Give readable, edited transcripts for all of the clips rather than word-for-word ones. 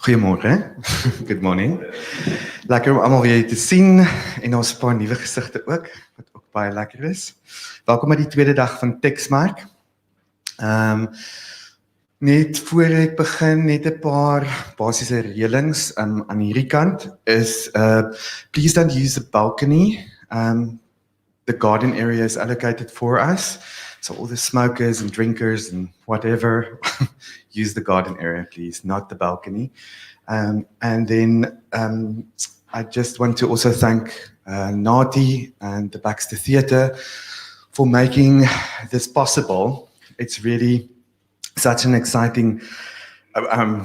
Goeiemôre, good morning. Lekker om almal weer te sien en ons 'n paar nuwe gesigte ook, wat ook baie lekker is. Welkom by die tweede dag van Teksmark. Net voor ek begin, net 'n paar basiese reëlings aan hierdie kant is, please don't use the balcony. The garden area is allocated for us. So all the smokers and drinkers and whatever, use the garden area, please, not the balcony. And then I just want to also thank Nati and the Baxter Theater for making this possible. It's really such an exciting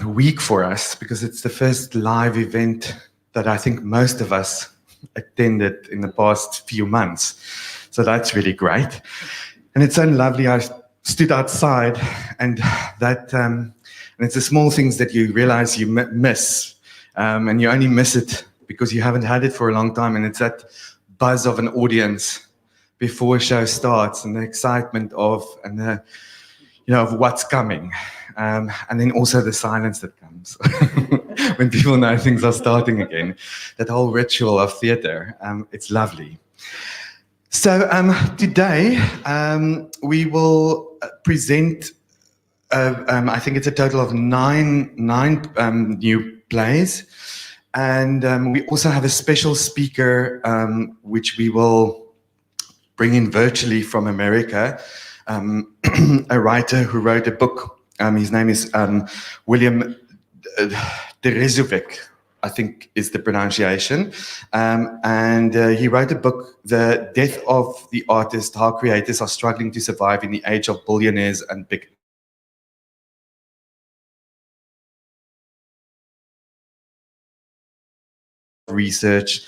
week for us because it's the first live event that I think most of us attended in the past few months. So that's really great. And it's so lovely. I stood outside and that, and it's the small things that you realize you miss. And you only miss it because you haven't had it for a long time. And it's that buzz of an audience before a show starts and the excitement of, and the, of what's coming. And then also the silence that comes when people know things are starting again. That whole ritual of theater, it's lovely. So today we will present, I think it's a total of nine new plays. And we also have a special speaker, which we will bring in virtually from America, a writer who wrote a book. His name is William Tereszovic, I think is the pronunciation. And he wrote a book, The Death of the Artist, How Creators Are Struggling to Survive in the Age of Billionaires and Big Research,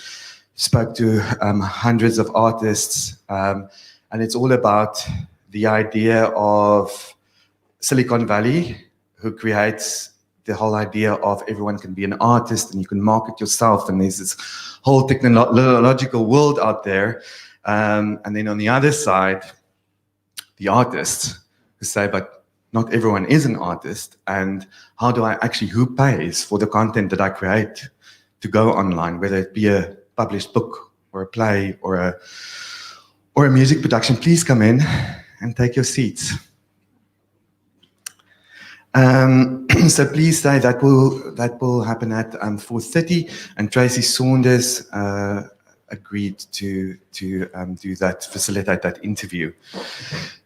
spoke to hundreds of artists, and it's all about the idea of Silicon Valley, who creates the whole idea of everyone can be an artist and you can market yourself, and there's this whole technological world out there. And then on the other side, the artists who say, but not everyone is an artist, and how do I actually, who pays for the content that I create to go online, whether it be a published book or a play or a music production. Please come in and take your seats. So please stay. That will happen at 4:30, and Tracy Saunders agreed to do that, facilitate that interview.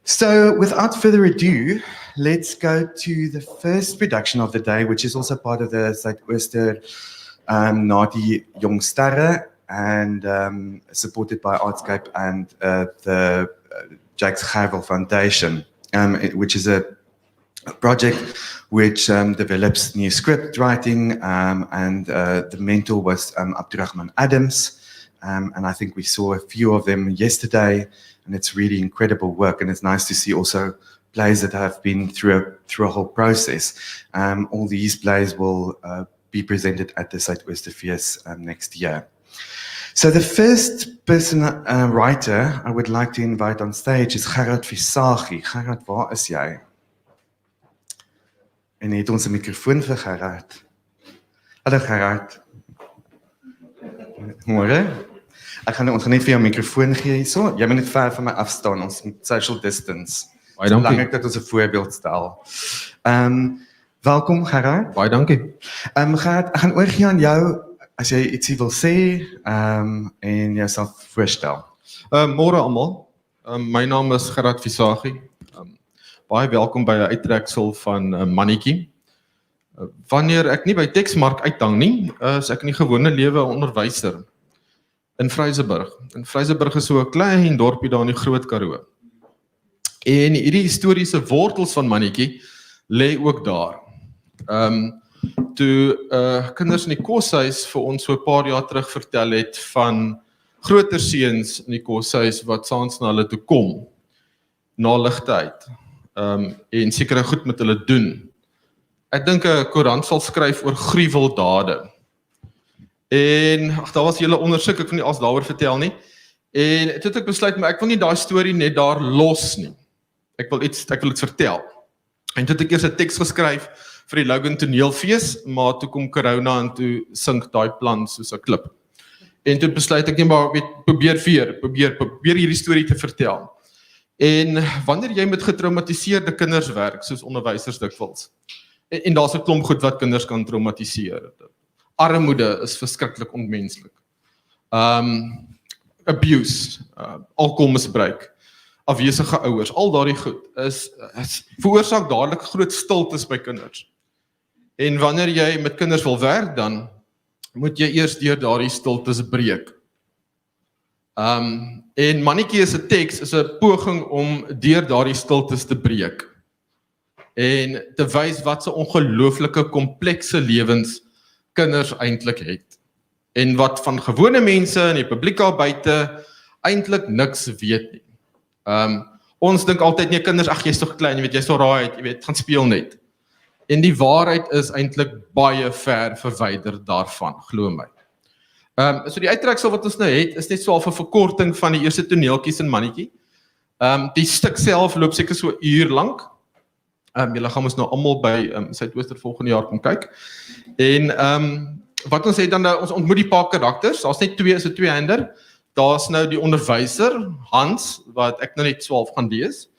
So without further ado, let's go to the first production of the day, which is also part of the Zuidooster Nati Jong Sterre, and supported by Artscape and the Jacques Gerwel Foundation, which is a project which develops new script writing, and the mentor was Abdurrahman Adams, and I think we saw a few of them yesterday, and it's really incredible work, and it's nice to see also plays that have been through a whole process. All these plays will be presented at the Zuidoosterfees next year. So the first person writer I would like to invite on stage is Kharat Visagie. Kharat, waar is jy? En het ons 'n mikrofoon vir Kharat. Hallo Kharat. Môre. Ons gaan net vir jou 'n mikrofoon gee hierso. Jy moet net ver van my afstaan. Ons moet social distance. Baie dankie. Belangrik dat ons 'n voorbeeld stel. Welkom Kharat. Baie dankie. Kharat, ek gaan oorgie aan jou as jy ietsie wil sê en jouself voorstel. Môre almal. My naam is Kharat Visagie. Baie welkom by 'n uittreksel van Mannetjie. Wanneer ek nie by Teksmark uithang nie, is ek in die gewone lewe 'n onderwyser in Vryseburg. En Vryseburg is so 'n klein dorpie daar in die Groot Karoo. En hierdie historiese wortels van Mannetjie lê ook daar. Toe kinders in die koshuis vir ons so 'n paar jaar terug vertel het van groter seuns in die koshuis wat saans na hulle toe kom, na ligtyd, en sekere goed met hulle doen. Ek dink 'n koerant sal skryf oor gruweldade. En daar was hele ondersoek, ek wil nie alles daaroor vertel nie. En toe het ek besluit, maar ek wil nie daai storie net daar los nie. Ek wil iets vertel. En toe het ek eers 'n teks geskryf vir die Logan toneelfees, maar toe kom corona en toe sink daai plan soos 'n klip. En toe besluit ek net maar probeer hierdie storie te vertel. En wanneer jy met getraumatiseerde kinders werk, soos onderwysers dikwels, en daar's 'n klomp goed wat kinders kan traumatiseer. Armoede is verskriklik onmenslik. Abuse, alkoholmisbruik, afwesige ouers, al daardie goed is veroorsaak dadelik groot stiltes by kinders. En wanneer jy met kinders wil werk, dan moet jy eers deur daardie stiltes breek. En mannetjie se teks is 'n poging om deur daardie stiltes te breek. En te wys wat 'n ongelooflike komplekse lewens kinders eintlik het. En wat van gewone mense in die publiek daar buite eintlik niks weet nie. Ons dink altyd nee kinders, ag jy's tog klein, jy weet jy's so raai, jy weet, gaan speel net. En die waarheid is eintlik baie ver verwyder daarvan, glo my. So die uittreksel wat ons nou het, is net so 'n verkorting van die eerste toneeltjies in mannetjie. Die stuk self loop seker so 'n uur lank. Julle gaan ons nou almal by Suidooster volgende jaar kom kyk. En wat ons het dan nou, ons ontmoet die paar karakters, daar's net twee, is 'n tweehander. Daar's nou die onderwyser, Hans, wat ek nou net 12 gaan lees.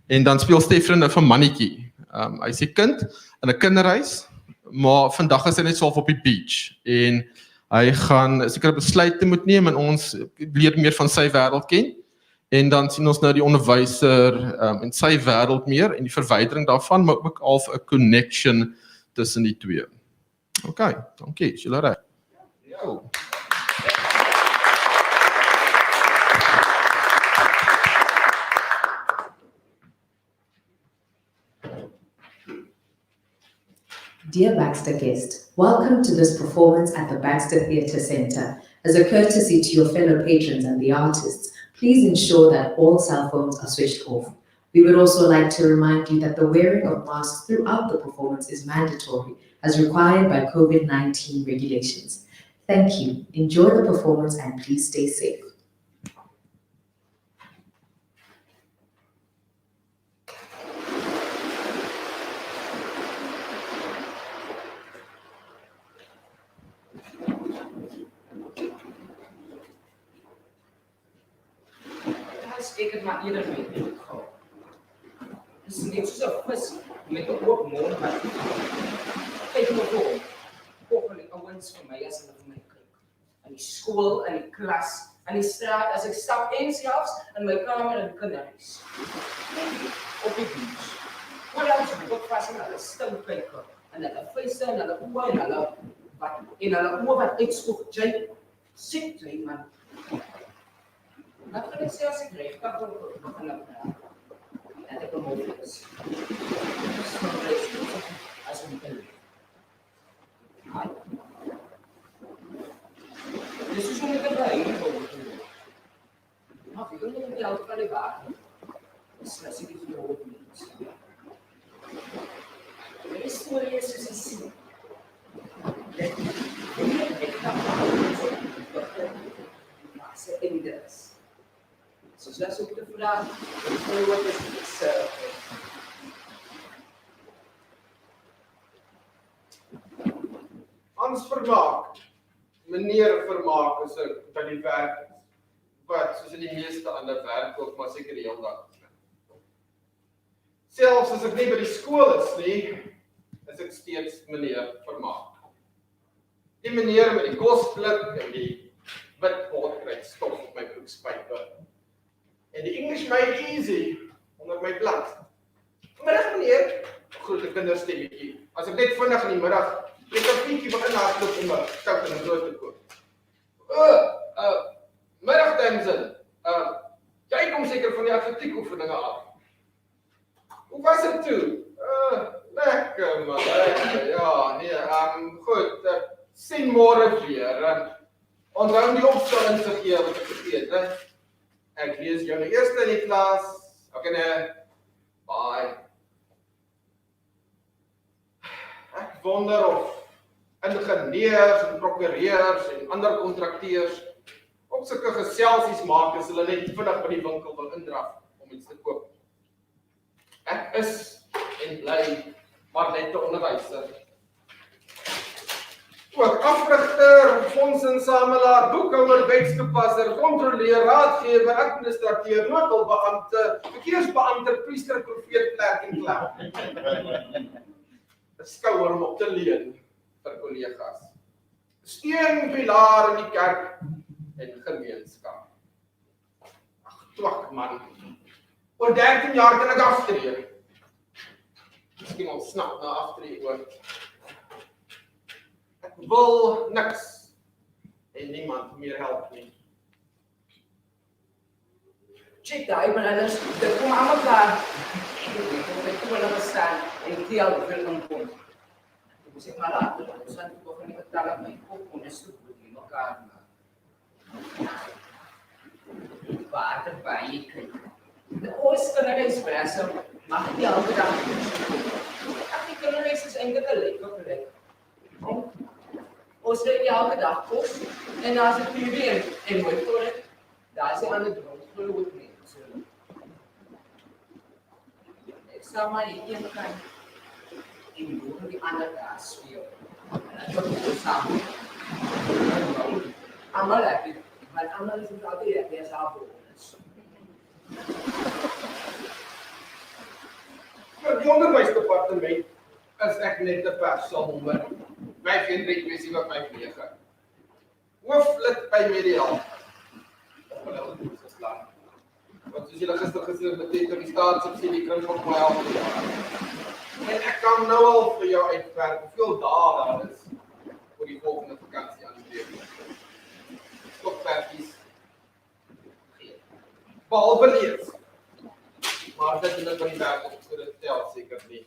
En dan speel Stefan nou van mannetjie. Hy's 'n kind in 'n kinderhuis, maar vandag is hy net 12 op die beach. En hy gaan seker 'n besluit te moet neem en ons leer meer van sy wêreld ken. En dan sien ons nou die onderwyser en sy wêreld meer en die verwydering daarvan, maar ook al 'n connection tussen die twee. Okay, dankie, is julle reg? Ja. Dear Baxter guest, welcome to this performance at the Baxter Theater Center. As a courtesy to your fellow patrons and the artists, please ensure that all cell phones are switched off. We would also like to remind you that the wearing of masks throughout the performance is mandatory, as required by COVID-19 regulations. Thank you. Enjoy the performance and please stay safe. Ek het maar eerder mee gehou. Dis net soos 'n vis met 'n oop mond wat kyk maar voor. Volgens die ouens vir my as hulle vir my kyk. In die skool, in die klas, in die straat, as ek stap en selfs in my kamer in die kinderhuis. Op die beach. Maar dan is ek ook vas in hulle stil kyk en hulle vuiste en hulle oë en hulle oë wat uitspoeg, jy siek jy man. Dat kan ik zelfs ik recht kan voor een apparaat. En ik promoveer is. Als we niet kunnen. Dus hoe moet ik erbij komen? Maar ik wil niet de auto van de wagen. Dus als ik het hier ook niet. De historie is dus een zin. Ik ga maar ze inders. Soos dat ook te vraag, wat is dit? Hans Vermaak, meneer Vermaak is ek by die werk, wat soos in die meeste ander werk ook, maar seker die hele dag. Selfs as ek nie by die skool is nie, is ek steeds meneer Vermaak. Die meneer met die kosblik en die wit bordkruid stof op my broekspype. En die English made easy onder my blad. Middag meneer, grote kinderstemmetjie. As ek net vinnig in die middag net 'n bietjie begin hardloop om 'n stout en 'n brood te koop. Middag Damson. Jy kom seker van die atletiek oefeninge af. Hoe was dit toe? Lekker man. Ja, nee, goed. Sien môre weer. Onthou die opstelling te gee wat ek vergeet, hè. Ek lees jou die eerste in die klas. Okay, bye. Ek wonder of ingenieurs en prokureurs en ander kontrakteurs ook sulke geselsies maak as hulle net vinnig by die winkel wil indraf om iets te koop. Ek is en bly maar net 'n onderwyser. Ook afrigter, fondsinsamelaar, boekhouer, wetstoepasser, kontroleur, raadgewer, administrateur, noodhulpbeampte, verkeersbeampte, priester, profeet, klerk en clown. 'n Skouer om op te leun vir kollegas. Steunpilaar in die kerk en gemeenskap. Ag, twak man. Oor 13 jaar kan ek aftree. Miskien ontsnap na aftree oor. Ek wil niks en niemand meer help nie. Check daai bananas, dit kom almal daar. Ek kom hulle staan en die al wil inkom. Ek sê maar laat, ons gaan tog nie betaal op my kop en is so goed nie mekaar maar. Water by kry. Ons kan net espresso, mag nie elke dag. Ag, die kinderreis is eintlik 'n lekker plek. Ons drink elke dag kos en as ek nu weer en mooi toilet, daar is 'n ander dronk vloed nie. So. Ek sal maar een kant en doen die ander daar speel. En dat is samen. Allemaal happy, want allemaal is het altijd happy as our bonus. Vir die onderwysdepartement is ek net 'n persoonnommer 513-2759. Hooflid by Mediaal. Want soos julle gister gesê het, betref die staatssubsidie kring van my half jaar. En ek kan nou al vir jou uitwerk hoeveel dae daar is vir die volgende vakansie aanbreek. Stokperdjies. Behalwe lees. Maar dit is van die werk op so dit tel seker nie.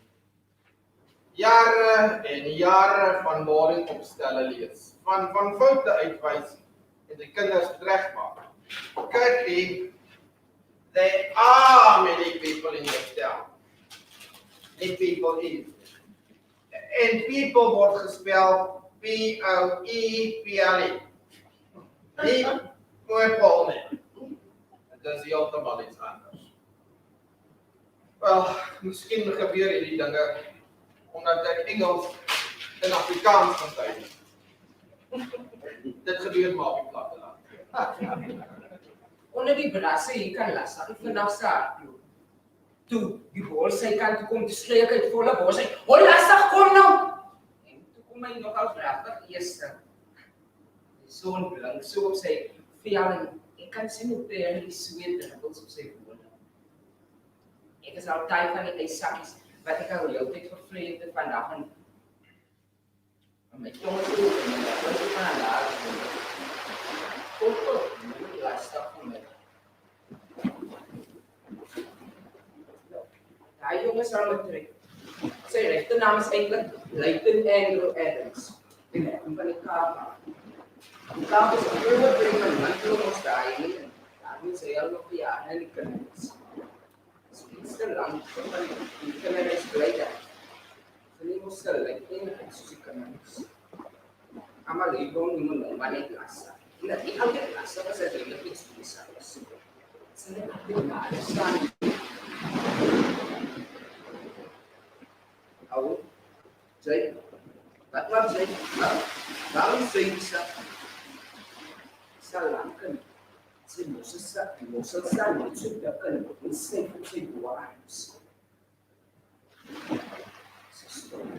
Jare en jare van boring opstelle lees. Van foute uitwys en die kinders regmaak. Kyk, there are many people in this town. Many people in. En people word gespel P-O-E-P-L-E. Nie Paul nie. Dit is heeltemal iets anders. Wel, miskien gebeur hierdie dinge omdat ek Engels en Afrikaans kan tyd. Dit gebeur maar op die platteland. Onder die brasse hier kan las, ek vandag saak. Toe die bol sy kant toe kom, te skreek uit volle bos, hy, hoi lastig, kom nou! En toe kom hy nogal prachtig eerste. Die zoon blink so op sy vel en ek kan sien hoe peren die sweet druppels op sy woorde. Ek is al tyd van die ijssakkies, wat ek al jou tyd gevleed het vandag en my tong is oop en my was ook van haar laag. Kom, moet lastig van my. Daai jongen sal matriek. Sy regte naam is eintlik Leighton Andrew Adams. En ek kom van die Kaap. Die Kaap is 'n groot plek van mantel ons daai nie. Daar moet sy al nog jare in die kinders. Dis te lank van die kinders bly daar. Sy nie mos sal lyk en soos die kinders. Almal hier woon nie meer maar net klas. En dat die ouer klas was dit regtig iets spesiaals. Sy het net maar staan. Ou, jy, wat was jy? Waarom sê jy so? Salanken. Sy moes staan met so bekken en sê op sy boards. Sy stom.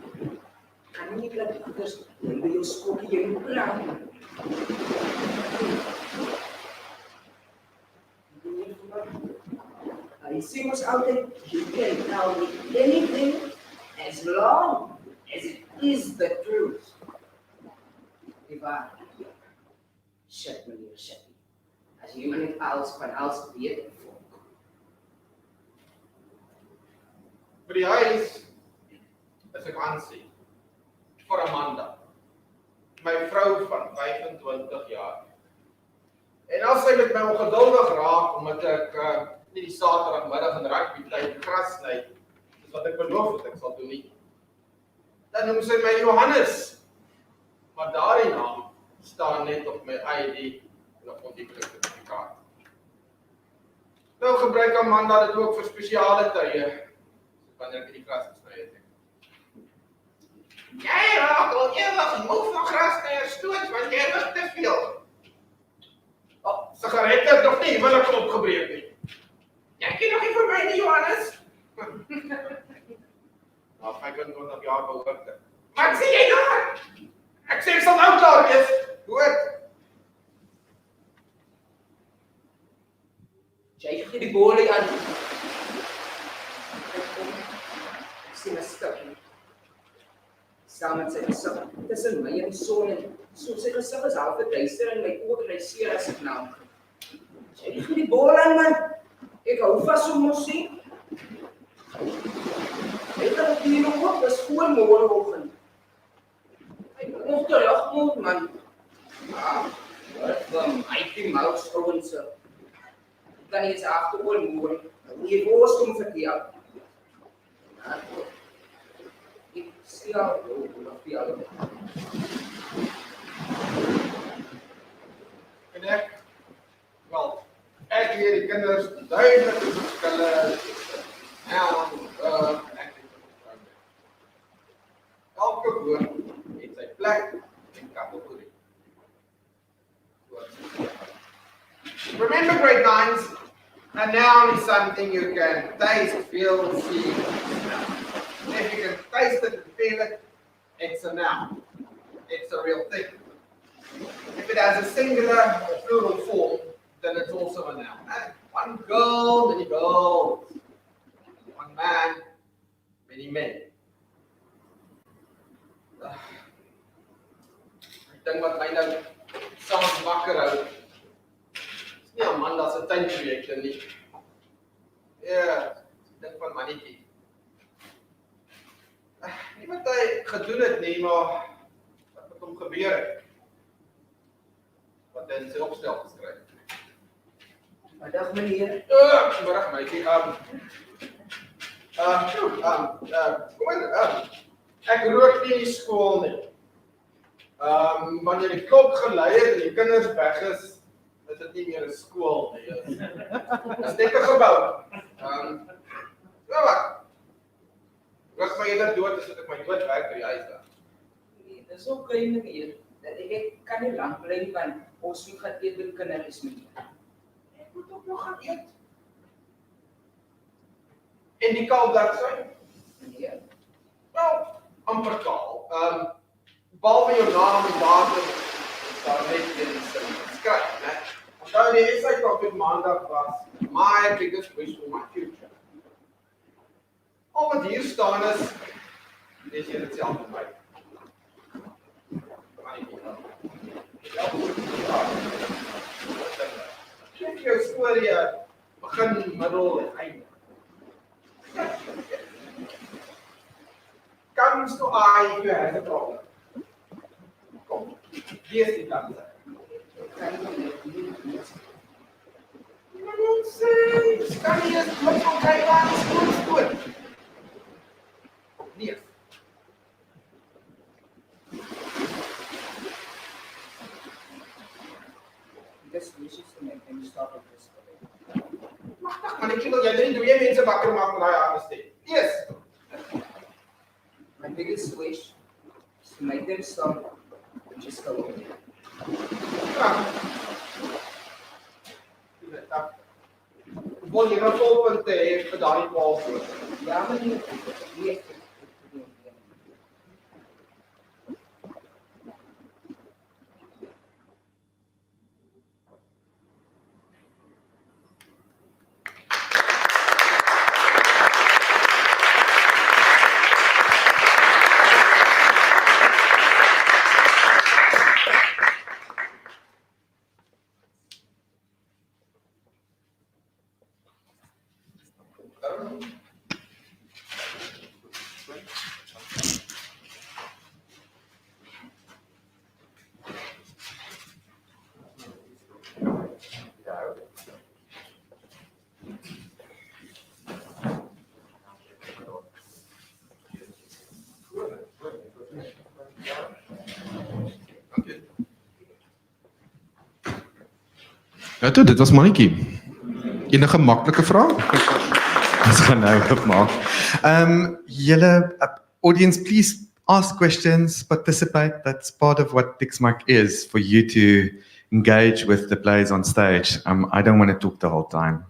Kan nie laat anders en by jou skokkie jy moet plan. Hy sê mos altyd, you can tell me anything as long as it is the truth. Die waarheid. Shit, meneer Sessie. As jy maar net alles van alles weet, volk. By die huis is ek aansien vir Amanda, my vrou van 25 jaar. En as sy met my ongeduldig raak, omdat ek nie die Saterdagmiddag in rugby tyd gras sny, dis wat ek beloof het ek sal doen nie. Dan noem sy my Johannes, maar daardie naam staan net op my ID en op die sertifikaat. Nou gebruik Amanda dit ook vir spesiale tye, wanneer ek die gras gesny het. Jy raak al ewig moeg van grasnyer stoot, want jy lig te veel. Sigarette het nog nie huwelik opgebreek nie. Jy ken nog nie vir my nie, Johannes. Nou, 25 jaar behoort het. Wat sê jy daar? Ek sê ek sal nou klaar wees. Hoor. Jy gee die bole aan. Ek sien 'n stukkie. Saam met sy gesig, tussen my en die son en so sy gesig is half duister en my oë kry seer as ek nou. Jy gee die bole aan, man. Ek hou vas om mos sien. Ek het hier nog op, dis voor môreoggend. Ek moet nog terug moet, man. Wat van Mighty Mouse vrouwense. Ek kan iets agteroor môre. Die boos kom vertel. Ek sê al nog die al. En ek, wel, ek leer die kinders duidelik die verskille. Elke woord het sy plek en kategorie. Remember grade 9's, a noun is something you can taste, feel, see, smell. If you can taste it and feel it, it's a noun. It's a real thing. If it has a singular or plural form, then it's also a noun. One girl, many girls. One man, many men. Ek dink wat my nou saans wakker hou. Is nie Amanda se tuinprojekte nie. Ja, ek dink van mannetjie. Nie wat hy gedoen het nie, maar wat met hom gebeur het. Wat hy in sy opstel geskryf. Middag meneer. Middag meisie. Kom in, ek rook nie in die skool nie. Wanneer die klok gelei het en die kinders weg is dit nie meer 'n skool nie. Dit is net 'n gebou. Ja wat? Rook my eerder dood as ek my dood werk by die huis daar. Nee, dis ook klein meneer. Dat ek kan nie lank bly van ons moet gaan eet met kinders meneer. Ek moet ook nog gaan eet. En die kaalbladsy? Meneer. Wel, amper kaal. Behalwe jou naam en datum, is daar net in die sin geskryf, né? Onthou die essay topic maandag was my biggest wish for my future. Al wat hier staan is, lees jy dit self vir my. Geef jou storie begin, middel en einde. Comes to eye if you have a problem. Kom, lees die kanse. Kan jy eens wat van Kharat skoon? Lees. Dis wishes vir my en stop op dis. Wag, man, ek wil jy net twee mense wakker maak met daai harde stem. Lees. My biggest wish is to make them stop and just go away. Wil jy 'n volpunt hê vir daai 12 woorde? Ja, meneer. Nee. Ja, toe, dit was mannetjie. Enige maklike vraag? Ons gaan nou opmaak. Julle audience, please ask questions, participate. That's part of what Teksmark is, for you to engage with the plays on stage. I don't want to talk the whole time.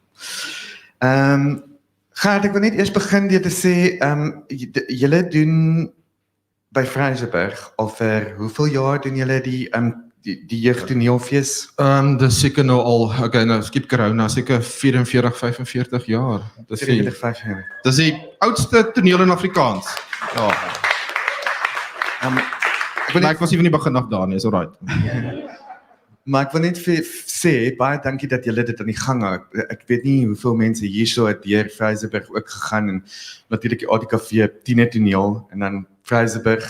Kharat, ek wil net eers begin deur te sê, julle doen by Vryseburg al vir hoeveel jaar doen julle die jeugtoneelfees? Dis seker nou al, okay, nou skiep corona, seker 44, 45 jaar. Dis die oudste toneel in Afrikaans. Ja. Ek was nie van die begin af daar nie, is alright. Maar ek wil net sê, baie dankie dat julle dit aan die gang hou. Ek weet nie hoeveel mense hierso het deur Vryseburg ook gegaan, en natuurlik die ATKV tienertoneel, en dan Vryseburg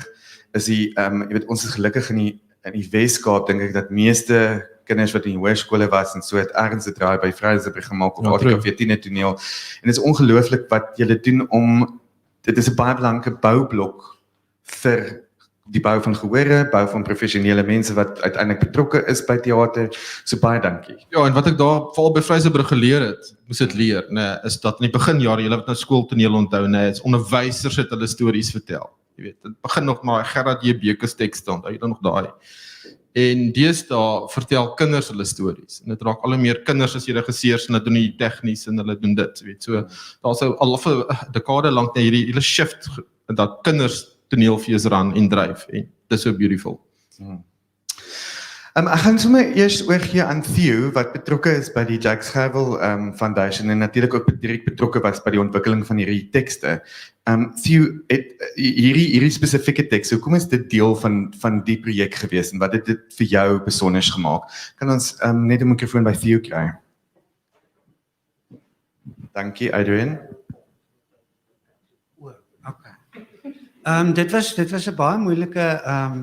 is die, jy weet, ons is gelukkig in die Weskaap, dink ek, dat meeste kinders wat in die hoërskole was en so het ergens 'n draai by Vryseburg gemaak op ATKV tienertoneel. En dit is ongelooflik wat julle doen dit is 'n baie belangrike boublok vir die bou van gehore, bou van professionele mense wat uiteindelik betrokke is by teater. So baie dankie. Ja, en wat ek daar veral by Vryseburg geleer het, moes dit leer, nee, is dat in die beginjare, julle wat nou skooltoneel onthou, nee, is onderwysers het hulle stories vertel. Jy weet, dit begin nog maar Kharat Bekes tekste, onthou jy dan nog daai. En deesdae vertel kinders hulle stories. En dit raak al hoe meer kinders as jy regisseurs en hulle doen die tegnies en hulle doen dit, weet. So daar's al vir 'n dekade lank net hierdie hele shift dat kinders toneelfees ran en dryf, en dis so beautiful. Ek gaan sommer eers oorgee aan Theo, wat betrokke is by die Jack Scherwel Foundation, en natuurlik ook direk betrokke was by die ontwikkeling van hierdie tekste. Theo, hierdie spesifieke teks, hoekom is dit deel van die projek gewees, en wat het dit vir jou besonders gemaak? Kan ons net 'n mikrofoon by Theo kry? Dankie, Adrian. Dit was 'n baie moeilike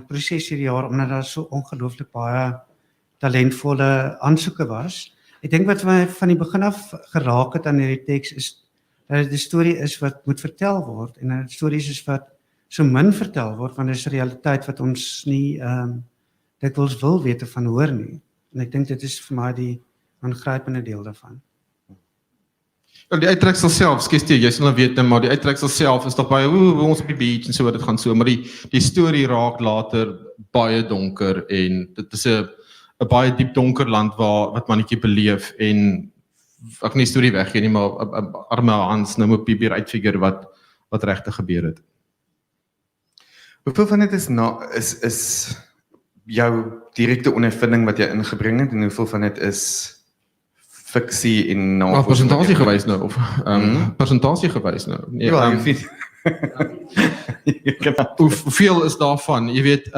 proses hierdie jaar, omdat daar so ongelooflik baie talentvolle aansoeke was. Ek dink wat my van die begin af geraak het aan hierdie teks is dat dit 'n storie is wat moet vertel word, en dat dit stories is wat so min vertel word, want dit is 'n realiteit wat ons nie dikwels wil weet van hoor nie. En ek dink dit is vir my die aangrypende deel daarvan. Die uittreksel self, skestie, jy sal nou weet, maar die uittreksel self is toch baie, ons op die beach en so, dit gaan so, maar die storie raak later baie donker, en dit is 'n baie diep donker land wat mannetjie beleef, en ek nie storie weggee nie, maar arme Hans nou moet probeer uitfigure wat regtig gebeur het. Hoeveel van dit is jou direkte ondervinding wat jy ingebring het, en hoeveel van dit is fiksie en persentasie gewys nou, of persentasie gewys nou. Nee, ja, jy weet. Hoeveel is daarvan? Jy weet,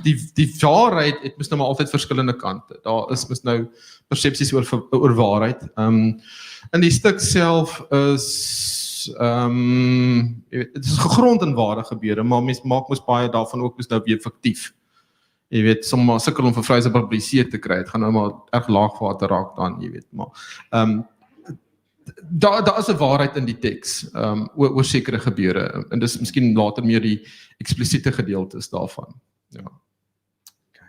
die waarheid, het mis nou maar altyd verskillende kante. Daar mis nou persepsies oor waarheid. In die stuk self is, jy weet, het is gegrond in ware gebeure, maar mens maak mos baie daarvan ook nou weer fiktief. Jy weet, sommige sukkel om vir Vryseburg gepubliseer te kry, het gaan nou maar erg laagwater raak dan, jy weet, maar daar is 'n waarheid in die teks, oor sekere gebeure, en dis miskien later meer die eksplisiete gedeeltes daarvan, ja. Okay.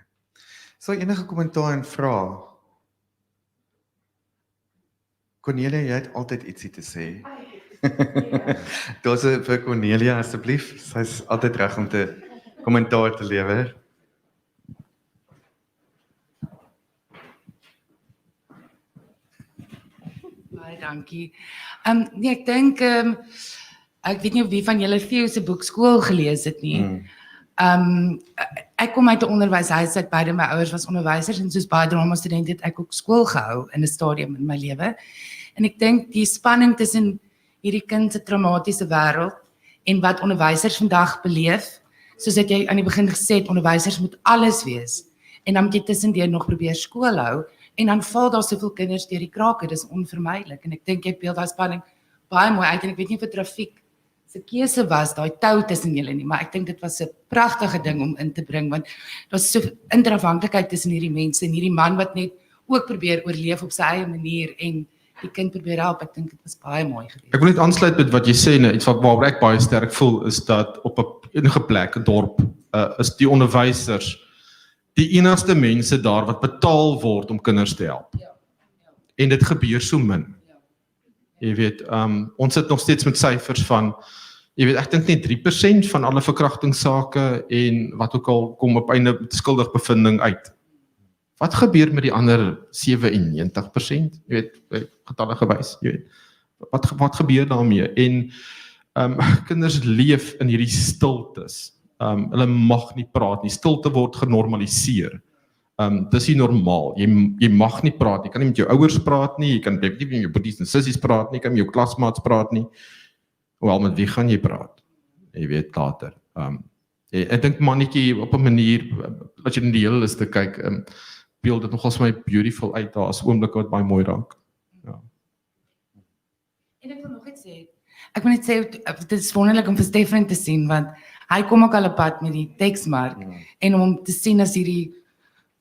So enige kommentaar en vrae? Cornelia, jy het altyd ietsie te sê. Daar's vir Cornelia asseblief, sy is altyd reg om te kommentaar te lewer. Baie dankie. Nee, ek dink, ek weet nie of wie van julle Theo se boek Skool gelees het nie. Ek kom uit 'n onderwyshuis uit, beide my ouers was onderwysers, en soos baie dramastudente het ek ook skool gehou in 'n stadium in my lewe. En ek dink die spanning tussen hierdie kind se traumatiese wêreld en wat onderwysers vandag beleef, soos dat jy aan die begin gesê het, onderwysers moet alles wees, en dan moet jy tussendeur nog probeer skool hou, en dan val daar soveel kinders deur die krake, dis onvermydelik, en ek dink jy beeld daai spanning baie mooi uit, en ek weet nie of trafiek se keuse was, daai tou tussen julle nie, maar ek dink dit was 'n pragtige ding om in te bring, want daar's so interafhanklikheid tussen hierdie mense, en hierdie man wat net ook probeer oorleef op sy eie manier, en die kind probeer help, ek dink dit was baie mooi geweest. Ek wil net aansluit met wat jy sê, nou, iets waar ek baie sterk voel, is dat op 'n enige plek, 'n dorp, is die onderwysers die enigste mense daar wat betaal word om kinders te help. En dit gebeur so min. Jy weet, ons sit nog steeds met syfers van Jy weet, ek dink net 3% van alle verkrachtingssake en wat ook al kom op einde met skuldig bevinding uit. Wat gebeur met die ander 97%? Jy weet, getalle gewys, jy weet. Wat gebeur daarmee? En kinders leef in hierdie stiltes. Hulle mag nie praat nie. Stilte word genormaliseer. Dis nie normaal. Jy mag nie praat nie. Jy kan nie met jou ouers praat nie. Jy kan nie met jou boeties en sissies praat nie. Jy kan met jou klasmaats praat nie. Wel, met wie gaan jy praat? Jy weet later. Ek dink mannetjie op 'n manier, as jy in die hele liste kyk, beeld dit nogals my beautiful uit daar as oomblik wat baie mooi raak. Ja. En ek wil nog iets sê. Ek wil net sê, dit is wonderlik om vir Stefan te sien, want hy kom ook al 'n pad met die Teksmark, en om te sien as hierdie,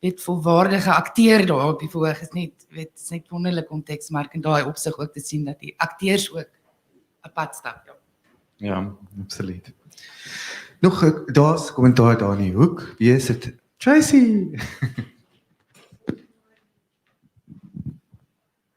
volwaardige akteur daar op die verhoog is net, is net wonderlik om Teksmark in daai opsig ook te sien, dat die akteurs ook 'n pad stap. Ja, absoluut. Nog, daar's kommentaar daar in die hoek. Wie is dit? Tracy!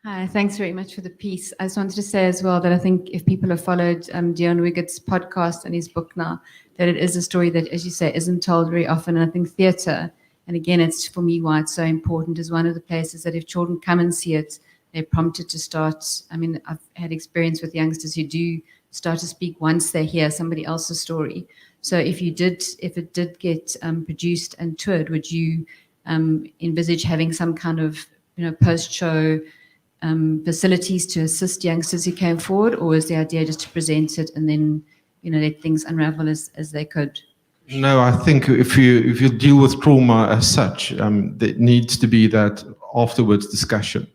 Hi, thanks very much for the piece. I just wanted to say as well that I think if people have followed Dion Wiggett's podcast and his book now, that it is a story that, as you say, isn't told very often. And I think theatre, and again, it's for me why it's so important, is one of the places that if children come and see it, they're prompted to start. I mean, I've had experience with youngsters who do start to speak once they hear somebody else's story. So if it did get produced and toured, would you envisage having some kind of, post-show facilities to assist youngsters who came forward, or is the idea just to present it and then, let things unravel as they could? No, I think if you deal with trauma as such, there needs to be that afterwards discussion.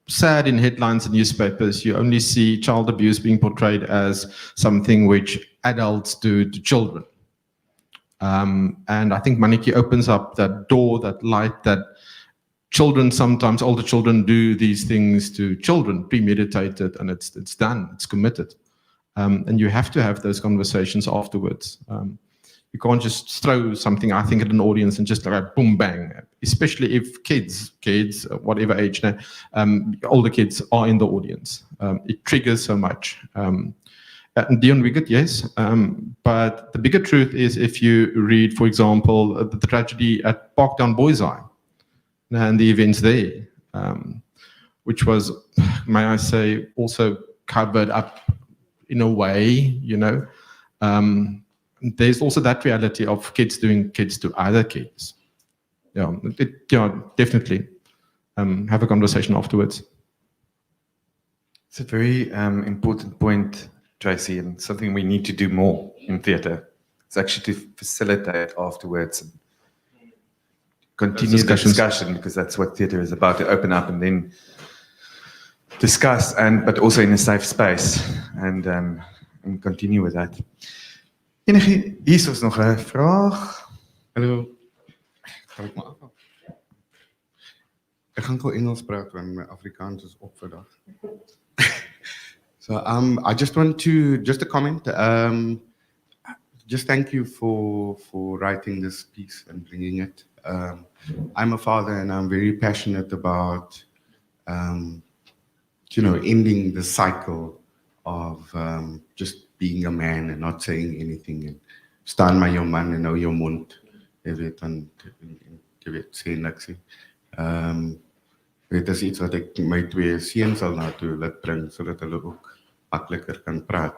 Sad in headlines and newspapers, you only see child abuse being portrayed as something which adults do to children. And I think Maniki opens up that door, that light, that children, sometimes older children, do these things to children, premeditated, and it's done, it's committed. And you have to have those conversations afterwards. You can't just throw something, I think, at an audience and just like boom, bang, especially if kids, whatever age now, older kids are in the audience. It triggers so much. And Dion Wiggett, yes, but the bigger truth is if you read, for example, the tragedy at Parkdown Boys Eye, and the events there, which was, may I say, also covered up in a way, there's also that reality of kids doing kids to other kids. Yeah, definitely. Have a conversation afterwards. It's a very important point, Tracy, and something we need to do more in theatre. It's actually to facilitate afterwards and continue the discussion, because that's what theatre is about, to open up and then discuss, but also in a safe space, and continue with that. Hier is nog 'n vraag. Hallo. Kan ek maar af? Ek gaan gou Engels praat want my Afrikaans is op vandag. So I just want to just a comment. Just thank you for writing this piece and bringing it. I'm a father and I'm very passionate about ending the cycle of just being a man and not saying anything and staan maar jou man en nou jou mond, jy weet, en jy weet, sê niks. Dit is iets wat ek my 2 seuns al na toe laat bring, sodat hulle ook makliker kan praat.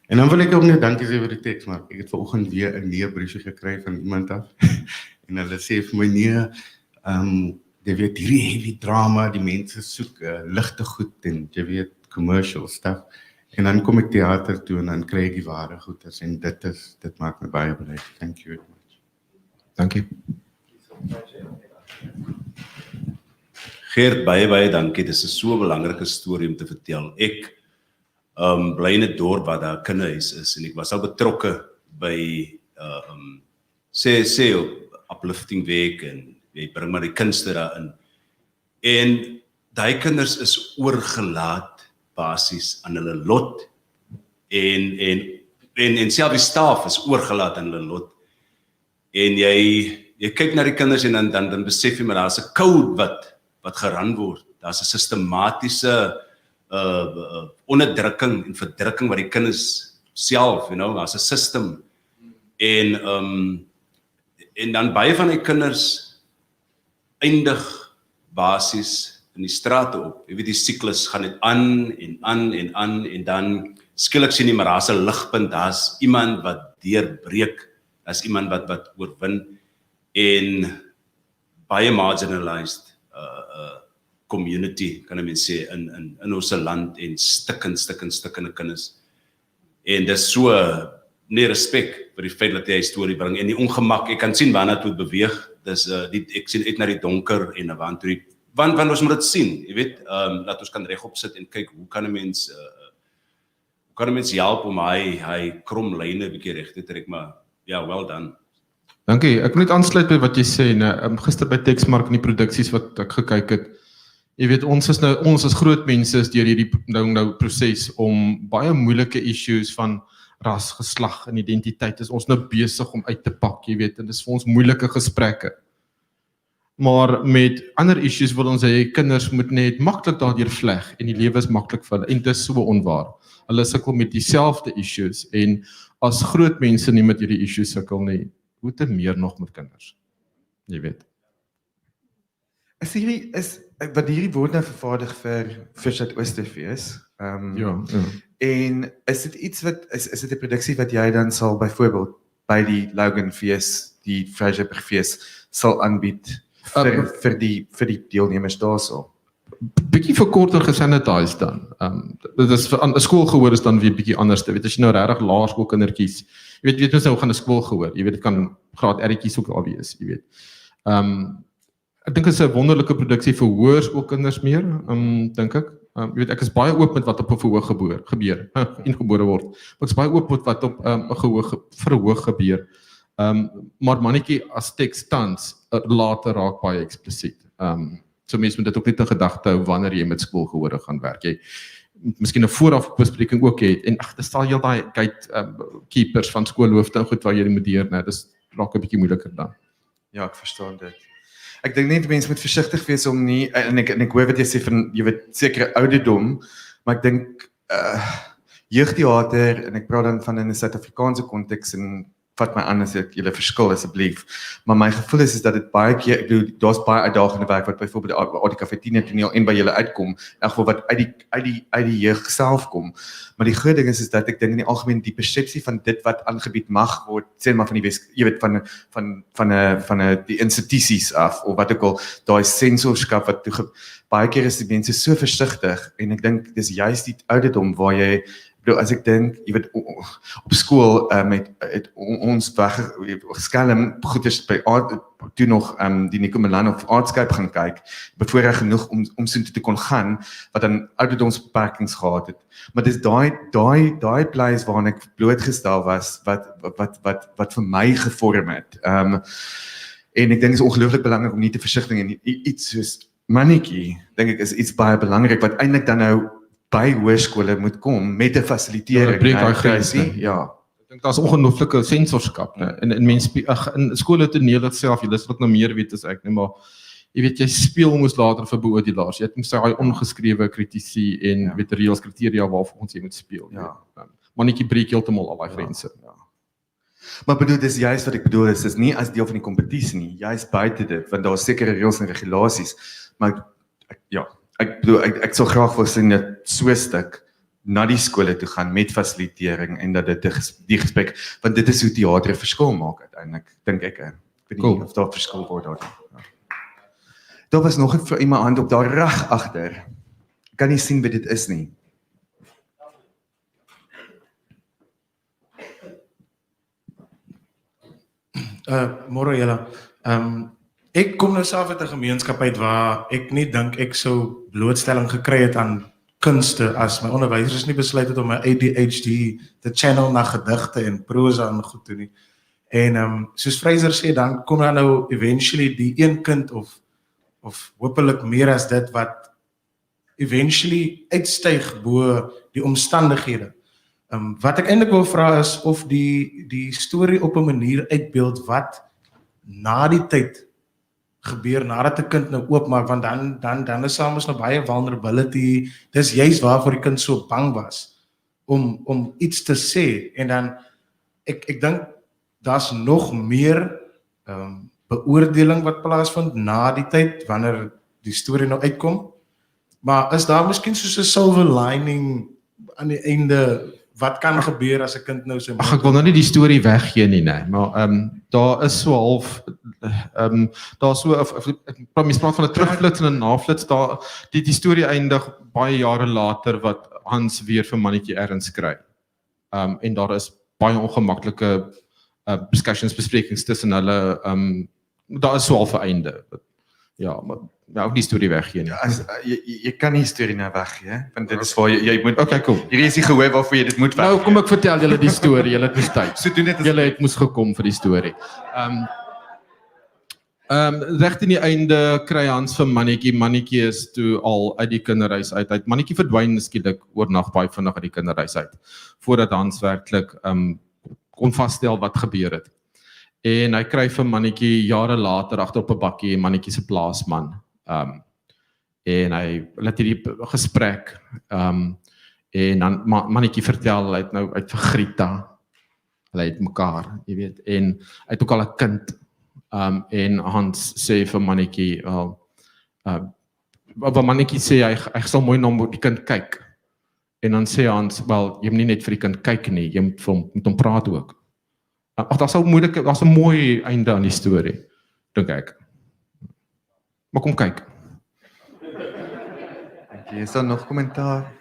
En dan wil ek ook net dankie sê vir die Teksmark. Ek het vanoggend weer 'n neerbriefie gekry van iemand af. En hulle sê vir my, jy weet, hierdie heavy drama, die mense soek ligte goed en jy weet, commercial stuff. En dan kom ek teater toe en dan kry ek die ware goeders en dit maak my baie bly. Thank you very much. Dankie. Geert, baie dankie. Dit is so 'n belangrike storie om te vertel. Ek bly in 'n dorp waar daar 'n kinderhuis is en ek was al betrokke by sê op uplifting week en jy bring maar die kunste daarin. En daai kinders is oorgelaat basies aan hulle lot en self die staf is oorgelaat aan hulle lot. En jy kyk na die kinders en dan besef jy maar daar's 'n code wat geran word. Daar's 'n sistematiese onderdrukking en verdrukking wat die kinders self, as 'n system. En dan baie van die kinders eindig basies in die strate op. Jy weet die siklus gaan net aan en dan skielik sien jy maar daar's 'n ligpunt, daar's iemand wat deurbreek, daar's iemand wat oorwin en baie marginalized community, kan ek sê, in ons land en stikkende kinders. En dis so nie respek vir die feit dat jy 'n storie bring en die ongemak, ek kan sien waarna toe beweeg. Dis ek sien uit na die donker en want ons moet dit sien, jy weet, dat ons kan regop sit en kyk hoe kan 'n mens help om hy krom lyne 'n bietjie reg te trek, maar ja, well done. Dankie. Ek wil net aansluit by wat jy sê, gister by Teksmark in die produksies wat ek gekyk het. Jy weet, ons as groot mense is deur hierdie nou proses om baie moeilike issues van ras, geslag en identiteit is ons nou besig om uit te pak, jy weet, en dis vir ons moeilike gesprekke. Maar met ander issues wil ons hê kinders moet net maklik daardeur vleg en die lewe is maklik vir hulle en dit is so onwaar. Hulle sukkel met dieselfde issues en as groot mense nie met hierdie issues sukkel nie, hoe te meer nog met kinders. Jy weet. Wat hierdie word nou vervaardig vir Suidoostefees. Ja. En is dit iets wat is dit 'n produksie wat jy dan sal byvoorbeeld by die Loganfees, die Fraserburgfees sal aanbied vir die deelnemers daarso? Bietjie verkorter gesanitized dan. Dit is vir 'n skoolgehoor is dan weer bietjie anders. Jy weet as jy nou regtig laerskoolkindertjies, jy weet ons nou gaan 'n skoolgehoor. Jy weet dit kan graad R-tjies ook al wees, jy weet. Ek dink dit is 'n wonderlike produksie vir hoërskoolkinders meer, dink ek. Jy weet ek is baie oop met wat op 'n verhoog gebeur en gebore word. Ek is baie oop met wat op 'n verhoog gebeur. Maar mannetjie as teks tans later raak baie eksplisiet. So mense moet dit ook net in gedagte hou wanneer jy met skoolgehore gaan werk. Jy miskien 'n vooraf bespreking ook het en dis sal jy daai gatekeepers van skoolhoofde goed waar jy moet deur, né? Dis raak 'n bietjie moeiliker dan. Ja, ek verstaan dit. Ek dink net mense moet versigtig wees om nie en ek hoor wat jy sê van jy weet sekere ouderdom, maar ek dink jeugteater en ek praat dan van in 'n Suid-Afrikaanse konteks en vat my aan as ek julle verskil asseblief. Maar my gevoel is dat dit baie keer, ek bedoel daar's baie uitdagende werk wat byvoorbeeld die Cafetina toneel en by julle uitkom, in elk geval wat uit die jeug self kom. Maar die groot ding is dat ek dink in die algemeen die persepsie van dit wat aangebied mag word, sê maar van die jy weet van die institusies af of wat ook al, daai sensorskap wat baie keer is die mense so versigtig en ek dink dis juist die ouderdom waar jy as ek dink, jy weet, op skool het ons geskelm goeders by toe nog die Nico Milan of Aardskype gaan kyk, bevoorreg genoeg om so te kon gaan, wat dan ouderdomsbeperkings gehad het. Maar dis daai place waarin ek blootgestel was, wat vir my gevorm het. En ek dink is ongelooflik belangrik om nie te versigtig en iets soos mannetjie, dink ek is iets baie belangrik, wat eintlik dan nou by hoërskole moet kom met 'n fasilitering. Ja. Ek dink daar's ongelooflike sensorskap, né? En mense in skole toneel self, jy sal ook nou meer weet as ek, nee, maar jy weet jy speel moes later vir beoordelaars. Jy het moet daai ongeskrewe kritisie en weet reëls kriteria waarvolgens jy moet speel. Ja. Mannetjie breek heeltemal al daai grense. Ja. Maar bedoel dis juist wat ek bedoel is nie as deel van die kompetisie nie, juist buite dit, want daar's sekere reëls en regulasies, maar ek bedoel, ek sal graag wil sien dat so 'n stuk na die skole toe gaan met fasilitering en dat dit die gesprek, want dit is hoe teater 'n verskil maak uiteindelik, dink ek. Ek weet nie of daar verskil word daar. Ja. Daar was nog vir iemand hand op daar reg agter. Ek kan nie sien wie dit is nie. Môre julle. Ek kom nou self uit 'n gemeenskap uit waar ek nie dink ek sou blootstelling gekry het aan kunste as my onderwysers nie besluit het om my ADHD te channel na gedigte en prosa en goed toe nie. En soos Fraser sê, dan kom daar nou eventually die een kind of hopelik meer as dit wat eventually uitstyg bo die omstandighede. Wat ek eintlik wil vra is of die storie op 'n manier uitbeeld wat na die tyd gebeur nadat 'n kind nou oopmaak, want dan is daar mos nou baie vulnerability. Dis juist waarvoor die kind so bang was om iets te sê. En dan ek dink daar's nog meer beoordeling wat plaasvind na die tyd wanneer die storie nou uitkom. Maar is daar miskien soos 'n silver lining aan die einde? Wat kan gebeur as 'n kind nou sy Ag, ek wil nou nie die storie weggee nie, nee, maar daar is so half daar so mens praat van 'n terugflits en 'n naflits, daar die storie eindig baie jare later wat Hans weer vir mannetjie erns kry. En daar is baie ongemaklike besprekings tussen hulle, daar is so half 'n einde. Ja, maar ook die storie weggee nie. Jy kan nie storie nou weggee, want dit is waar jy moet. Okay, cool. Hierdie is die gehoor waarvoor jy dit moet weggee. Nou kom ek vertel julle die storie, julle het mos tyd. So doen dit as Julle het moes gekom vir die storie. Reg teen die einde kry Hans vir mannetjie. Mannetjie is toe al uit die kinderhuis uit. Mannetjie verdwyn skielik oornag baie vinnig uit die kinderhuis uit, voordat Hans werklik kon vasstel wat gebeur het. En hy kry vir mannetjie jare later agter op 'n bakkie, mannetjie se plaasman. En hy laat hierdie gesprek en dan mannetjie vertel hy het nou uit vir Grieta. Hulle het mekaar, jy weet, en hy het ook al 'n kind. En Hans sê vir mannetjie, wat mannetjie sê hy sal mooi na die kind kyk. En dan sê Hans, wel, jy moet nie net vir die kind kyk nie, jy moet met hom praat ook. Ag, daar's 'n mooi einde aan die storie, dink ek. Maar kom kyk. Dankie. Is daar nog kommentaar?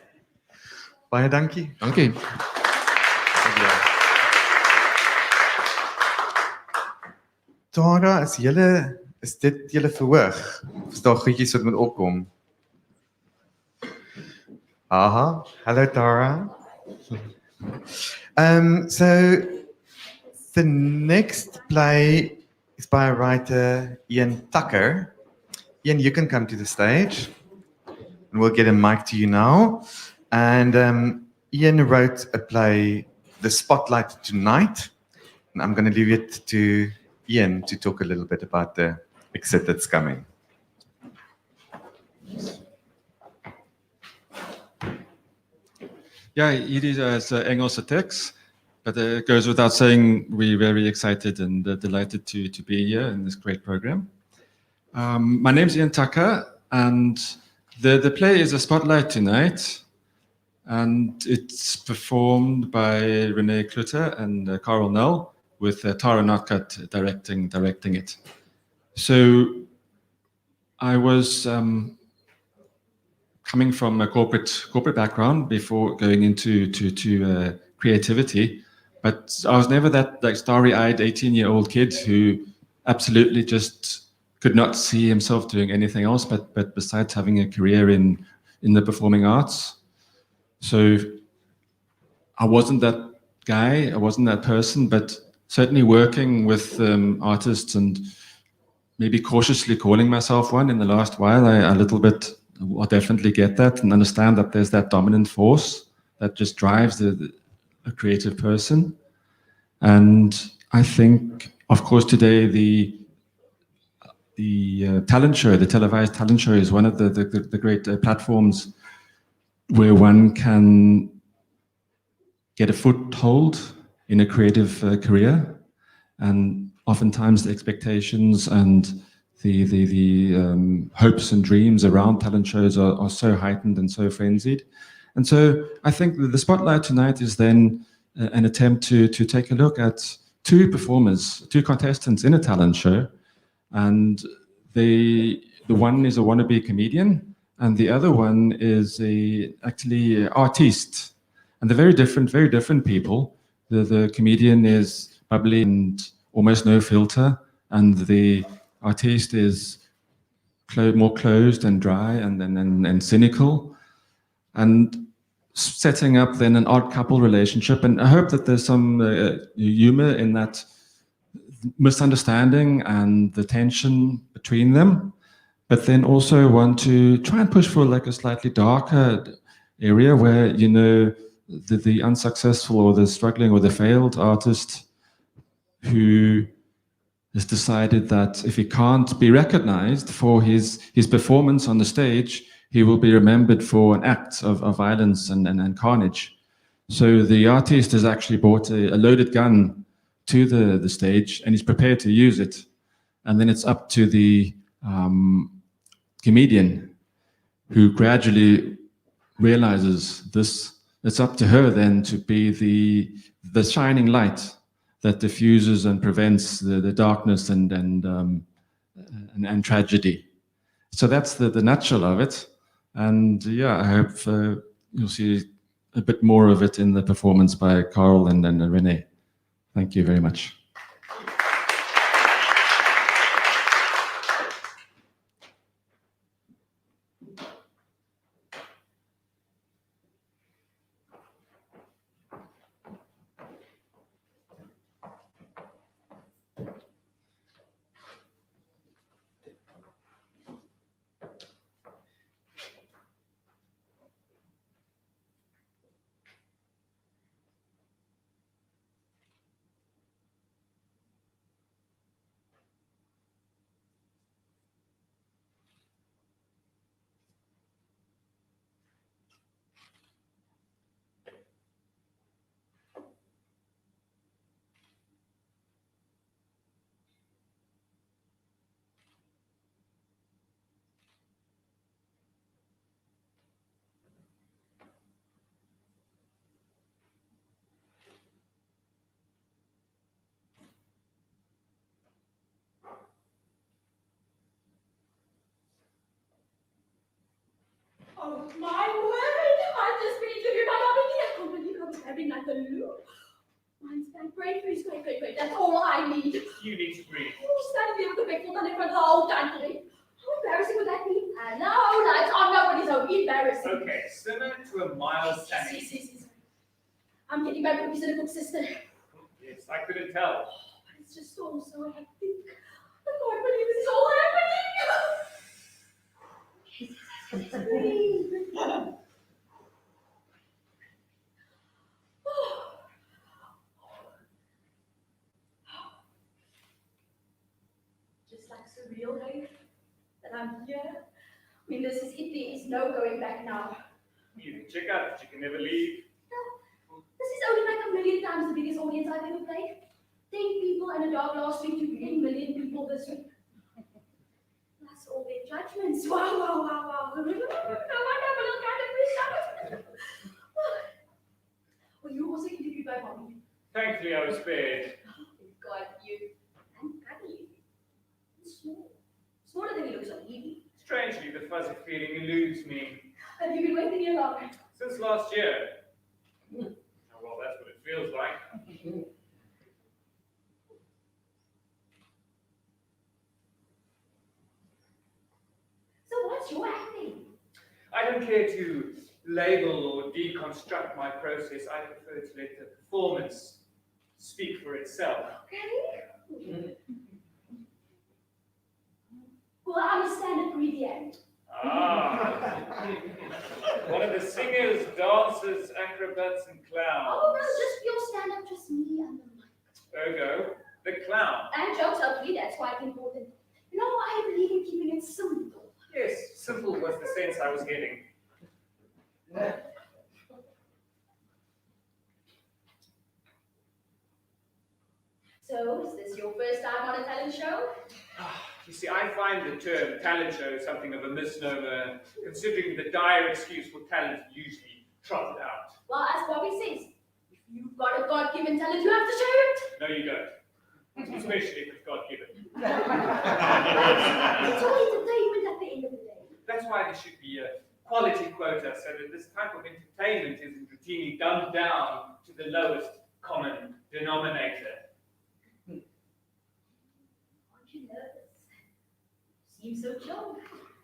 Baie dankie. Dankie. Tara, is dit julle verhoog? Of is daar goedjies wat moet opkom? Aha, hello Tara. So the next play is by a writer, Ian Tucker. Ian, you can come to the stage, and we'll get a mic to you now. And Ian wrote a play, The Spotlight Tonight, and I'm going to leave it to Ian to talk a little bit about the exit that's coming. Ja, hierdie is 'n Engelse teks, but it goes without saying we're very excited and delighted to be here in this great program. My name's Ian Tucker, and the play is A Spotlight Tonight, and it's performed by Renee Klutter and Carl Null, with Tara Notcutt directing it. So I was coming from a corporate background before going into creativity, but I was never that like starry-eyed 18-year-old kid who absolutely just could not see himself doing anything else but besides having a career in the performing arts. So I wasn't that guy, I wasn't that person, but certainly working with artists and maybe cautiously calling myself one in the last while, I definitely get that and understand that there's that dominant force that just drives a creative person. And I think, of course, today the talent show, the televised talent show, is one of the great platforms where one can get a foothold in a creative career, and oftentimes the expectations and the hopes and dreams around talent shows are so heightened and so frenzied. And so I think the Spotlight Tonight is then an attempt to take a look at two performers, two contestants in a talent show, and the one is a wannabe comedian and the other one is actually an artiste, and they're very different people. The comedian is bubbly and almost no filter, and the artiste is more closed and dry and cynical, and setting up then an odd couple relationship. And I hope that there's some humor in that misunderstanding and the tension between them, but then also want to try and push for like a slightly darker area where, you know, the unsuccessful or the struggling or the failed artist who has decided that if he can't be recognized for his performance on the stage, he will be remembered for an act of violence and carnage. So the artist has actually brought a loaded gun to the stage and he's prepared to use it. And then it's up to the comedian who gradually realizes this. It's up to her then to be the shining light that diffuses and prevents the darkness and tragedy. So that's the nutshell of it. And yeah, I hope you'll see a bit more of it in the performance by Carl and Renee. Thank you very much. Oh my word! I've just been interviewed by Bobby. I can't believe I was having like a loop. Mine's been great, great. That's all I need. You need to breathe. Oh, standing there with the big foot on in front of the whole country. How embarrassing would that be? And no, lights on, nobody's so embarrassing. Okay, simmer to a mild standing. See. I'm getting my boobies in a good sister. Yes, I couldn't tell. But it's just so hectic. I can't believe this is all happening. Just like surreal, hey? That I'm here. I mean, this is it. There is no going back now. You can check out, but you can never leave. No, this is only like 1,000,000 times the biggest audience I've ever played. 10 people and a dog last week to 10 million people this week. That's all their judgments. Wow. No wonder Bill kind of freaked out. Well, you were also interviewed by Bobby. Thankfully, I was spared. God, you. And cuddly. Small. Smaller than he looks on TV. Strangely, the fuzzy feeling eludes me. Have you been waiting here long? Since last year. Oh, well, that's what it feels like. So what's your acting? I don't care to label or deconstruct my process. I prefer to let the performance speak for itself. Okay. Well, I'm a stand-up comedian. One of the singers, dancers, acrobats, and clowns. Oh, no, just your stand-up, just me and the mic. Ergo, the clown. And jokes, hopefully, that's quite important. You know, I believe in keeping it simple. Yes, simple was the sense I was getting. So, is this your first time on a talent show? You see, I find the term talent show something of a misnomer, considering the dire excuse for talent usually trotted out. Well, as Bobby says, if you've got a God-given talent, you have to share it. No, you don't. Especially if it's God-given. It's all entertainment at the end of the day. That's why there should be a quality quota so that this type of entertainment isn't routinely dumbed down to the lowest common denominator. Aren't you nervous? You seem so chill.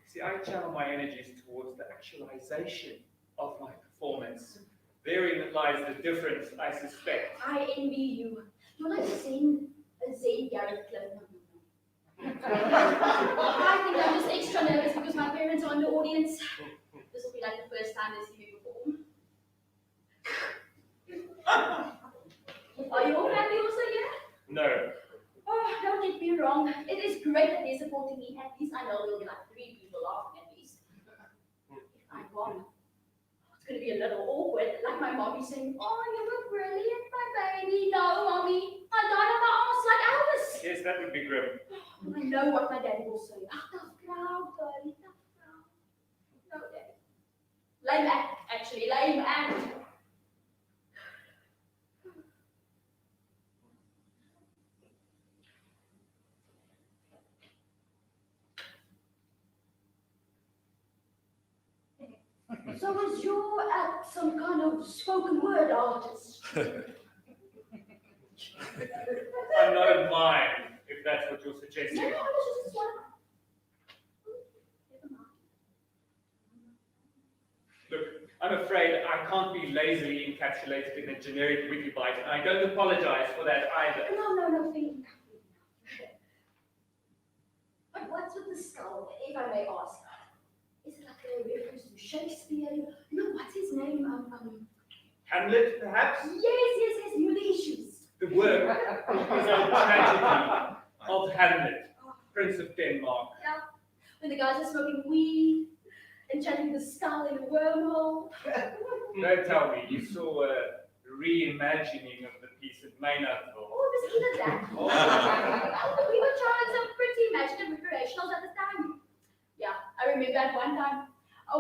See, I channel my energies towards the actualization of my performance. Therein lies the difference, I suspect. I envy you. You're like Zane Gareth Cliff. I think I'm just extra nervous because my parents are in the audience. This will be like the first time they see me perform. Are your family also here? No. Oh, don't get me wrong. It is great that they're supporting me. At least I know there'll be like 3 people laughing at least. If I'm wrong, it's going to be a little awkward. Like my mommy saying, "Oh, you were brilliant, my baby." No, mommy, I died on my ass like Elvis. Yes, that would be grim. I know what my daddy will say. Ach, tough crowd, girlie, tough crowd. No, daddy. Lame act, actually, lame act. So was you at some kind of spoken word artist? I'm not a mime, if that's what you're suggesting. No, it's just one. Never mind. Look, I'm afraid I can't be lazily encapsulated in a generic wiki bite, and I don't apologize for that either. No, think. But what's with the skull, if I may ask? Is it like a reference to Shakespeare? No, what's his name? Hamlet, perhaps? Yes, you the issues. The work is a tragedy of Hamlet, Prince of Denmark. Yeah, when the guys are smoking weed and chatting the skull in a wormhole. Don't tell me, you saw a reimagining of the piece at Maynardville. Oh, it was either that. We were trying some pretty imaginative recreationals at the time. Yeah, I remember at one time, a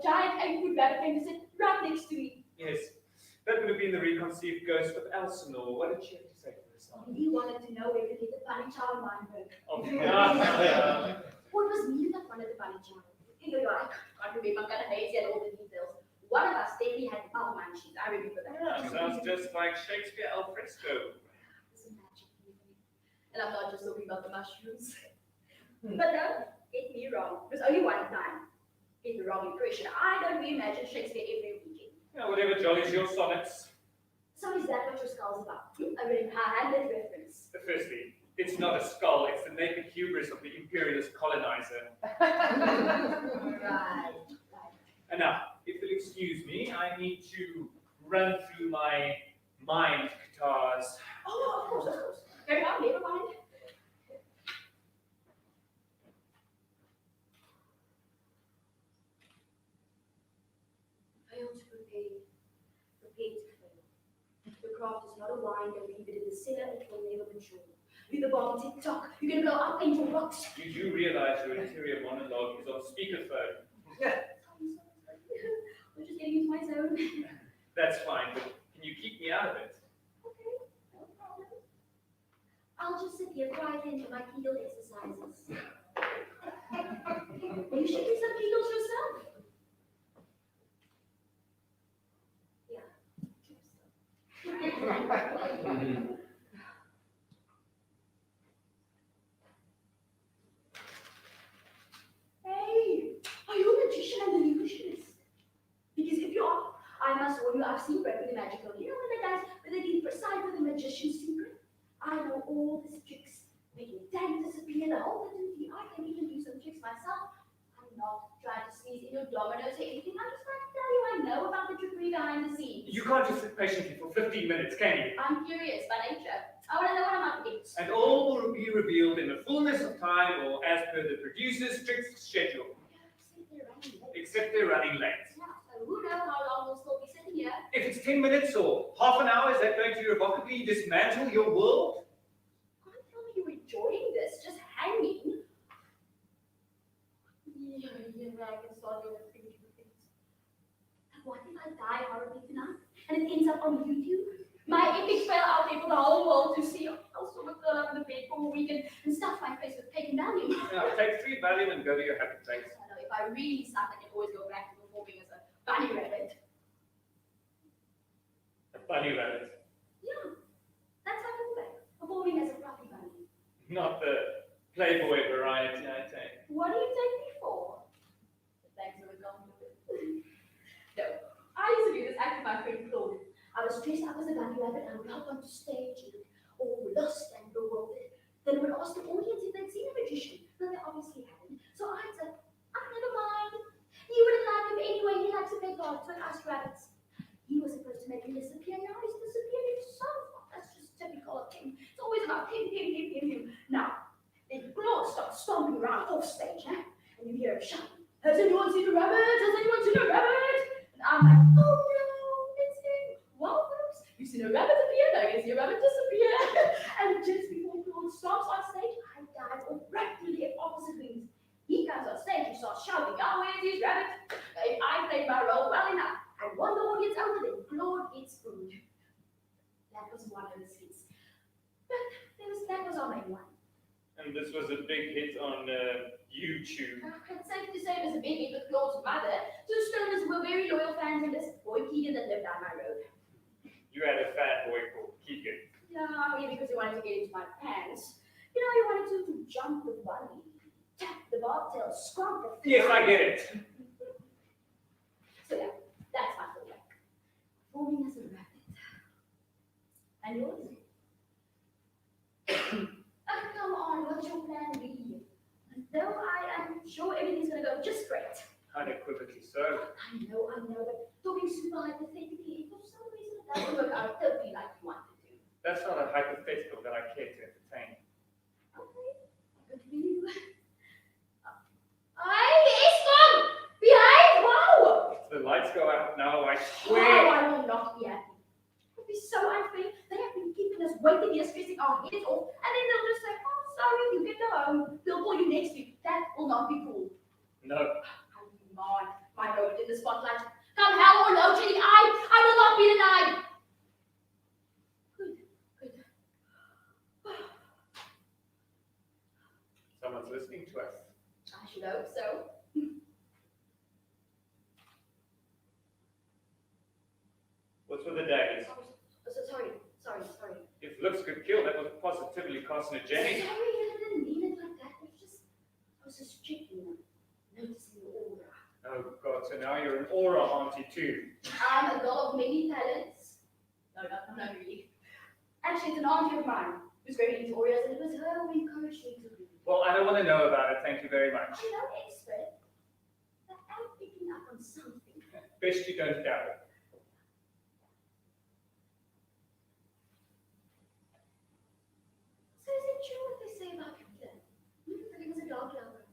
giant angry rabbit came to sit right next to me. Yes, that would have been the reconceived ghost of Elsinore. What did she have to say for herself? He wanted to know where to get the bunny child Weinberg. Oh, yeah. Well, it was me that wanted the bunny child. You know, I can't remember, I'm kind of hazy at all the details. One of us definitely had the mouth munchies, I remember that. Yeah, sounds just like Shakespeare al fresco. It's a magic evening. And I'm not just talking about the mushrooms. But no, get me wrong. It was only one time. Get the wrong impression. I don't reimagine Shakespeare every weekend. Yeah, whatever jollies your sonnets. So is that what your skull's about? A really high-handed reference. Firstly, it's not a skull, it's the naked hubris of the imperialist colonizer. Right. And now, if you'll excuse me, I need to run through my mind guitars. Oh, of course. Carry on, never mind. Fail to prepare to fail. The craft is not a wine, don't leave it in the cellar, it will never mature. You're the bomb TikTok, you're gonna blow up in your box. You do realize your interior monologue is on speakerphone. I'm just getting into my zone. That's fine, but can you keep me out of it? Okay, no problem. I'll just sit here quietly and do my Kegel exercises. You should do some Kegels yourself. Yeah. Hey, are you a magician and an illusionist? Because if you are, I must warn you, I've seen Bread with the Magical. You know when the guys, when they decide with the magician's secret? I know all these tricks. Making tank disappear, the whole thing. I can even do some tricks myself. I'm not trying to sneeze in your dominoes or anything. I'm just trying to tell you I know about the trickery behind the scenes. You can't just sit patiently for 15 minutes, can you? I'm curious by nature. I want to know what I'm up against. And all will be revealed in the fullness of time or as per the producer's strict schedule. Except they're running late. Yeah, so who knows how long we'll still be sitting here? If it's 10 minutes or half an hour, is that going to irrevocably dismantle your world? Can't tell me you're enjoying this, just hanging. Yeah, I can start doing thinking of things. What if I die horribly tonight and it ends up on YouTube? My epic fail out there for the whole world to see. I'll sort of curl up in the bed for a weekend and stuff my face with cake and Valium. Yeah, take 3 Valium and go to your happy place. I know, if I really suck, I can always go back to performing as a bunny rabbit. A bunny rabbit. Yeah, that's how I go back. Performing as a fluffy bunny. Not the Playboy variety, I take. What do you take me for? Thanks for the compliment. No, I used to do this act with my friend Claude. I was dressed up as a bunny rabbit and I would hop onto stage and look all lost and bewildered. Then I would ask the audience if they'd seen a magician. No, they obviously hadn't. So I'd say, oh, never mind. You wouldn't like him anyway. He likes to play cards with us rabbits. He was supposed to make him disappear. Now he's disappearing so far. That's just typical of him. It's always about him. one. And this was a big hit on YouTube. It's safe to say it was a big hit with Claude's mother. Two stoners were very loyal fans of this boy Keegan that lived down my road. You had a fanboy called Keegan. Yeah, only because he wanted to get into my pants. You know, he wanted to jump with one knee, tap the bobtail, scrump the Yes, I get it. So yeah, that's my full work. Forming as a rabbit. And yours? Come on, what's your plan B? Though I am sure everything's gonna go just great. Unequivocally so. I know, but talking super hypothetically, if for some reason it doesn't work out totally like you wanted to. That's not a hypothetical that I care to entertain. Okay, good for you. Eskom! Behind! Wow! If the lights go out now, I Oh, swear. I will not be happy. It would be so unfair. They have been keeping us waiting here, stressing our heads off, and then they'll just say, oh, sorry, you get to home. We'll call you next week. That will not be cool. No. Come on, my moment in the spotlight. Come hell or no, Jenny, I will not be denied. Good. Someone's listening to us. I should hope so. What's with the daggers? Sorry. If looks could kill, that was positively carcinogenic. Sorry, I didn't mean it like that. I was just checking, noticing the aura. Oh God, so now you're an aura auntie too. I'm a girl of many talents. No, not really. Actually, it's an auntie of mine who's very into auras, and it was her who encouraged me to read. Well, I don't want to know about it, thank you very much. I'm no expert, but I'm picking up on something. Best you don't doubt it. So is it true what they say about Peter? That he was a dog lover?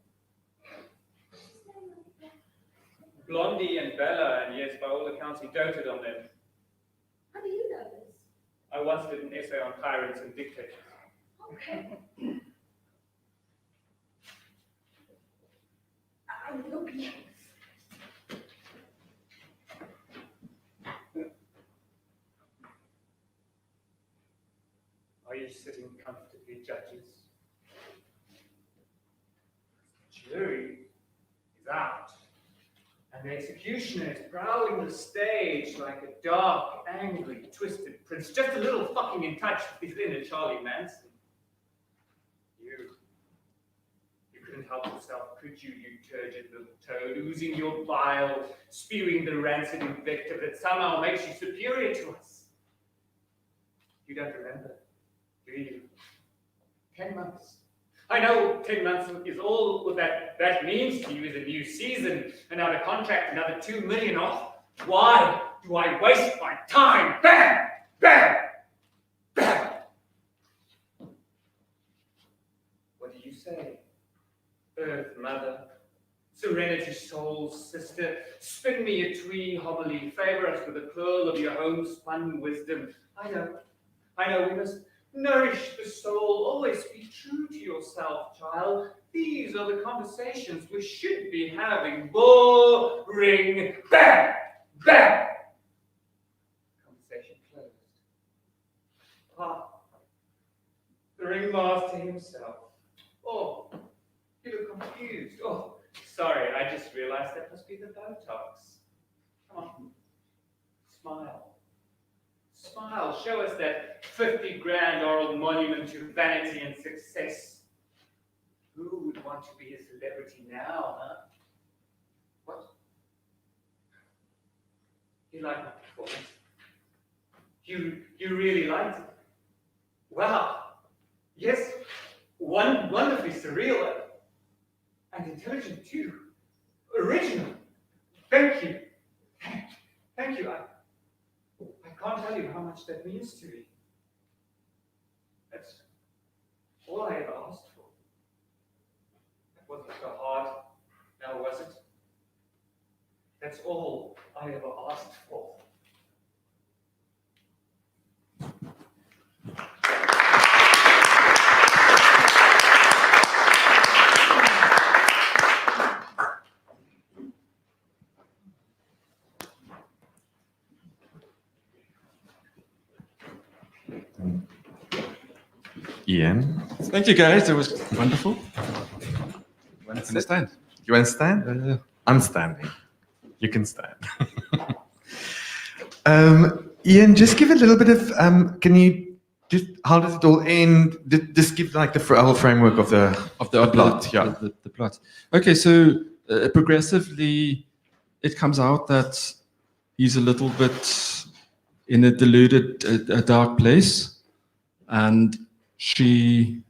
Blondie and Bella, and yes, by all accounts, he doted on them. How do you know this? I once did an essay on tyrants and dictators. Okay. I will be. Are you sitting comfortably, judges? The jury is out, and the executioner is prowling the stage like a dark, angry, twisted prince, just a little fucking in touch with his inner Charlie Manson. You couldn't help yourself, could you, you turgid little toad, oozing your bile, spewing the rancid invective that somehow makes you superior to us? You don't remember, do you? 10 months. I know 10 months is all that means to you is a new season, another contract, another 2 million off. Why do I waste my time? Bam! Bam! Bam! What do you say? Earth Mother, Serenity Soul's sister, spin me a twee homily, favor us with a pearl of your homespun wisdom. I know, we must nourish the soul, always be true to yourself, child. These are the conversations we should be having. Boring. Bam! Bam! Conversation closed. Ah, the ringmaster himself. Oh, you look confused. Oh, sorry, I just realized that must be the Botox. Come on, smile. Smile, show us that 50 grand oral monument to vanity and success. Who would want to be a celebrity now, huh? What? You like my performance? You really liked it? Wow. Yes, wonderfully surreal and intelligent too. Original. Thank you. Thank you. I can't tell you how much that means to me. That's all I ever asked for. That wasn't so hard, now was it? That's all I ever asked for. Ian, Thank you, guys. It was wonderful. You want to Understand? You want to stand? Yeah. I'm standing. You can stand. Ian, just give a little bit of, can you just, how does it all end? Just give like the whole framework of the plot. Yeah. The plot. Okay, so progressively, it comes out that he's a little bit in a deluded, a dark place, and she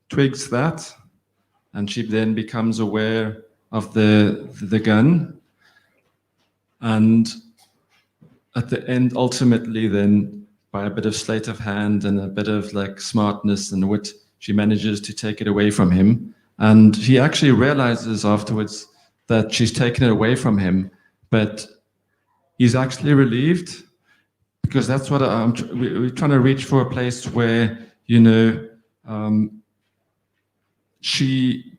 twigs that, and she then becomes aware of the gun, and at the end, ultimately, then by a bit of sleight of hand and a bit of like smartness and wit, she manages to take it away from him, and he actually realizes afterwards that she's taken it away from him, but he's actually relieved, because that's what we're trying to reach for, a place where, you know, she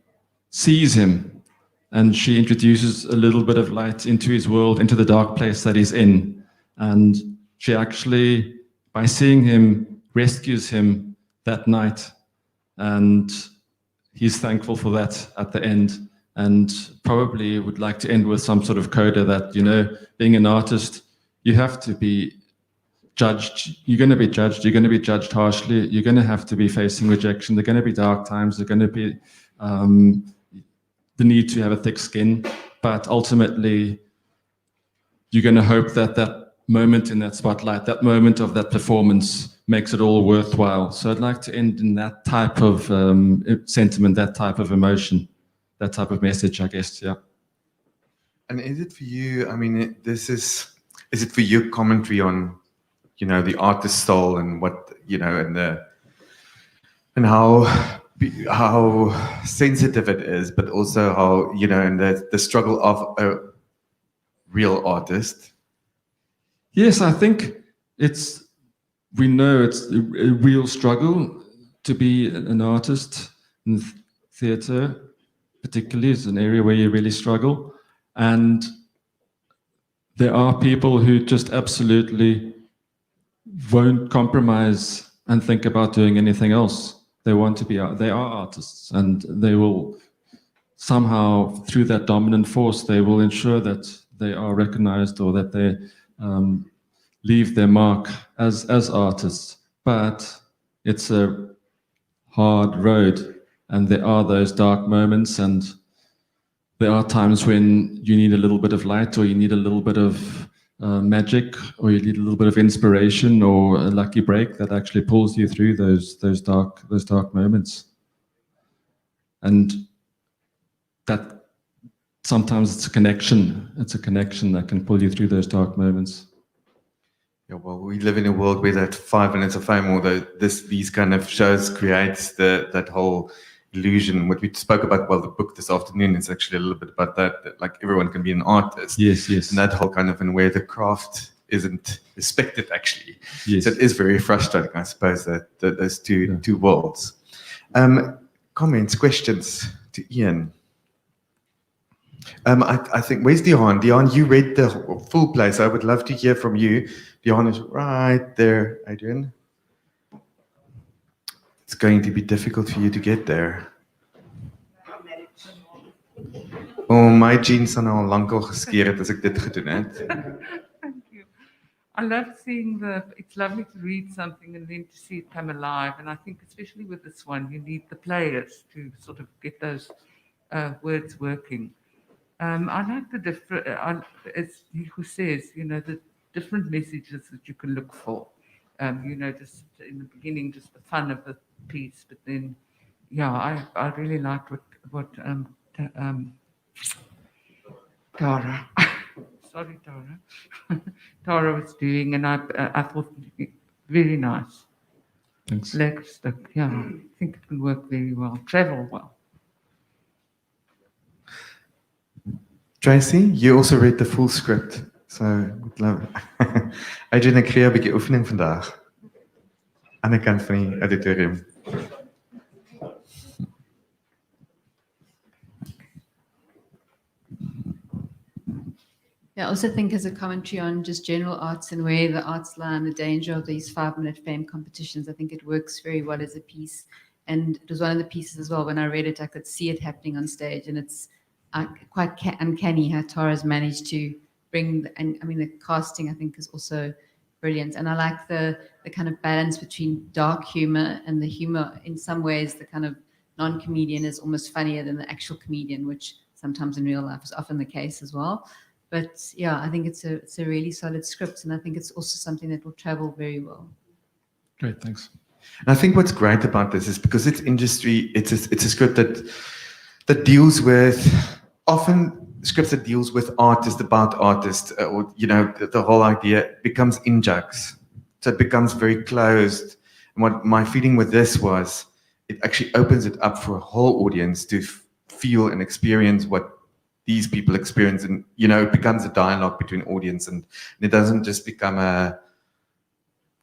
sees him and she introduces a little bit of light into his world, into the dark place that he's in. And she actually, by seeing him, rescues him that night. And he's thankful for that at the end. And probably would like to end with some sort of coda that, you know, being an artist, you have to be judged. You're going to be judged. You're going to be judged harshly. You're going to have to be facing rejection. There are going to be dark times. There are going to be the need to have a thick skin. But ultimately, you're going to hope that that moment in that spotlight, that moment of that performance makes it all worthwhile. So I'd like to end in that type of sentiment, that type of emotion, that type of message, I guess, yeah. And is it for you, I mean, is it for you commentary on, you know, the artist's soul and what, you know, and how sensitive it is, but also how, you know, and the struggle of a real artist? Yes, I think we know it's a real struggle to be an artist in theatre, particularly is an area where you really struggle. And there are people who just absolutely won't compromise and think about doing anything else. They want to be, they are artists, and they will somehow, through that dominant force, they will ensure that they are recognized, or that they leave their mark as artists. But it's a hard road, and there are those dark moments, and there are times when you need a little bit of light, or you need a little bit of magic, or you need a little bit of inspiration, or a lucky break that actually pulls you through those dark moments. And that sometimes it's a connection. It's a connection that can pull you through those dark moments. Yeah, well, we live in a world where that 5 minutes of fame, or these kind of shows creates that whole illusion. What we spoke about, well, the book this afternoon is actually a little bit about that like everyone can be an artist. Yes, yes. And that whole kind of, and where the craft isn't respected, actually. Yes. So it is very frustrating, I suppose, that those two worlds. Comments, questions to Ian? I think, where's Dion? Dion, you read the full play, so I would love to hear from you. Dion is right there, Adrian. It's going to be difficult for you to get there. Oh, my jeans are nou al lankal geskeer het as ek dit gedoen het. Thank you. I love seeing it's lovely to read something and then to see it come alive. And I think especially with this one, you need the players to sort of get those words working. I like the different, as who says, you know, the different messages that you can look for. You know, just in the beginning, just the fun of the piece, but then, yeah, I really liked what Tara, sorry, Tara, Tara was doing, and I thought very nice. Thanks. Lekker stuk, yeah, I think it can work very well, travel well. Tracy, you also read the full script, so would love it. Adrian, ek gee 'n bietjie oefening vandag. Aan die kant van die auditorium. Yeah, I also think as a commentary on just general arts and where the arts lie and the danger of these 5-minute fame competitions, I think it works very well as a piece. And it was one of the pieces as well. When I read it, I could see it happening on stage, and it's quite uncanny how Tara's managed to bring. And I mean, the casting I think is also brilliant, and I like the kind of balance between dark humor and the humor. In some ways, the kind of non-comedian is almost funnier than the actual comedian, which sometimes in real life is often the case as well. But yeah, I think it's a really solid script, and I think it's also something that will travel very well. Great, thanks. And I think what's great about this is because it's industry, it's a script that deals with, often scripts that deals with artists, about artists, or the whole idea becomes in jokes. So it becomes very closed. And what my feeling with this was, it actually opens it up for a whole audience to feel and experience what these people experience, and it becomes a dialogue between audience, and it doesn't just become a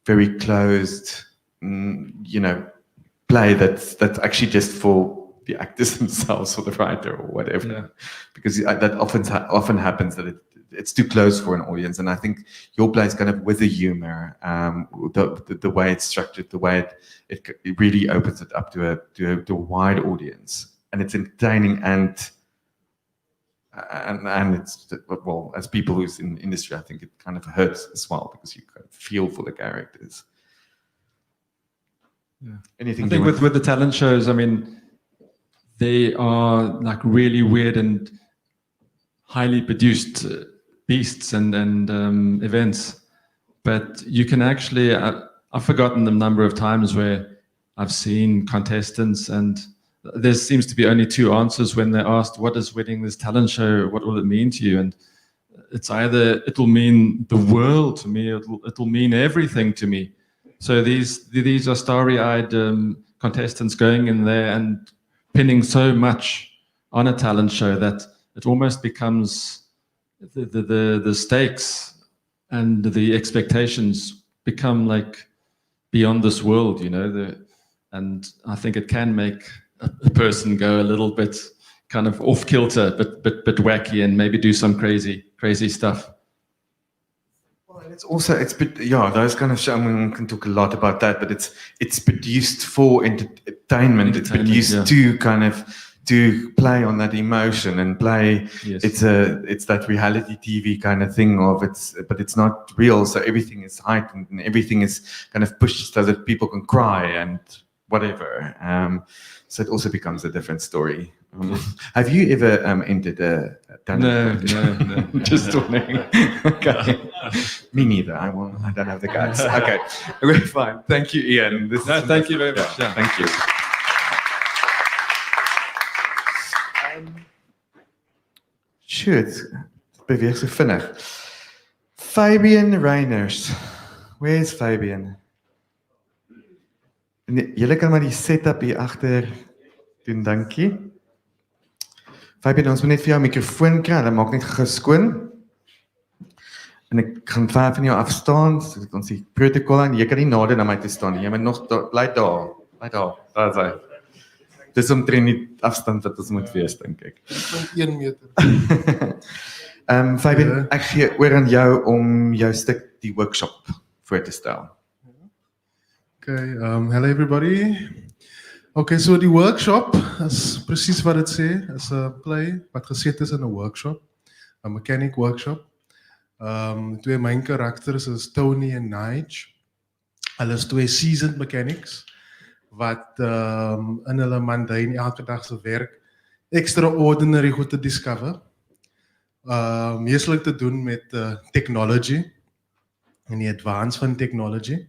very closed, play that's actually just for the actors themselves or the writer or whatever. Yeah. Because that often happens that it's too close for an audience, and I think your play is kind of with the humor, the way it's structured, the way it really opens it up to a wide audience, and it's entertaining and it's, well, as people who's in the industry, I think it kind of hurts as well because you kind of feel for the characters. Yeah. Anything I think with the talent shows, I mean, they are like really weird and highly produced beasts and events, but you can actually, I've forgotten the number of times where I've seen contestants and there seems to be only two answers when they're asked, what is winning this talent show, what will it mean to you? And it's either it'll mean the world to me, it'll mean everything to me. So these are starry-eyed contestants going in there and pinning so much on a talent show that it almost becomes the stakes and the expectations become like beyond this world, and I think it can make a person go a little bit kind of off kilter, but wacky, and maybe do some crazy stuff. Well, and it's also those kind of shows. I mean, we can talk a lot about that, but it's produced for entertainment. It's produced to kind of to play on that emotion and play. Yes. It's that reality TV kind of thing but it's not real. So everything is heightened and everything is kind of pushed so that people can cry and whatever. So it also becomes a different story. Have you ever entered a talent competition? No. Just wondering. Okay. Me neither. I don't have the guts. Okay. We're fine. Thank you, Ian. Thank you very much. Yeah. Thank you. Shoot. Beweeg so vinnig. Fabian Reiners. Where is Fabian? Julle kan maar die setup hier agter doen, dankie. Fabian, ons moet net vir jou 'n mikrofoon kry, dan maak net geskoon. En ek gaan ver van jou afstaan, so dat ons die protokol aan. Jy kan nie nader na my toe staan nie. Jy moet nog bly daar. Daar is hy. Dis omtrent die afstand wat ons moet wees, dink ek. 1 meter. Fabian, ek gee oor aan jou om jou stuk die workshop voor te stel. Okay, hello everybody. Okay, so die workshop is presies wat dit sê, is 'n play wat geset is in 'n workshop, 'n mechanic workshop. Twee main karakters is Tony en Nige. Hulle is twee seasoned mechanics wat in hulle mundane elke dag se werk extraordinary goed te discover. Meeslik te doen met technology en die advance van technology.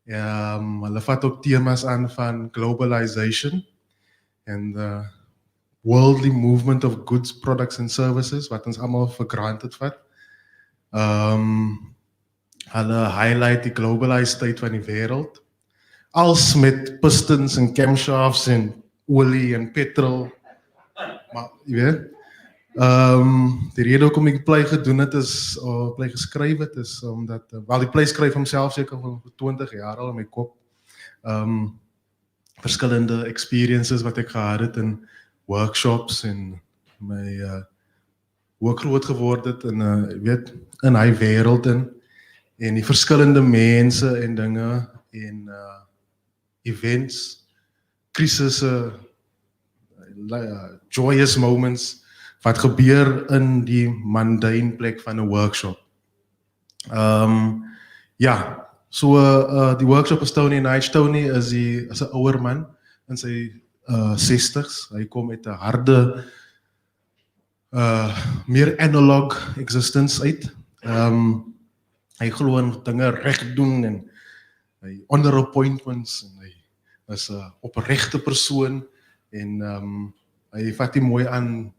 Hulle vat ook temas aan van globalization and the worldly movement of goods, products and services wat ons almal for granted vat. Hulle highlight die globalized state van die wêreld. Als met pistons en camshafts en olie en petrol. Maar jy weet, die rede hoekom ek die play gedoen het is, play geskryf het is omdat, wel die play skryf homself seker vir 20 jaar al in my kop. Verskillende experiences wat ek gehad het in workshops en my hoe groot geword het in weet in hy wêreld en die verskillende mense en dinge en events krisisse, joyous moments wat gebeur in die mundane plek van 'n workshop. Ja, so die workshop is Tony Night. Tony is 'n ouer man in sy 60s. Hy kom met 'n harde meer analog existence uit. Hy glo in dinge reg doen en hy honor appointments en hy is 'n opregte persoon en hy vat nie mooi aan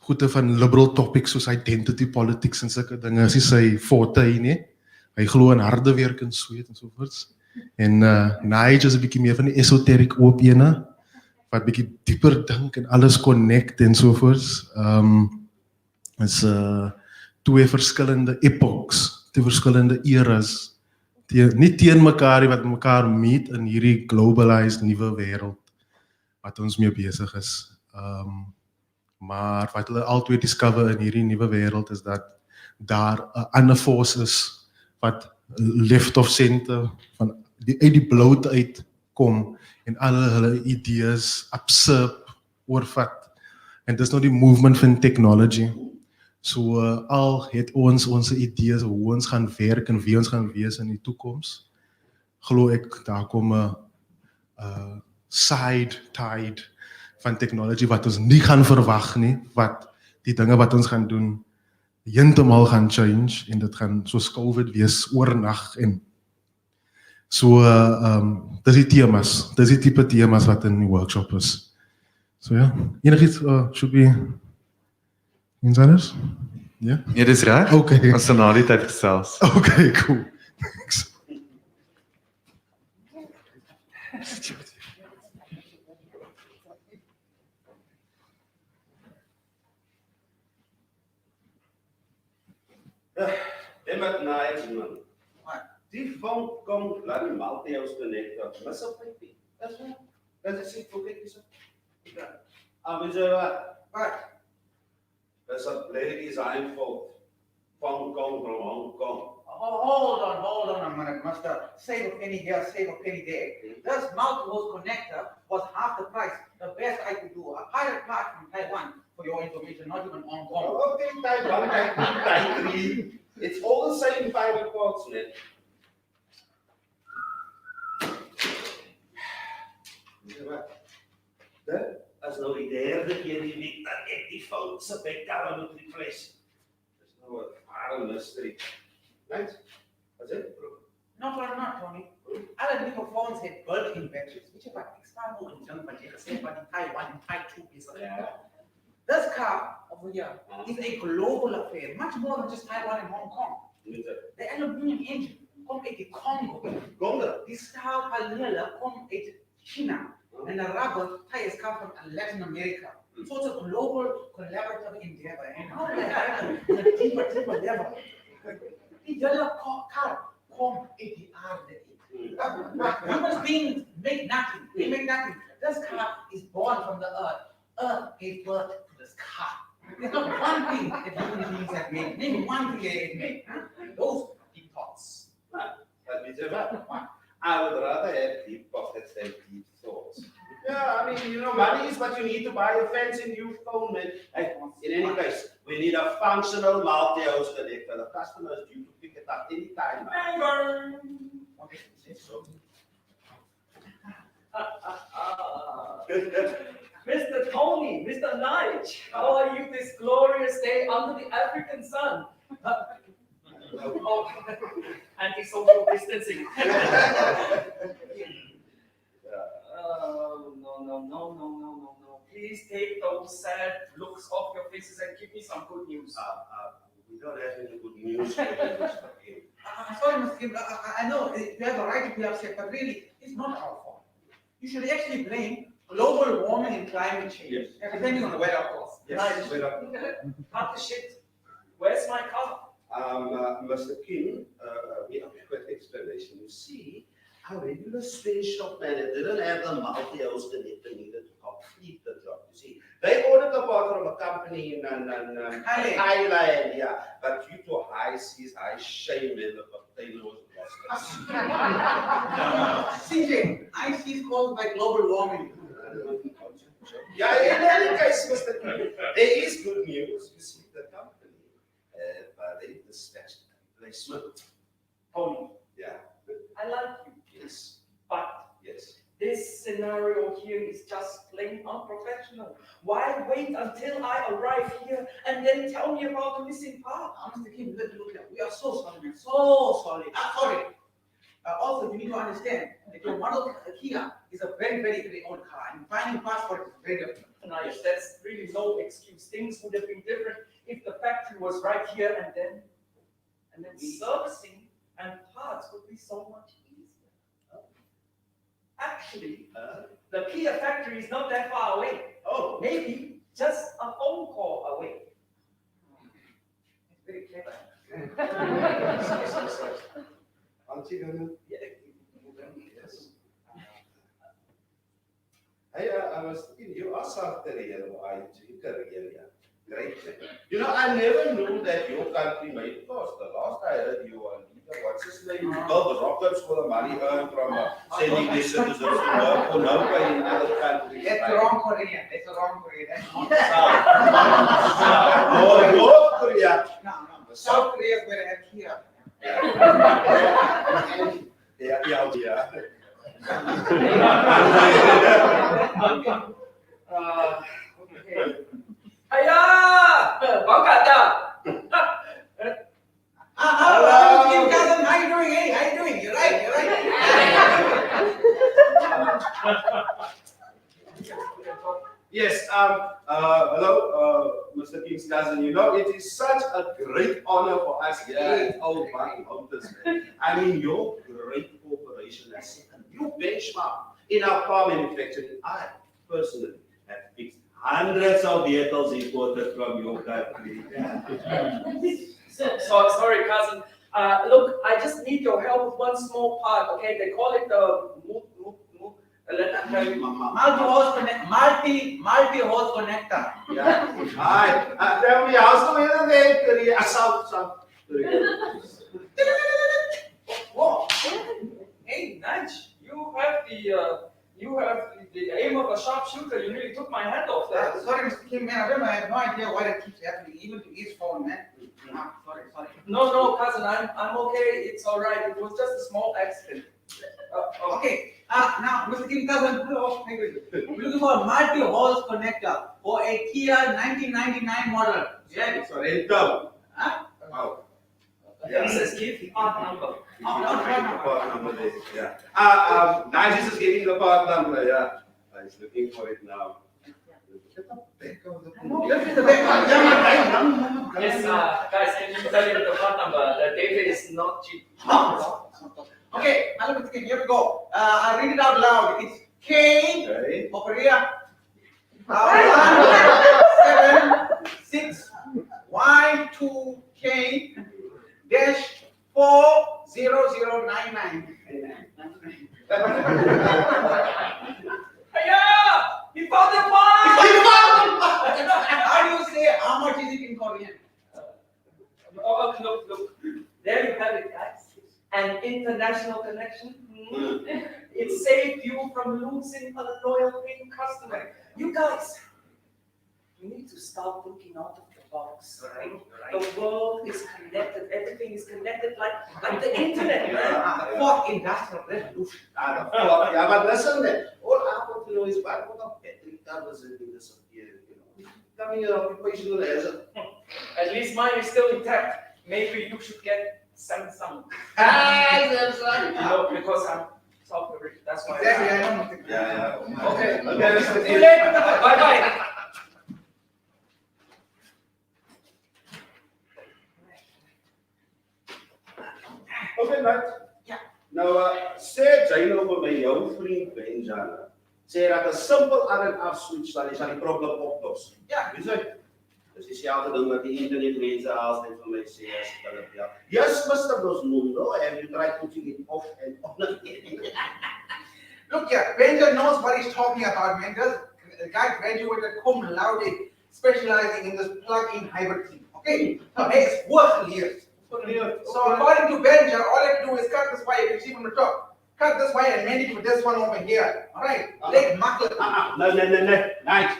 goede van liberal topics soos identity politics en sulke dinge. Is nie sy forte nie. Hy glo in harde werk en sweet en sovoorts. En Nige is 'n bietjie meer van die esoteric oop ene wat bietjie dieper dink en alles connect en sovoorts. Is twee verskillende epochs, twee verskillende eras. Nie teen mekaar wat mekaar meet in hierdie globalized nuwe wêreld wat ons mee besig is. Maar wat hulle altyd discover in hierdie nuwe wêreld is dat daar 'n ander force is wat left of center van uit die bloot uitkom en al hulle idees absurd oorvat. En dis nou die movement van technology. So al het ons idees hoe ons gaan werk en wie ons gaan wees in die toekoms, glo ek daar kom 'n side tide van technology wat ons nie gaan verwag nie, wat die dinge wat ons gaan doen heeltemal gaan change en dit gaan soos COVID wees oornag en so dis die temas, dis die tipe temas wat in die workshop is. So ja, enigiets should be iets anders? Ja? Ja, dis reg. Okay. Ons sal na die tyd gesels. Okay, cool. Thanks. Emmet Nige man. Die van kom laat die Malteus connector. Mis op my pie. Dis wat. Dit is ek probeer dis. Ja. Wat? Dis 'n play design for Hong Kong from Hong Kong. Hold on a minute, Master. Save a penny here, save a penny there. This multiple connector was half the price. The best I could do. A pirate part from Taiwan, for your information, not even Hong Kong. Okay, Taiwan. It's all the same pirate parts, man. Dit is nou die derde keer die week dat ek die foutse by Kharat moet replace. Dis nou 'n ware mystery. Nice. Wat is dit? No, Tony. Alle nieuwe phones have built-in batteries. Weet je wat? Ik sta nog in junk wat je gezegd wat die Taiwan en Tai 2 is. This car over here is a global affair, much more than just Taiwan and Hong Kong. The aluminium engine komt uit Congo. Die staalpanelen komen uit China. And the rubber tires come from Latin America. So it's a global collaborative endeavor. And how do they happen on a deeper level? Die hele car komt uit die aarde. Human beings make nothing. We make nothing. This car is born from the earth. Earth gave birth to this car. There's not one thing that human beings have made. Name one thing they have made. Those deep thoughts. I would rather have deep pockets than deep thoughts. Yeah, I mean, you know, money is what you need to buy a fancy new phone, man. Hey, in any case, we need a functional multi-house connector. The customer is due to pick it up any time. Okay, so. Mr. Tony, Mr. Nige, how are you this glorious day under the African sun? Anti-social distancing. No. Please take those sad looks off your faces and give me some good news. We don't have any good news. Sorry, Mr. Kim, I know you have a right to be upset, but really, it's not our fault. You should actually blame global warming and climate change. Yes. Depending on the weather, of course. Yes, right. Cut the shit. Where's my car? Mr. Kim, we have a quick explanation. You see, our regular space shop man didn't have the multi-house connector needed to complete the job. You see, they ordered the part from a company in Thailand, yeah. But due to high seas, high shame, and the container was lost. CJ, I see it's caused by global warming. Yeah, in any case, Mr. King, there is good news. You see, the company, they dispatched they swift. Tony, Yeah. I like you. Yes. But Yes. this scenario here is just plain unprofessional. Why wait until I arrive here and then tell me about the missing part? Mr. Kim, look, we are so sorry, man. So sorry. Sorry. Also, you need to understand that your model Kia is a very, very, very old car, and finding parts for it is very difficult. Nice. That's really no excuse. Things would have been different if the factory was right here and then servicing and parts would be so much easier. Actually, the Kia factory is not that far away. Oh, maybe just a phone call away. It's very clever. Aren't you gonna? Yes. Hey, I was thinking, you are South Korean, or are you Korean? Great. You know, I never knew that your country made cars. The last I heard, you were leader. What's his name? You built rockets for the money earned from sending their citizens to work for nobody in other countries. That's the wrong Korean. That's the wrong Korean. Oh, North Korea. No. South Korea is where I have Kia. Yeah. Okay. Hiya! Bang kata. Hello, Kim cousin. How you doing? Hey, how you doing? You're right. Yes, hello, Mr. King's cousin. You know, it is such a great honor for us here at Old Bank Motors. I mean, your great corporation has set a new benchmark in our car manufacturing. I personally have fixed hundreds of vehicles imported from your country. Sorry, cousin. Look, I just need your help with one small part. Okay, they call it the multi-horse connector. Yeah. Hi. Tell me, how's the weather there in Korea? South Korea. Whoa. Hey, Nudge, you have the aim of a sharpshooter. You really took my hand off there. Sorry, Mr. Kim, man. I have no idea why that keeps happening, even to his phone, man. Sorry. No, cousin, I'm okay. It's all right. It was just a small accident. Okay. Now, Mr. Kim, cousin, hello. We're looking for a multi-horse connector for a Kia 1999 model. Yeah. Sorry, come. Huh? Oh. Yeah. It says give part number. Part number there. Yeah. Nice is giving the part number. Yeah. He's looking for it now. Yes, guys, can you tell him the part number? The data is not cheap. Okay, now Mr. Kim, here we go. I'll read it out loud. It's K for Korea. 176Y2K dash 40099. Yeah, he found the part. How do you say how much is it in Korean? Look. There you have it, guys. An international connection. It saved you from losing a loyal paying customer. You guys, you need to start thinking out of the box. Right? The world is connected. Everything is connected like the internet. The fourth industrial revolution. Yeah, but listen, man. All I want to know is why would a battery covers and disappear? Tell me your occupation is it? At least mine is still intact. Maybe you should get Samsung. Samsung. You know, because I'm South Korean. That's why. Exactly. Yeah. Okay. See you later. Bye. Okay, Matt. Ja. Nou, sê Jane vir my, jou vriend Benjana, sê dat 'n simpel aan en af switch dan is aan die probleem oplos. Ja. Dis hy. Dis dieselfde ding wat die internet mense altyd vir my sê as ek hulle bel. Yes, Mr. Dos Mundo, and you try putting it off and on. Look here, Benja knows what he's talking about, man. The guy graduated cum laude, specializing in this plug-in hybrid thing. Okay, now it's worth years. So according to Benja, all you have to do is cut this wire. You can see from the top. Cut this wire and mend it with this one over here. All right. Leg muscle. No. Night.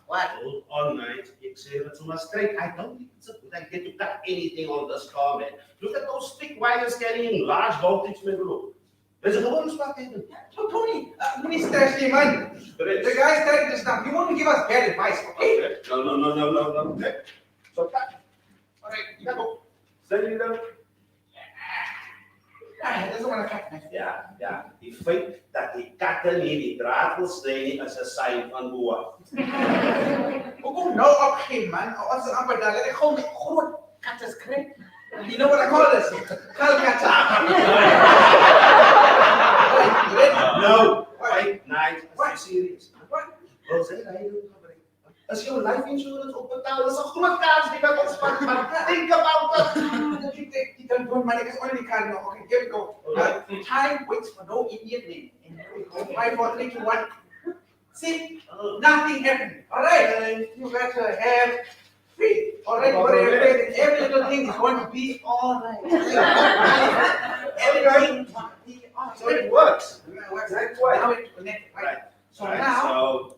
What? Hold on, Night. Ik sê dit sommer straight. I don't think it's a good idea to cut anything on this car, man. Look at those thick wires carrying large voltage, man. Look. There's a whole spot there. So Tony, please stretch the man. The guy started this stuff. You want to give us bad advice, okay? No. Okay. So cut. All right, you go. Stay there. He doesn't want to cut. Ja. Die feit dat die katte nie die draad wil sny nie is 'n sign van boa. Hoekom nou opgee man? As 'n amper dan, ek gewoon groot katte kry. You know what I call this? Kalkata. No. Wait, Night. What? Serious? What? Wel sê hy doen gebruik. As jou life insurance opbetaal is 'n groot kans jy kan ontspan. Think about it. You don't want money because only can know. Okay, here we go. Time waits for no idiot name. 5, 4, 3, 2, 1. See, nothing happened. All right, you got to have faith. All right, every little thing is going to be all right. Everything will be all right. So it works. That's why. Now it's connected. Right. So Right, now, so-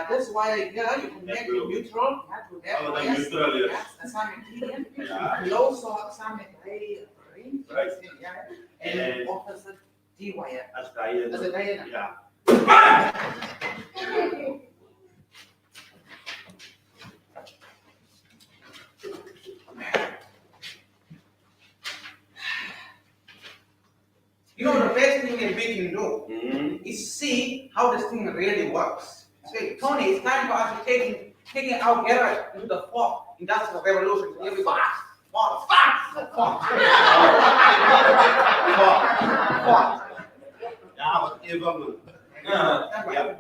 this wire here, you connect the neutral. You have to have the wires. neutral, yes. Yes, and some medium. Yeah. Below, so some green. Right. Yeah. And opposite D wire. As diagonal. As a diagonal. Yeah. You know the best thing that we can do is see how this thing really works. Say, Tony, it's time for us to taking our garage into the fourth industrial revolution. Here we go. Fourth. Ja, whatever man. Yeah.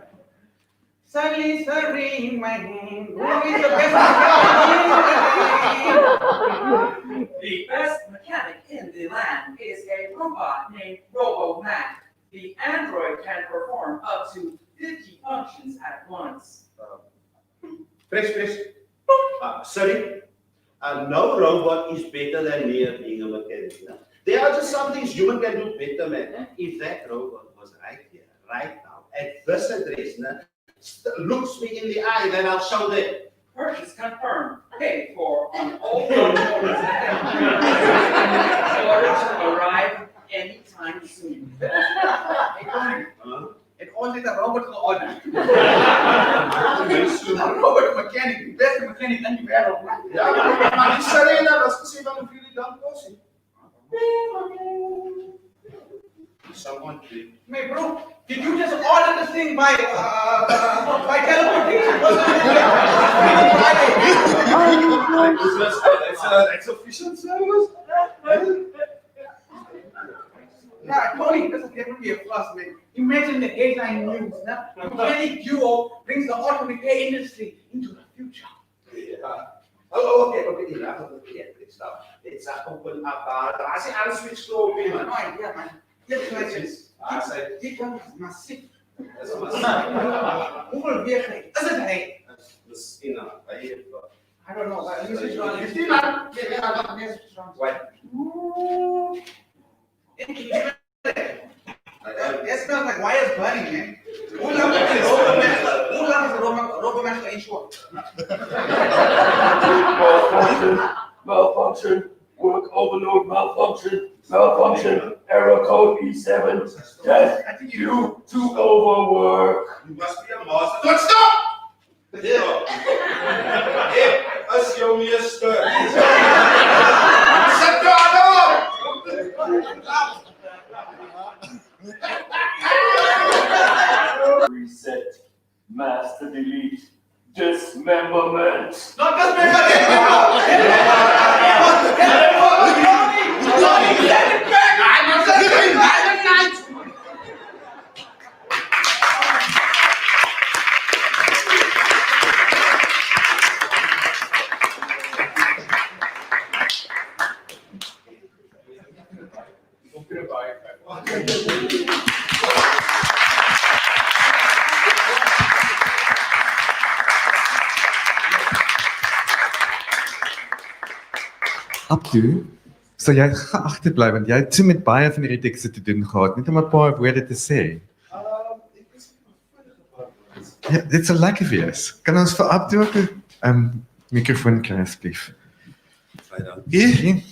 Suddenly stirring my hand. Who is the best The best mechanic in the land is a robot named RoboMan. The android can perform up to 50 functions at once. Fresh. Sorry. No robot is better than me at being a mechanic. No. There are just some things human can do better, man. If that robot was right here, right now, at this address, looks me in the eye, then I'll show them. Purchase confirmed. Pay for an old orders arrive anytime soon. It only the robot will order. A robot mechanic, best mechanic than you ever had. Ja, maar die Serena, dat is gezien van een jullie dan kosten. Someone did. Hey bro, did you just order this thing by teleportation? It's official service. Yeah, Tony, this is definitely a plus, man. Imagine the headline news, nah? Mechanic duo brings the auto repair industry into the future. Yeah. Oh, okay, enough of the theatric stuff. It's a open up. I see I'm switched to open. No idea, man. Get questions. Dit kan massief. Dat is massief. Hoeveel weergeeft? Is het hij? Misschien I don't know. Let me switch on. Is die man? Yeah, let me switch on. What? It smells like wires burning, man. Hoe lang is de Roboman geïnsured? Malfunction, work overload malfunction, error code E7, test you to overwork. You must be a master. But stop! Hey, as jou meester. Sit daar Reset, master delete, dismemberment. Not dismemberment! Abdu, sal jy agterbly want jy het toe met baie van hierdie tekste te doen gehad, net om 'n paar woorde te sê. Ja, dit sal lekker wees. Kan ons vir Abdu ook 'n mikrofoon kry asseblief? Dankie.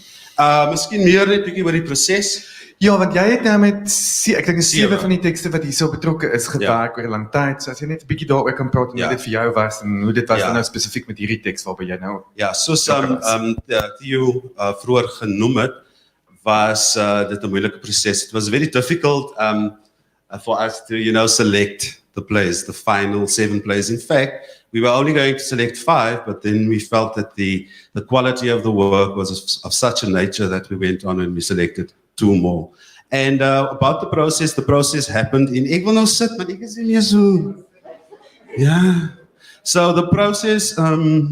Miskien meer net 'n bietjie oor die proses. Ja, want jy het nou met ek dink 7 7 van die tekste wat hierso betrokke is gewerk oor 'n lang tyd. So as jy net 'n bietjie daaroor kan praat en hoe dit vir jou was en hoe dit was dan nou spesifiek met hierdie teks waarby jy nou. Ja, soos Theo vroeër genoem het, was dit 'n moeilike proses. It was very difficult for us to, select the plays, the final 7 plays. In fact, we were only going to select 5, but then we felt that the quality of the work was of such a nature that we went on and we selected 2 more. And about the process happened in, ek wil nou sit, maar ek is nie so. Yeah. So the process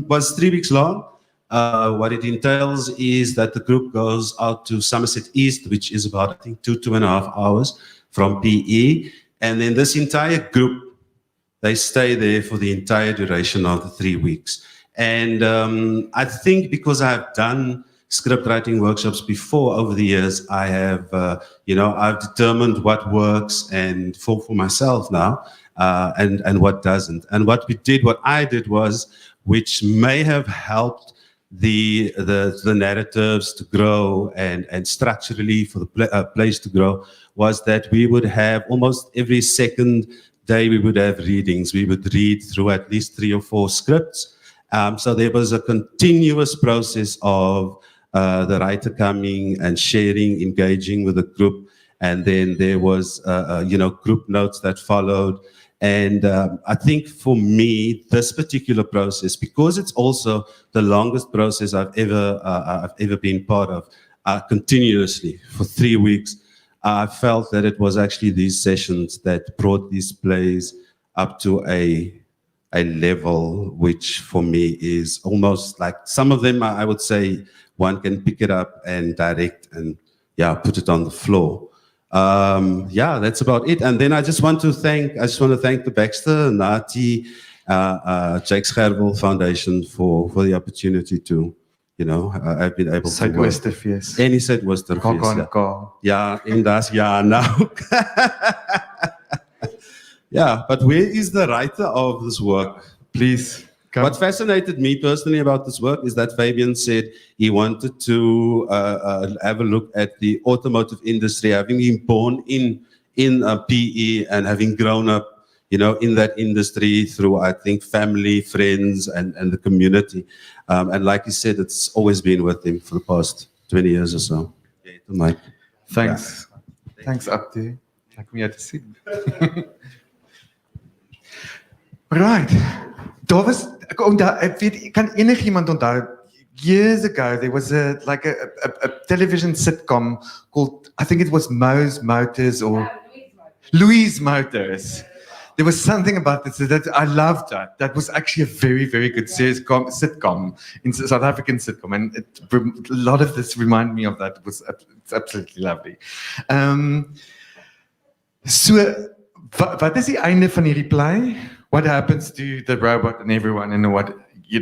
was 3 weeks long. What it entails is that the group goes out to Somerset East, which is about, I think, 2.5 hours from PE. And then this entire group, they stay there for the entire duration of the 3 weeks. And I think because I've done script writing workshops before over the years, I have, I've determined what works and for myself now, and what doesn't. And what I did was, which may have helped the narratives to grow and structurally for the plays to grow, was that we would have almost every second day we would have readings. We would read through at least 3 or 4 scripts. So there was a continuous process of the writer coming and sharing, engaging with the group, and then there was group notes that followed. And I think for me, this particular process, because it's also the longest process I've ever been part of, continuously for 3 weeks, I felt that it was actually these sessions that brought these plays up to a level which for me is almost like, some of them I would say one can pick it up and direct and put it on the floor. That's about it. And then I just want to thank the Baxter, Nati, Jake Schervel Foundation for the opportunity to, I've been able to work. Suidoosterfees. En die Suidoosterfees. Ja, en das ja nou. Yeah, but where is the writer of this work? Please. What fascinated me personally about this work is that Fabian said he wanted to have a look at the automotive industry, having been born in PE and having grown up, in that industry through, I think, family, friends, and the community. And like he said, it's always been with him for the past 20 years or so. Mike. Thanks. Yeah. Thanks, Abdi. Like me to see. Right. Daar was, ek weet, kan enigiemand onthou, years ago, there was a television sitcom called, I think it was Mo's Motors or Louise Motors. There was something about this that I loved that. That was actually a very, very good sitcom, in South African sitcom. And a lot of this reminded me of that. It's absolutely lovely. So, wat is die einde van hierdie play? What happens to the robot and everyone, and what, do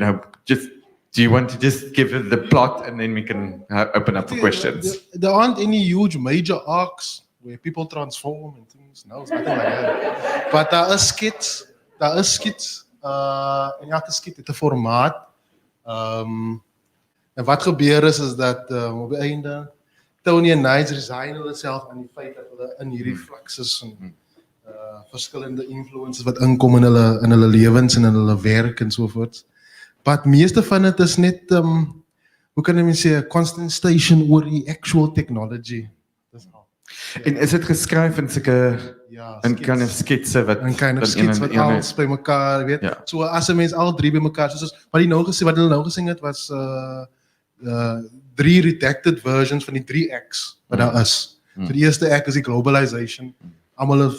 you want to just give it the plot and then we can open up for questions? There aren't any huge major arcs where people transform and things. No, it's nothing like that. But daar is skits. En elke skit het 'n formaat. En wat gebeur is dat op die einde Tony en Nigel resign hulle self aan die feit dat hulle in hierdie fluxus en verskillende influences wat inkom in hulle lewens en in hulle werk en so voort. Maar meeste van dit is net hoe kan mens sê 'n constant station oor die actual technology. En is dit geskryf in sulke kind of skitse wat alles by mekaar, weet. Ja. So as 'n mens al 3 by mekaar, soos wat hulle nou gesing het was 3 redacted versions van die 3 acts wat daar is. So die eerste act is die globalization. Almal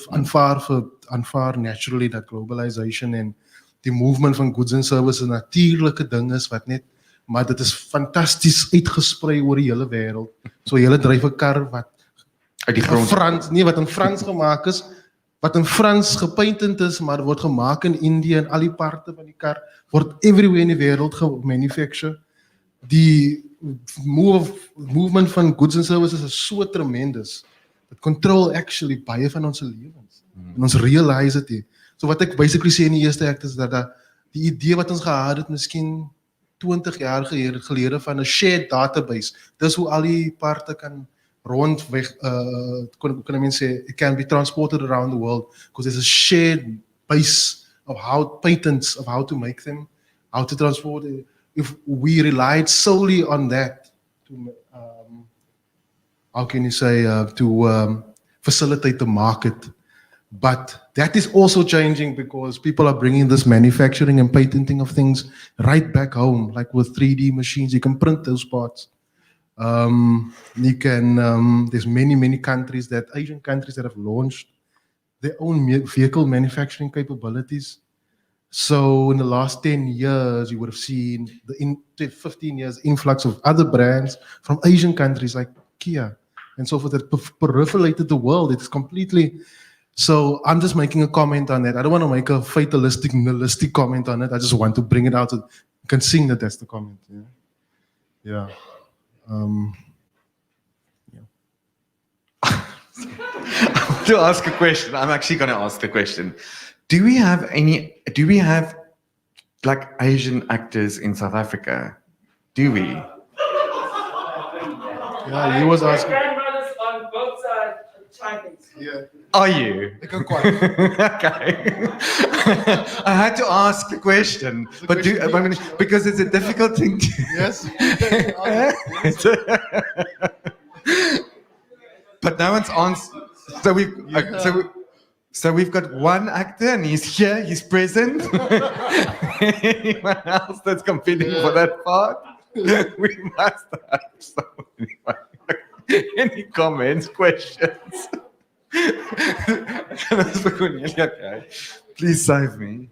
aanvaar naturally dat globalization en die movement van goods and services 'n natuurlike ding is wat net, maar dit is fantasties uitgesprei oor die hele wêreld. So jy dryf 'n kar wat uit die grond wat in Frans gemaak is, wat in Frans gepainted is, maar word gemaak in Indië en al die parte van die kar word everywhere in die wêreld gemanufacture. Die movement van goods and services is so tremendous. It control actually baie van ons lewens. En ons realize dit nie. So wat ek basically sê in die eerste act is dat die idee wat ons gehad het miskien 20 jaar gelede van 'n shared database. Dis hoe al die parte kan rondweg kan I mean say it can be transported around the world because there's a shared base of how patents of how to make them, how to transport it. If we relied solely on that to how can you say to facilitate the market, but that is also changing because people are bringing this manufacturing and patenting of things right back home, like with 3D machines. You can print those parts. You can. There's many countries Asian countries that have launched their own vehicle manufacturing capabilities. So in the last 10 years, you would have seen in 15 years influx of other brands from Asian countries like Kia and so forth that proliferated the world. It's completely. So I'm just making a comment on that. I don't want to make a fatalistic, nihilistic comment on it. I just want to bring it out. You can sing that that's the comment. Yeah. To ask a question, I'm actually going to ask the question. Do we have like Asian actors in South Africa? Do we? Yeah, he was asking. My grandmother's on both sides Chinese. Yeah. Are you? Okay. I had to ask the question, but because it's a difficult thing to. Yes. But no one's answered. So we've got one actor and he's here, he's present. Anyone else that's competing for that part? We must have someone. Any comments, questions? Okay. Please save me.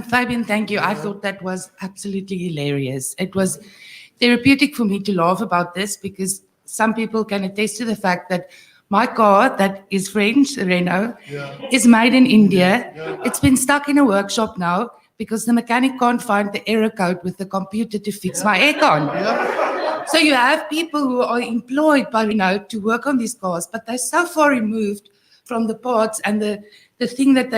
Fabian, thank you. I thought that was absolutely hilarious. It was therapeutic for me to laugh about this because some people can attest to the fact that my car, that is French, Renault, is made in India. It's been stuck in a workshop now because the mechanic can't find the error code with the computer to fix my aircon. So you have people who are employed by Renault to work on these cars, but they're so far removed from the parts and the thing that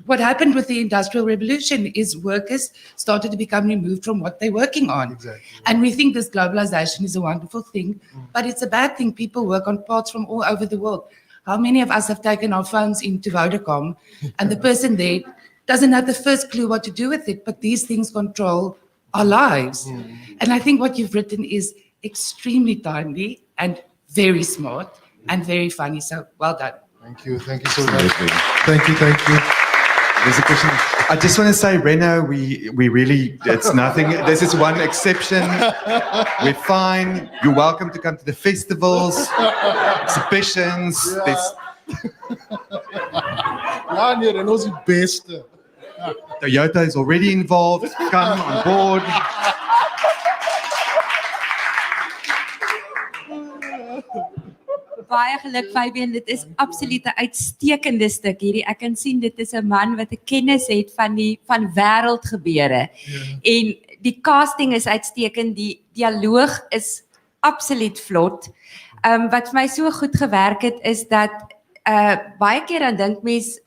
what happened with the Industrial Revolution is workers started to become removed from what they're working on. Exactly. And we think this globalization is a wonderful thing, but it's a bad thing. People work on parts from all over the world. How many of us have taken our phones into Vodacom and the person there doesn't have the first clue what to do with it, but these things control our lives. And I think what you've written is extremely timely and very smart and very funny. So well done. Thank you so much. Thank you. There's a question. I just want to say, Renault, we really, it's nothing. This is one exception. We're fine. You're welcome to come to the festivals, exhibitions. Ja, nee, Renault's the best. Toyota is already involved. Come on board. Baie geluk Fabian, dit is absoluut 'n uitstekende stuk hierdie. Ek kan sien dit is 'n man wat 'n kennis het van wêreldgebeure. En die casting is uitstekend, die dialoog is absoluut vlot. Wat vir my so goed gewerk het is dat baie keer dan dink mens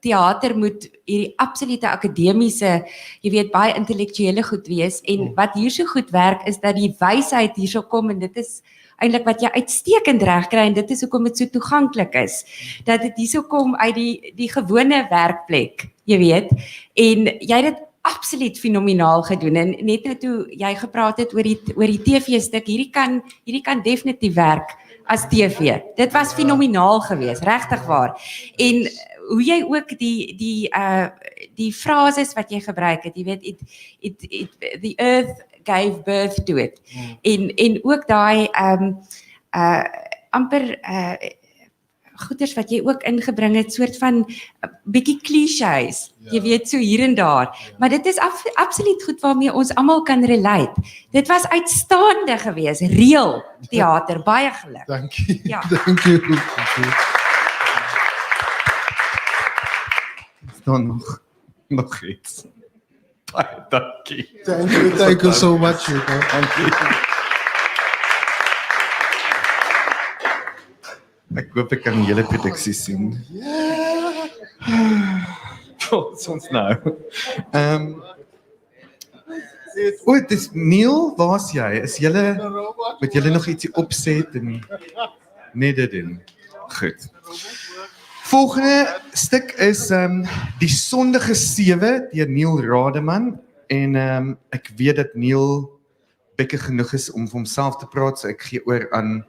teater moet hierdie absolute akademiese, jy weet, baie intellektuele goed wees en wat hier so goed werk is dat die wysheid hierso kom en dit is eintlik wat jy uitstekend reg kry en dit is hoekom dit so toeganklik is. Dat dit hierso kom uit die gewone werkplek, jy weet. En jy het dit absoluut fenomenaal gedoen en net nou toe jy gepraat het oor die TV stuk, hierdie kan definitief werk as TV. Dit was fenomenaal geweest, regtig waar. En hoe jy ook die frases wat jy gebruik het, jy weet, the earth gave birth to it. En ook daai amper goeders wat jy ook ingebring het, soort van bietjie clichés, jy weet, so hier en daar. Maar dit is absoluut goed waarmee ons almal kan relate. Dit was uitstaande geweest, real teater, baie geluk. Dankie. Ja. Dan nog. Nog iets. Baie dankie. Thank you so much, Hugo. Dankie. Ek hoop ek kan die hele produksie sien. Wat ons nou? O, dis Neil, waar's jy? Moet julle nog ietsie opset en net dit doen? Goed. Volgende stuk is Die Sondige Sewe deur Neil Rademan en ek weet dat Neil bikke genoeg is om vir homself te praat, so ek gee oor aan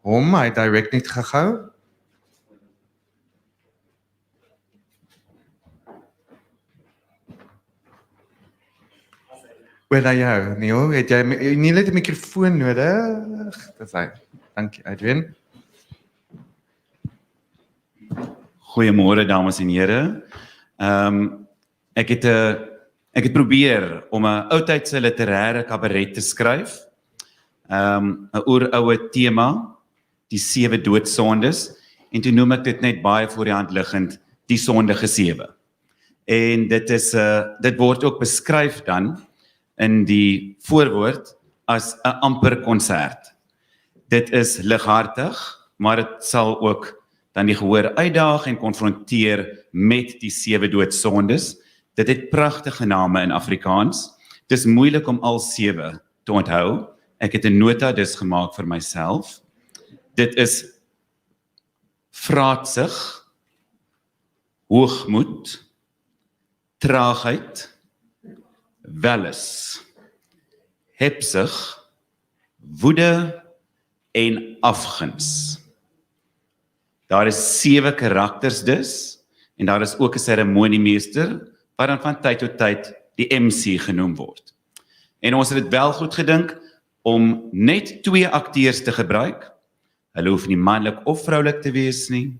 hom, hy direct net gehou. Oor na jou, Neil, Neil het 'n mikrofoon nodig. Dis hy. Dankie, Adrian. Goeiemôre dames en here. Ek het probeer om 'n oudtydse literêre kabaret te skryf. 'n oeroue tema, die 7 doodsondes, en toe noem ek dit net baie voor die hand liggend, die sondige 7. En dit word ook beskryf dan in die voorwoord as 'n amper konsert. Dit is lighartig, maar dit sal ook dan die gehoor uitdaag en konfronteer met die 7 doodsondes. Dit het pragtige name in Afrikaans. Dit is moeilik om al 7 te onthou. Ek het 'n nota dus gemaak vir myself. Dit is vraatsig, hoogmoed, traagheid, welis, hebsig, woede en afguns. Daar is 7 karakters dus, en daar is ook 'n seremoniemeester, wat dan van tyd tot tyd die MC genoem word. En ons het dit wel goed gedink, om net 2 akteurs te gebruik. Hulle hoef nie manlik of vroulik te wees nie.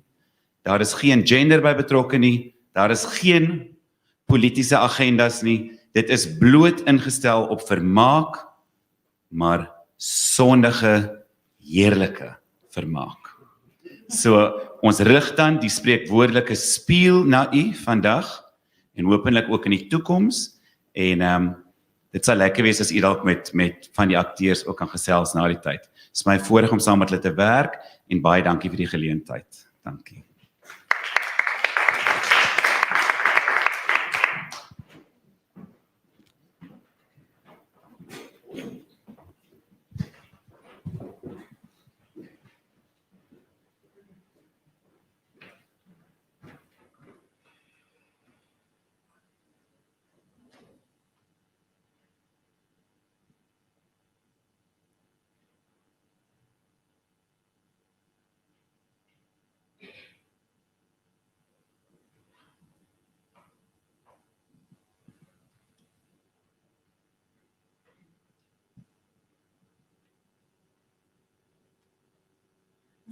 Daar is geen gender by betrokke nie. Daar is geen politiese agendas nie. Dit is bloot ingestel op vermaak, maar sondige, heerlike vermaak. So, ons rig dan die spreekwoordelike spieël na u vandag, en hopelik ook in die toekoms, en dit sal lekker wees as u dalk met van die akteurs ook kan gesels na die tyd. Dit is my voorreg om saam met hulle te werk, en baie dankie vir die geleentheid. Dankie.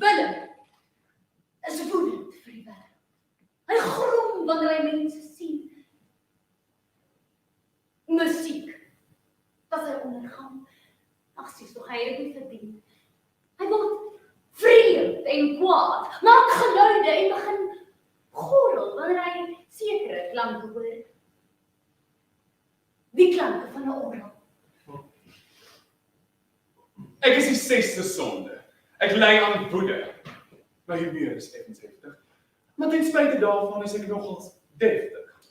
Willem is woedend vir die wêreld. Hy grom wanneer hy mense sien. Musiek, wat sy ondergaan. Ag, sies tog, hy het dit verdien. Hy word vreemd en kwaad, maak geluide en begin gorrel wanneer hy sekere klanke hoor. Die klanke van 'n orgel. Ek is die 6de sonde. Ek ly aan woede. My humeur is effens heftig. Maar ten spyte daarvan is ek nogals deftig.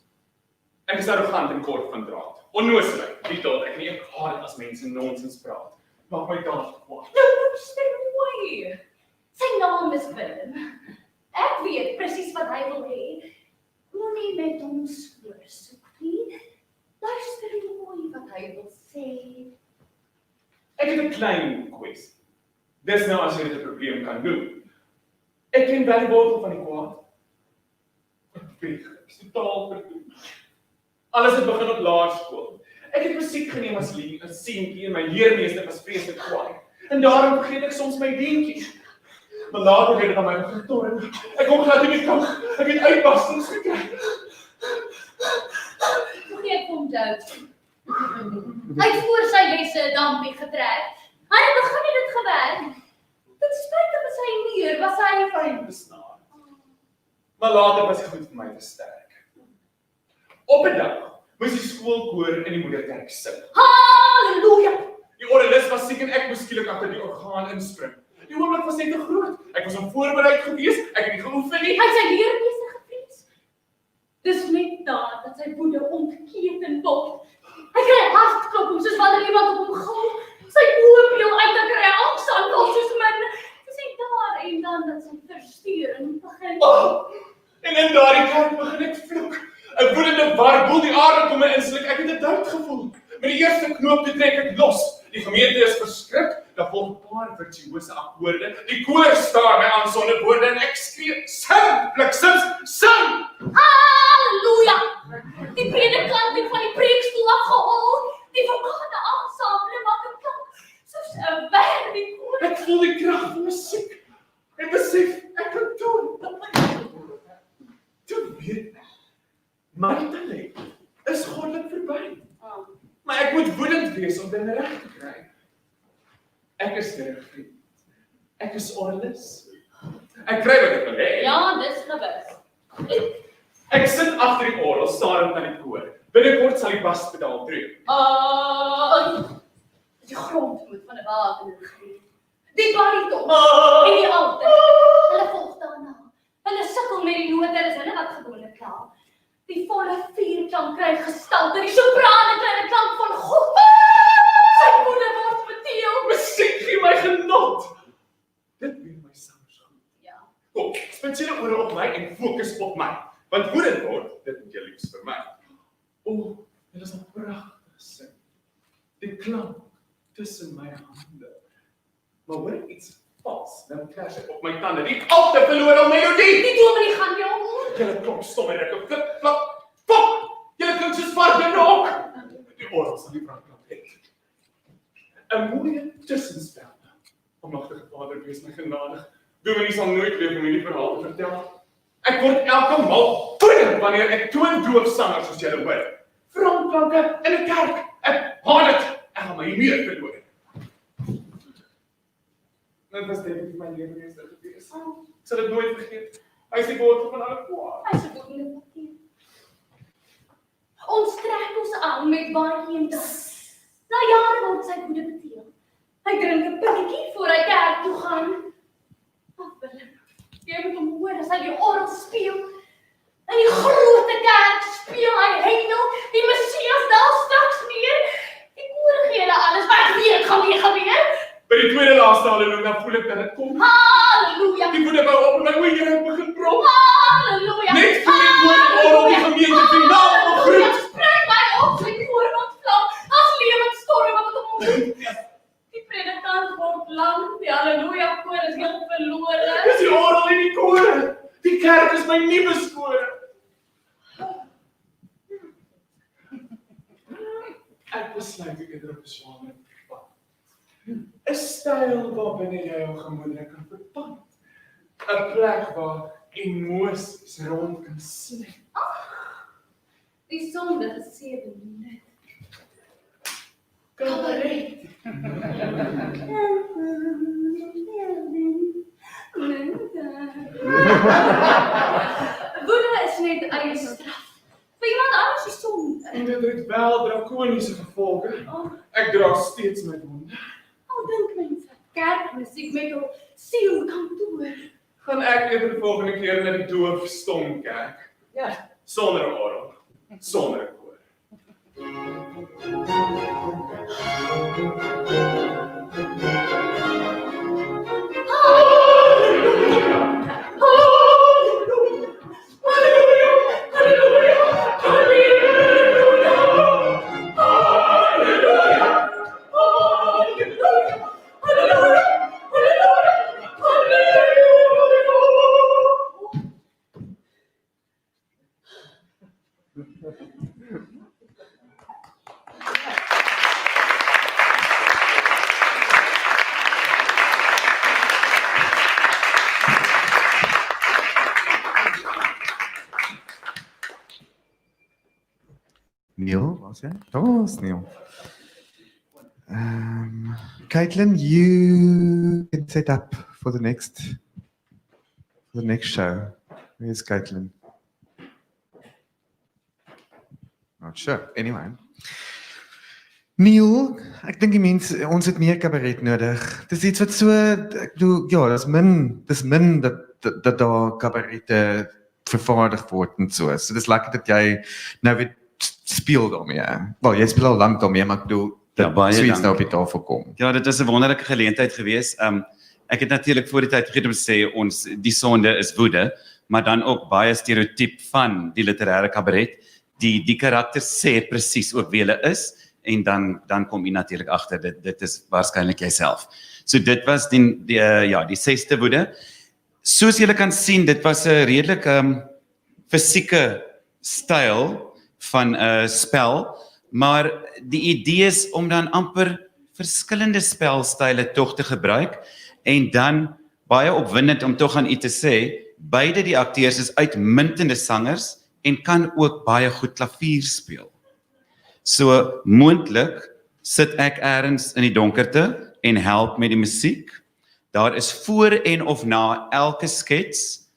Ek is arrogant en kort van draad. Onnooslik, die tot ek nie haat as mense nonsens praat. Maak my daad kwaad. Mooi. Sy naam is Willem. Ek weet presies wat hy wil hê. Moenie met hom spoorsoek nie. Luister mooi wat hy wil sê. Ek het 'n klein kwessie. Dis nou as jy dit 'n probleem kan doen. Ek ken wel die wortel van die kwaad. Ek is totaal verdoem. Alles het begin op laerskool. Ek het musiek geneem as seentjie en my leermeester was vreeslik kwaad. En daarom vergeet ek soms my deentjies. Maar later het dit aan my begin torn. Ek kon glad nie meer kan. Ek het uitbarstings gekry. Vergeet hom dood. Hy het voor sy lesse 'n dampie getrek. Hy het begin het dit gewerk. Ten spyte van sy muur was hy fyn besnaar. Maar later was hy goed vir my te sterk. Op 'n dag moes die skoolkoor in die moederkerk sing. Halleluja! Die organist was siek en ek moes skielik agter die orgaan inspring. Die oomblik was net te groot. Ek was onvoorbereid gewees, ek het nie geoefen nie. Hy het sy leermeester gevrees. Dis net daar dat sy woede ontketen word. Hy kry hartklop soos wanneer iemand op hom gil. Sy oë peel uit en kry angsaanval soos min. Dis net daar en dan dat sy versturing begin. En in daardie kerk begin ek vloek. 'n Woedende warboel die aarde kom my insluk. Ek het 'n dood gevoel. Met die eerste knoop te trek ek los. Die gemeente is verskrik. Daar volg 'n paar virtuose akkoorde. Die koor staar my aan sonder woorde en ek skree: "Sing, bliksems, sing!" Halleluja! Die predikant het van die preekstoel afgehaal. Die verkade aansameling maak 'n klank soos 'n werkkoor. Ek voel die krag van musiek. Ek besef ek kan doen. Toe weet ek, my talent is goddelik verby. Maar ek moet woedend wees om dinge reg te kry. Ek is terug, vriend. Ek is orlis. Ek kry wat ek wil hê. Ja, dis gewis. Ek sit agter die orgel, starend na die koor. Binnekort sal die baspedaal tree. Die grond moet van 'n wapen gegee. Die bariton en die alter. Hulle volg daarna. Hulle sukkel met die note, is hulle wat gewoonlik klaar. Die volle vierklank kry gestalte, die sopraan kry 'n klank van God. Sy woede word beteel. Musiek gee my genot. Dit doen my sangers goed. Ja. Kom, spits julle ore op my en fokus op my. Want woedend word, dit moet jy liefs vir my. Dit is 'n pragtige sing. Die klank tussen my hande. Maar hoor ek iets vals, dan kras ek op my tande. Die al te verlore melodie. Die dominee gaan jou om. Julle klop stom en ek op flip, flap, pop. Julle klink soos varke rok. Die orgel sal die brandklank hê. 'n Mooie tussenspel. Almagtige Vader, wees my genadig. Dominee sal nooit weer vir my die verhaal te vertel. Ek word elke maal woedend wanneer ek toondoofsangers soos julle hoor. Frontklanke in 'n kerk. Ek haat dit. Ek gaan my nie meer verloor. Dit was definitief my leermeester gewees. Ek sal dit nooit vergeet. Hy is die wortel van alle kwaad. Hy is 'n wonderlike kind. Ons trek ons aan met waarheendig. Na jare word sy woede beteel. Hy drink 'n pikkie voor hy kerk toe gaan. Jy moet hom hoor as hy die orgel speel. In die groot kerk speel hy hemel, die Messias daal straks neer. Die koor gee hulle alles, maar ek weet gaan weer gebeur. By die tweede laaste halleluja voel ek dat dit kom. Halleluja! Die woede wou op my oë Here begin brul. Halleluja! Net voor die koor die gemeente finaal begroet. Spreek my op, sy koor ontvlam. As lewensstorm wat hom ontmoet. Die predikant word lang, die halleluja koor is heel verlore. Dis die orgel en die koor. Die kerk is my nuwe skool. Ek besluit ek eerder op 'n swanger pad. 'n Styl waarbinne jy jou gemoedere kan verpand. 'n Plek waar emosies rond kan sny. Die sondige 7 minute. Kharat. Woede is net eie straf. Vir iemand anders is sonde. En dit het wel drakoniese gevolge. Ek dra steeds my wonde. Dink mense, kerkmusiek met hul siel kan toer. Gaan ek eerder volgende keer na die doofstom kerk. Ja. Sonder 'n orgel, sonder 'n koor. Neil, was jy? Daar's Neil. Caitlin, you can set up for the next show. Where's Caitlin? not sure. Anyway. Neil, ek dink die mense ons het meer kabaret nodig. Dis iets wat so ek bedoel ja, dis min dat daar kabarette vervaardig word en so. So dis lekker dat jy nou weer speel daarmee. Wel, jy speel al lank daarmee, maar ek bedoel dat so iets nou op die tafel kom. Ja, dit is 'n wonderlike geleentheid gewees. Ek het natuurlik voor die tyd vergeet om te sê ons die sonde is woede, maar dan ook baie stereotyp van die literêre kabaret. Die karakters sê presies ook wie hulle is en dan kom jy natuurlik agter dit is waarskynlik jouself. So dit was die 6ste woede. Soos julle kan sien, dit was 'n redelik fisieke styl van 'n spel, maar die idee is om dan amper verskillende spelstyle tog te gebruik en dan baie opwindend om tog aan u te sê, beide die akteurs is uitmuntende sangers en kan ook baie goed klavier speel. So moontlik sit ek ergens in die donkerte en help met die musiek. Daar is voor en of na elke skets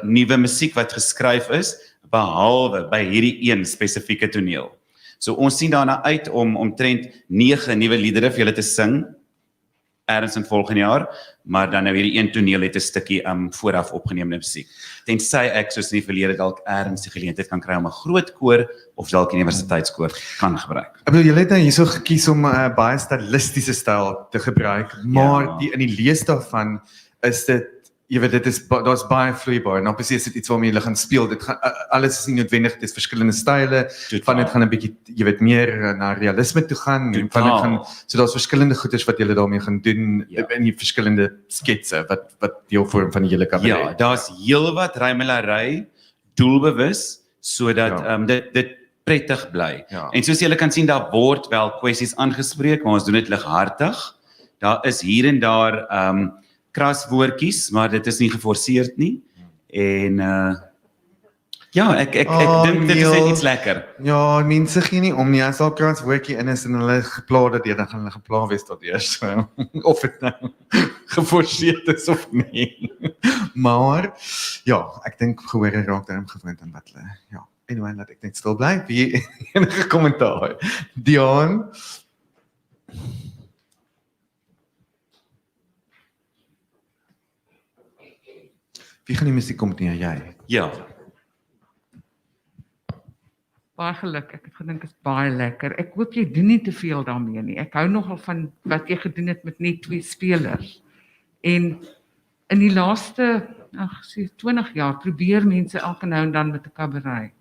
nuwe musiek wat geskryf is, behalwe by hierdie een spesifieke toneel. So ons sien daarna uit om omtrent 9 nuwe liedere vir julle te sing, ergens in volgende jaar, maar dan nou hierdie een toneel het 'n stukkie vooraf opgeneemde musiek. Tensy ek soos in die verlede dalk ergens die geleentheid kan kry om 'n groot koor of dalk 'n universiteitskoor kan gebruik. Ek bedoel, julle het nou hierso gekies om 'n baie stilistiese styl te gebruik, maar in die lees daarvan is dit, jy weet, daar's baie vloeibaar en dan presies dit iets waarmee jy gaan speel. Dit gaan alles is nie noodwendig, dit is verskillende style. Van dit gaan 'n bietjie, jy weet, meer na realisme toe gaan en van dit gaan so daar's verskillende goeders wat jy daarmee gaan doen in die verskillende sketse wat deel vorm van die hele kabaret. Ja, daar's heelwat rymelary doelbewus sodat dit prettig bly. En soos julle kan sien, daar word wel kwessies aangespreek, maar ons doen dit lighartig. Daar is hier en daar kras woordjies, maar dit is nie geforseerd nie. En ek dink dit is net iets lekker. Ja, mense gee nie om nie. As al kras woordjie in is en hulle gepla daardeur, dan gaan hulle gepla wees daardeur. So, of dit nou geforseerd is of nie. Maar ja, ek dink gehore raak daarom gewoond aan wat hulle anyway, laat ek net stil bly. Wie enige kommentaar? Dion. Wie gaan die musiek komponeer, jy? Ja. Baie geluk, ek het gedink is baie lekker. Ek hoop jy doen nie te veel daarmee nie. Ek hou nogal van wat jy gedoen het met net 2 spelers. En in die laaste 20 jaar probeer mense elke nou en dan met 'n kabaret.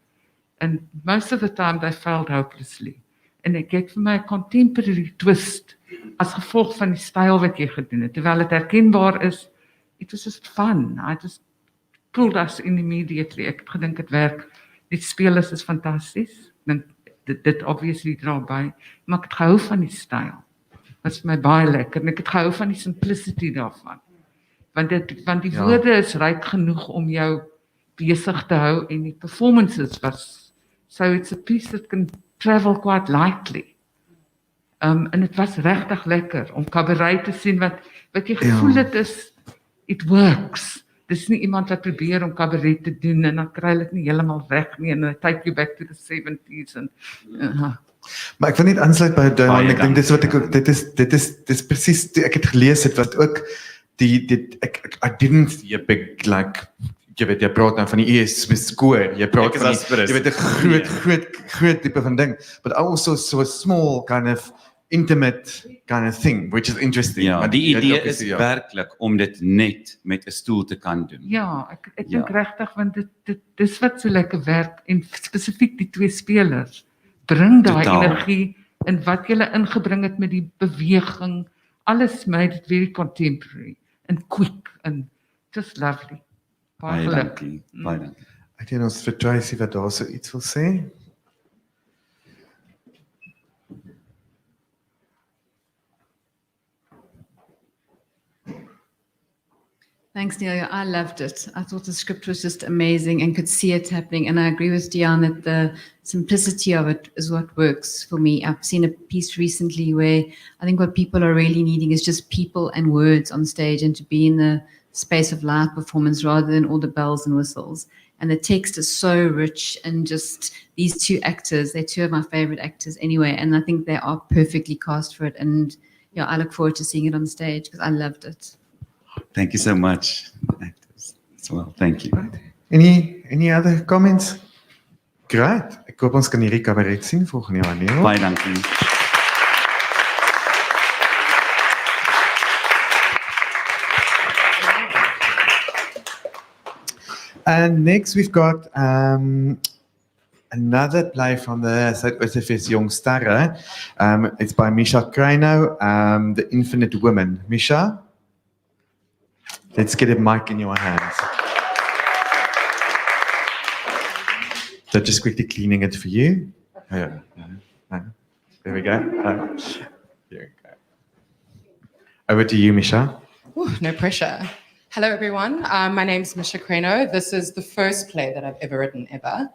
And most of the time they failed hopelessly. En ek het vir my 'n contemporary twist as gevolg van die styl wat jy gedoen het. Terwyl dit herkenbaar is, it was just fun. I just pulled us in immediately. Ek het gedink dit werk. Die spelers is fantasties. Dit obviously dra by, maar ek het gehou van die styl. Dit is vir my baie lekker en ek het gehou van die simplicity daarvan. Want die woorde is ryk genoeg om jou besig te hou en die performances was, so it's a piece that can travel quite lightly. En dit was regtig lekker om kabaret te sien wat jy gevoel het is, it works. Dis nie iemand wat probeer om kabaret te doen en dan kry hulle dit nie heeltemal reg nie en they take you back to the 70s en Maar ek wil net aansluit by Dion, ek dink dis wat ek ook, dit is presies, ek het gelees, het wat ook I didn't see a big, like, jy weet, jy praat nou van die score, jy praat van die, jy weet, 'n groot tipe van ding, but also so a small kind of intimate kind of thing, which is interesting. Ja, die idee is werklik om dit net met 'n stoel te kan doen. Ja, ek dink regtig, want dit dis wat so lekker werk en spesifiek die 2 spelers bring daai energie in wat jy ingebring het met die beweging. Alles made it very contemporary and quick and just lovely. Baie dankie. Baie dankie. Ek dink ons vir Tracy wat daar so iets wil sê. Thanks, Neil. I loved it. I thought the script was just amazing and could see it happening. And I agree with Dion that the simplicity of it is what works for me. I've seen a piece recently where I think what people are really needing is just people and words on stage and to be in the space of life performance rather than all the bells and whistles. And the text is so rich, and just these two actors, they're two of my favorite actors anyway, and I think they are perfectly cast for it. And yeah, I look forward to seeing it on stage because I loved it. Thank you so much, actors, as well. Thank you. Any other comments? Great. Ek hoop ons kan hierdie kabaret sien volgende jaar, Neil. Baie dankie. And next we've got another play from the Zuid-Oosterfees Jong Sterre. It's by Misha Kreino, The Infinite Woman. Misha, let's get a mic in your hands. So just quickly cleaning it for you. Yeah. There we go. There we go. Over to you, Misha. Ooh, no pressure. Hello, everyone. My name's Misha Kreno. This is the first play that I've ever written, ever.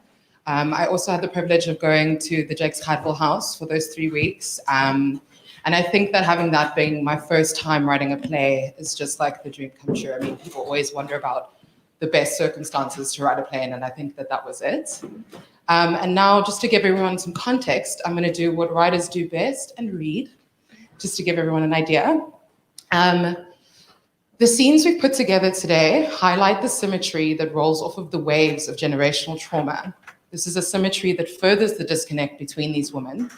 I also had the privilege of going to the Jakes Kuytwil House for those 3 weeks. And I think that having that being my first time writing a play is just like the dream come true. I mean, people always wonder about the best circumstances to write a play in, and I think that that was it. And now, just to give everyone some context, I'm going to do what writers do best and read, just to give everyone an idea. The scenes we've put together today highlight the symmetry that rolls off of the waves of generational trauma. This is a symmetry that furthers the disconnect between these women.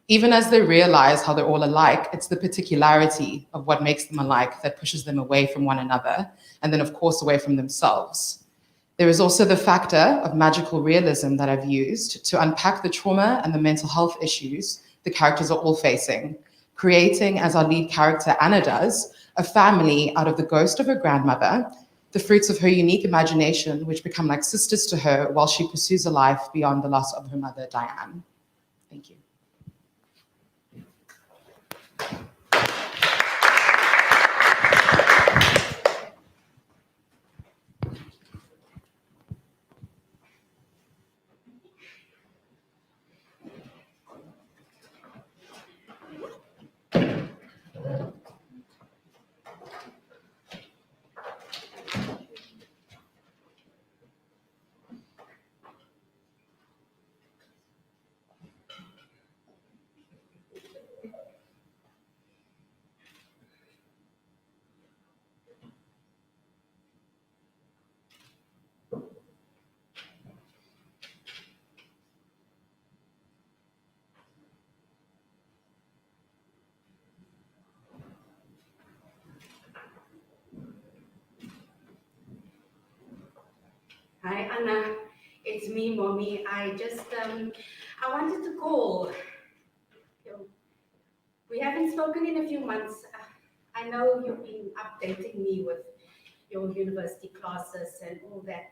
Even as they realize how they're all alike, it's the particularity of what makes them alike that pushes them away from one another, and then of course away from themselves. There is also the factor of magical realism that I've used to unpack the trauma and the mental health issues the characters are all facing, creating, as our lead character Anna does, a family out of the ghost of her grandmother, the fruits of her unique imagination, which become like sisters to her while she pursues a life beyond the loss of her mother, Diane. Thank you. Hi, Anna. It's me, Mommy. I wanted to call. We haven't spoken in a few months. I know you've been updating me with your university classes and all that.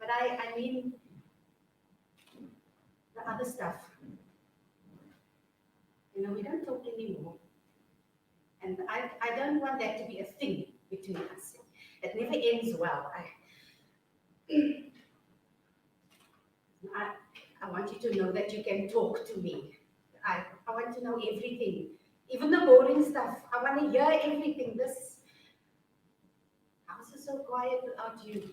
But I mean the other stuff. You know, we don't talk anymore. And I don't want that to be a thing between us. It never ends well. I want you to know that you can talk to me. I want to know everything, even the boring stuff. I want to hear everything. This house is so quiet without you.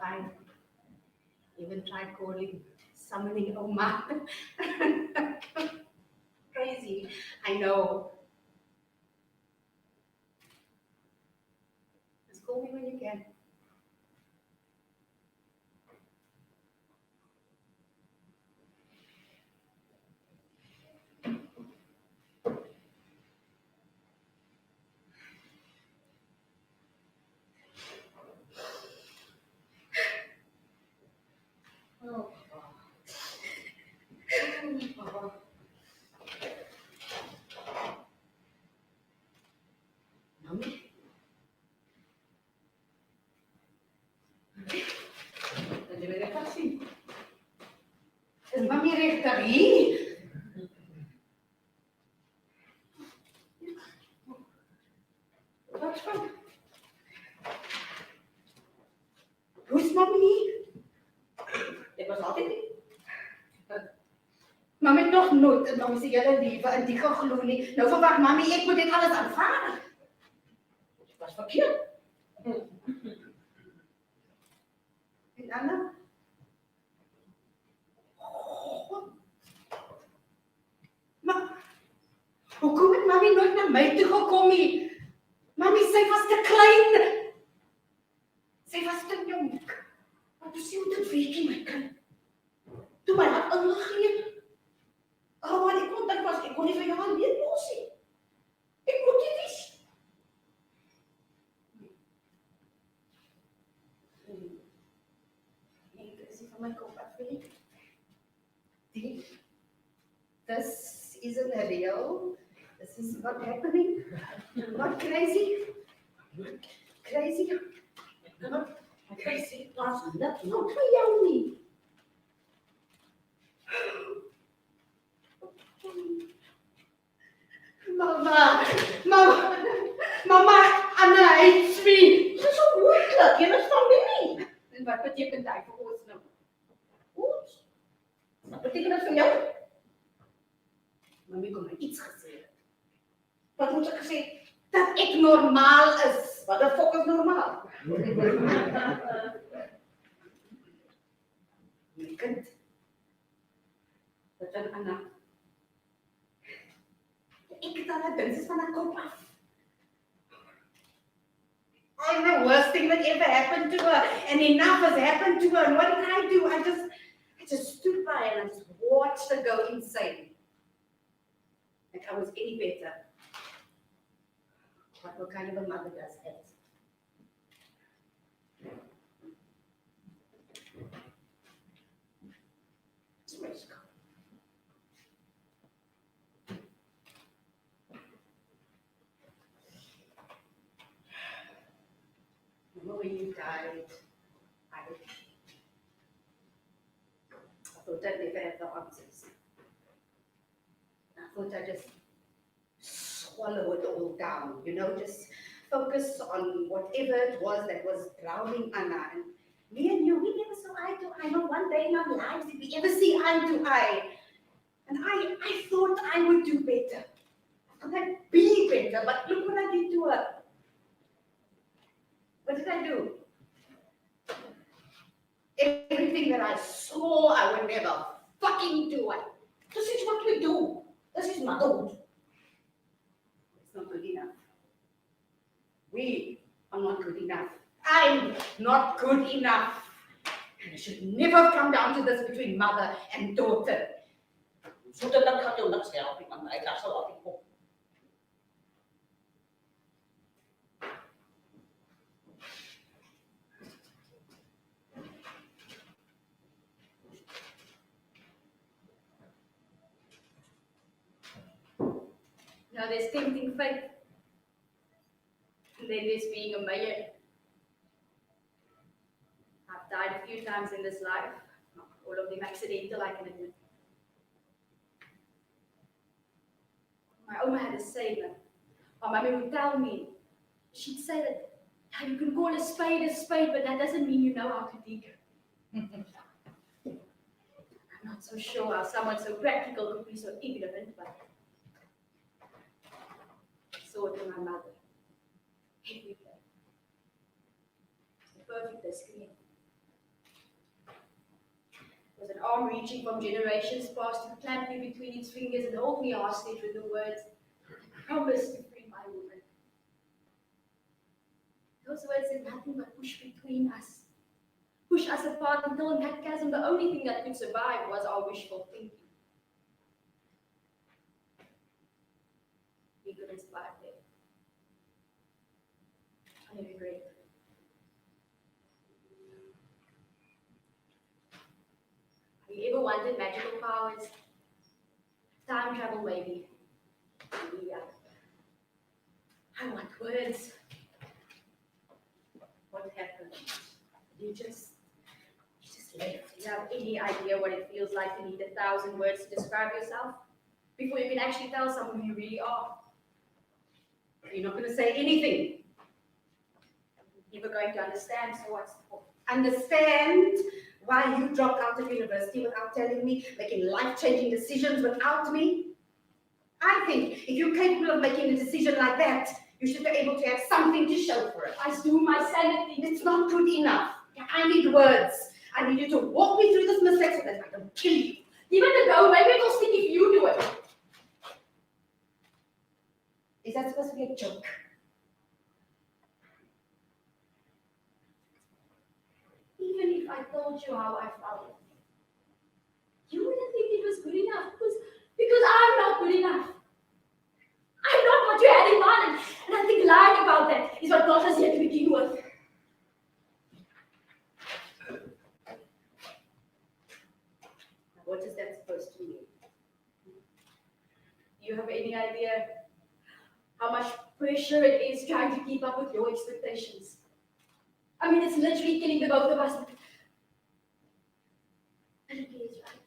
I even tried calling, summoning Oma. Crazy, I know. Just call me when you can. Oh, oh. Mommy? nooit in ons hele lewe in die geglo nie. Nou verwag mami ek moet dit alles aanvaar. Dit was verkeerd. En Anna? Maar hoekom het mami nooit na my toe gekom nie? Mami, sy was te klein. Sy was te jonk. Maar toe sien dit weekie my kind. Toe my hart ingegee. Maar die kontak was, ek kon nie vir jou alleen los nie. Ek moet dit wees. Nee, dit is nie van my kop af nie. This isn't real. This is not happening. Not crazy. Crazy. Not crazy. Was net not vir jou nie. Mama, Anna hates me. Dit is so moeilik, jy is familie. En wat beteken dit vir ons nou? Ons? Wat beteken dit vir jou? Mami kom my iets gesê. Wat moet ek gesê? Dat ek normaal is. Wat die fok is normaal? My kind. Wat dan Anna? Ek het al 'n dinges van 'n kop af. Oh, the worst thing that ever happened to her, and enough has happened to her. And what did I do? I just stood by and I just watched her go insane. Like I was any better. What kind of a mother does that? When you died, I thought I'd never have the answers. I thought I'd just swallow it all down, just focus on whatever it was that was drowning Anna. And me and you, we never saw eye to eye. Not one day in our lives did we ever see eye to eye. And I thought I would do better. I thought I'd be better, but look what I did to her. What did I do? Everything that I swore I would never fucking do it. This is what we do. This is motherhood. It's not good enough. We are not good enough. I'm not good enough. And it should never come down to this between mother and daughter. So dat gaat jou niks help, want ek gaan sal op. Now there's tempting fate. And then there's being a mayor. I've died a few times in this life. Not all of them accidental, I can admit. My oma had a saying. My mummy would tell me, she'd say that you can call a spade, but that doesn't mean you know how to dig. I'm not so sure how someone so practical could be so ignorant, but I saw it in my mother. Everything. The perfect disconnect. It was an arm reaching from generations past to clamp me between its fingers and hold me hostage with the words, I promise to free my woman. Those words did nothing but push between us. Push us apart until in that chasm the only thing that could survive was our wishful thinking. We couldn't survive there. I regret it. Have you ever wanted magical powers? Time travel, maybe. Yeah. I want words. What happened? You just left. Do you have any idea what it feels like to need 1,000 words to describe yourself? Before you can actually tell someone who you really are. You're not going to say anything. You're never going to understand, so what's the point? Understand Why you dropped out of university without telling me, making life-changing decisions without me? I think if you're capable of making a decision like that, you should be able to have something to show for it. I do my sanity. It's not good enough. I need words. I need you to walk me through this mistake so that I can kill you. Give it a go. Maybe it'll stick if you do it. Is that supposed to be a joke? Even if I told you how I felt, you wouldn't think it was good enough because I'm not good enough. I'm not what you had in mind, and I think lying about that is what got us here to begin with. What is that supposed to mean? Do you have any idea how much pressure it is trying to keep up with your expectations? I mean, it's literally killing the both of us. But it is right.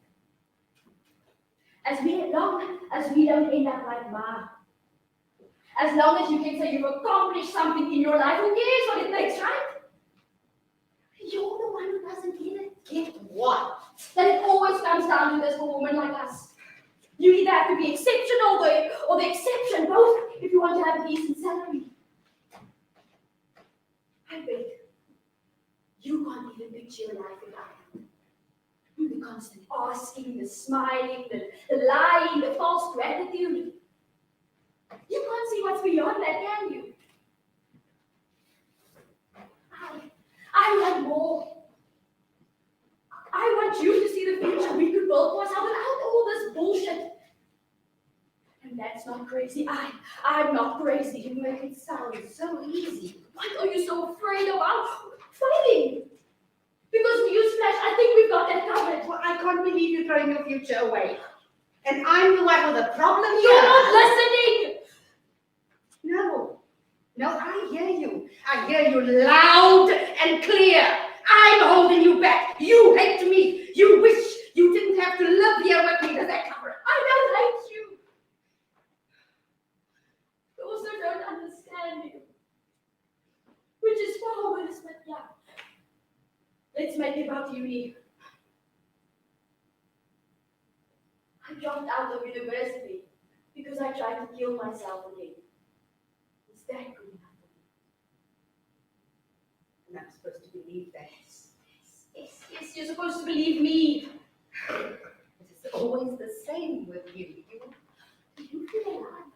As long as we don't end up like Ma, as long as you can say you've accomplished something in your life, who cares what it takes, right? You're the one who doesn't get it. Get what? That it always comes down to this for women like us. You either have to be exceptional or the exception, both, if you want to have a decent salary. I bet you can't even picture your life without them. The constant asking, the smiling, the lying, the false gratitude. You can't see what's beyond that, can you? I want more. I want you to see the future we could build for ourselves without all this bullshit. And that's not crazy. I'm not crazy. You make it sound so easy. What are you so afraid about? Failing. Because newsflash, I think we've got that covered. Well, I can't believe you're throwing your future away. And I'm the one with the problem here. You're not listening. No, I hear you. I hear you loud and clear. I'm holding you back. You hate me. You wish you didn't have to live here with me. Does that cover it? I don't hate you. I also don't understand you. Which is far worse, but yeah. Let's make it about uni. I dropped out of university because I tried to kill myself again. Is that good enough for me? And I'm supposed to believe that. Yes, you're supposed to believe me. It's always the same with you. You feel alive.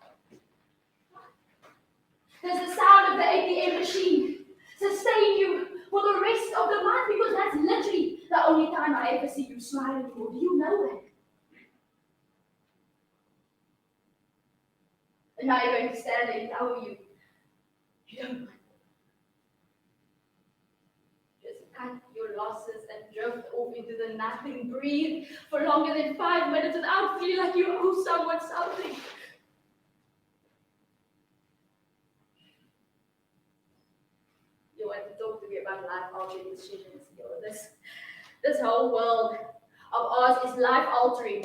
Does the sound of the ATM machine sustain you for the rest of the month? Because that's literally the only time I ever see you smile anymore. Do you know that? And now you're going to stand there and tell you don't want. Just cut your losses and drift off into the nothing. Breathe for longer than 5 minutes without feeling like you owe someone something. You want to talk to me about life-altering decisions. This whole world of ours is life-altering.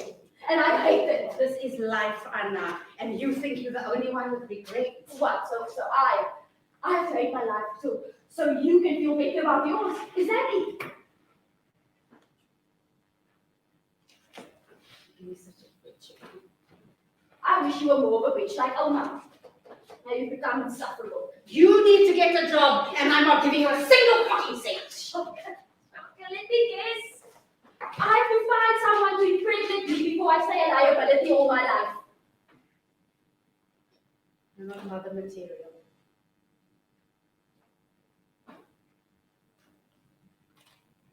And I hate it. This is life, Anna. And you think you're the only one with regrets. What? So I have to hate my life too. So you can feel better about yours. Is that it? You're such a bitch. I wish you were more of a bitch like Oma. Now you've become insufferable. You need to get a job, and I'm not giving you a single fucking cent. Okay, let me guess. I have to find someone to impregnate me before I stay a liability all my life. You're not mother material.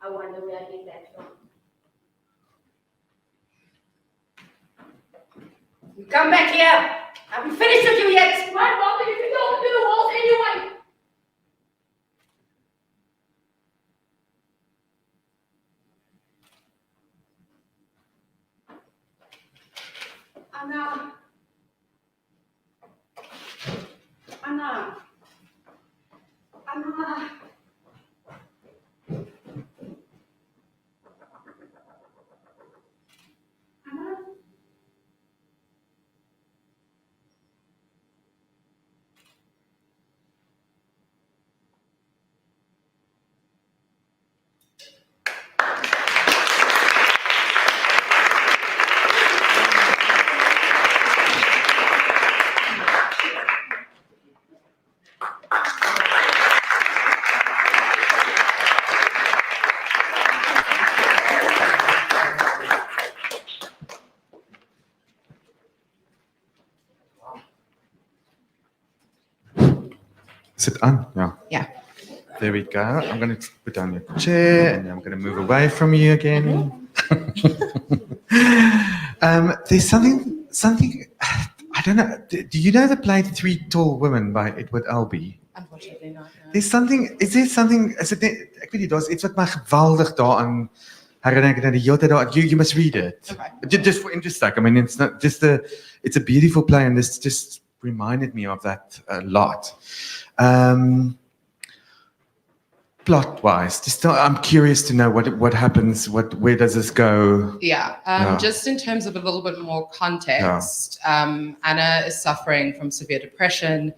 I wonder where I get that from. You come back here. I haven't finished with you yet. My mother, you can go to the walls anyway. Anna. Anna. Anna. Anna. sit on. Yeah. Yeah. There we go. I'm going to put down your chair and I'm going to move away from you again. There's something, I don't know. Do you know the play Three Tall Women by Edward Albee? Unfortunately not. No. Is there something, is it, ek weet nie, daar's iets wat my geweldig daaraan herinner ek die hele tyd daar, you must read it. Okay. Just for interest sake. I mean, it's not just it's a beautiful play and this just reminded me of that a lot. Plot-wise, I'm curious to know what happens, where does this go? Yeah, just in terms of a little bit more context, Anna is suffering from severe depression,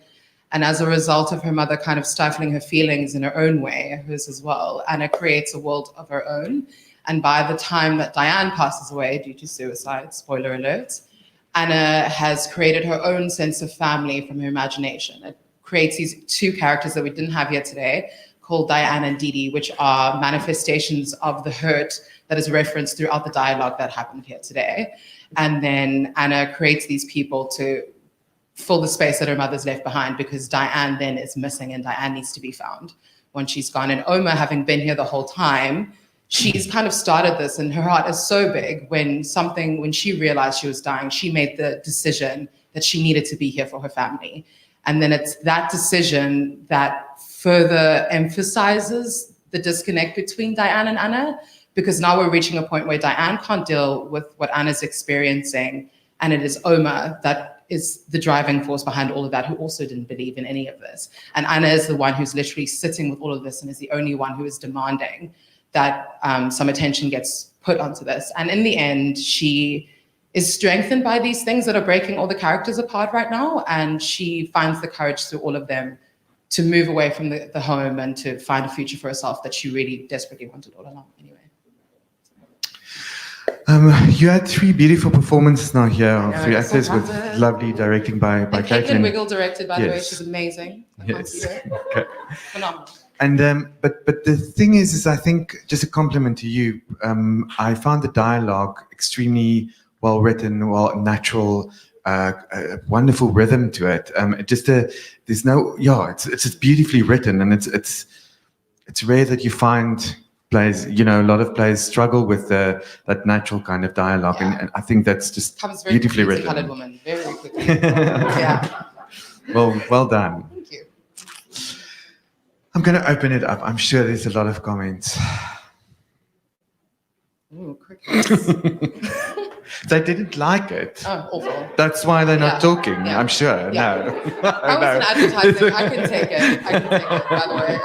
and as a result of her mother kind of stifling her feelings in her own way, hers as well, Anna creates a world of her own. And by the time that Diane passes away due to suicide, spoiler alert, Anna has created her own sense of family from her imagination. It creates these two characters that we didn't have here today, called Diane and Dee Dee, which are manifestations of the hurt that is referenced throughout the dialogue that happened here today. And then Anna creates these people to fill the space that her mother's left behind, because Diane then is missing and Diane needs to be found when she's gone. And Oma, having been here the whole time, she's kind of started this, and her heart is so big when she realized she was dying, she made the decision that she needed to be here for her family. And then it's that decision that further emphasizes the disconnect between Diane and Anna, because now we're reaching a point where Diane can't deal with what Anna's experiencing, and it is Oma that is the driving force behind all of that, who also didn't believe in any of this. And Anna is the one who's literally sitting with all of this and is the only one who is demanding that some attention gets put onto this. And in the end, she is strengthened by these things that are breaking all the characters apart right now, and she finds the courage through all of them to move away from the home and to find a future for herself that she really desperately wanted all along anyway. You had 3 beautiful performances now here of 3 it's actors with fantastic. lovely directing by And Caitlin. Caitlin Wiggle directed, by the way, Yes. she's amazing. I can't Yes. see her. Okay. Phenomenal. And but the thing is I think, just a compliment to you, I found the dialogue extremely well written, well natural, a wonderful rhythm to it. There's no, it's just beautifully written, and it's rare that you find plays, a lot of plays struggle with that natural kind of dialogue, and I think that's just Comes very beautifully quickly, written. colored woman, very quickly. Yeah. Well done. Thank you. I'm going to open it up. I'm sure there's a lot of comments. Ooh, crickets. They didn't like it. Oh, awful. That's why they're not Yeah, talking, yeah, I'm sure. yeah. No. That was an advertising. I can take it. By the way.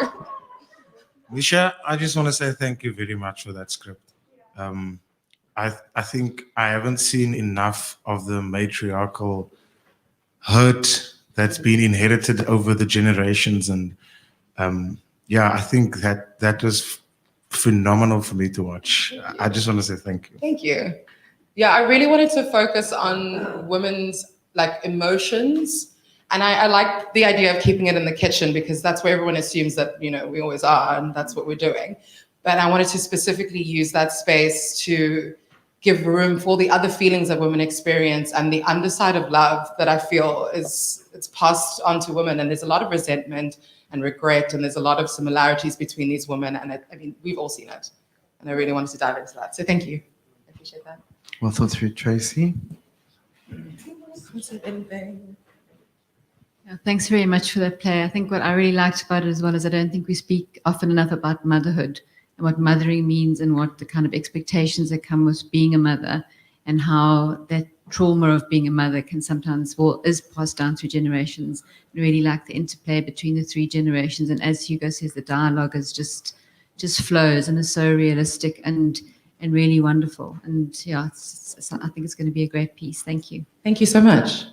Misha, I just want to say thank you very much for that script. I think I haven't seen enough of the matriarchal hurt that's been inherited over the generations, and I think that was phenomenal for me to watch. I just want to say thank you. Thank you. Yeah, I really wanted to focus on women's emotions, and I like the idea of keeping it in the kitchen, because that's where everyone assumes that we always are, and that's what we're doing. But I wanted to specifically use that space to give room for the other feelings that women experience and the underside of love that I feel it's passed on to women. And there's a lot of resentment and regret, and there's a lot of similarities between these women. And we've all seen it. And I really wanted to dive into that. So thank you. I appreciate that. Well thought through, Tracy. Yeah, thanks very much for that play. I think what I really liked about it as well is I don't think we speak often enough about motherhood and what mothering means, and what the kind of expectations that come with being a mother, and how that trauma of being a mother can sometimes, is passed down through generations. I really like the interplay between the 3 generations. And as Hugo says, the dialogue is just flows and is so realistic and really wonderful. And yeah, I think it's going to be a great piece. Thank you. Thank you so much.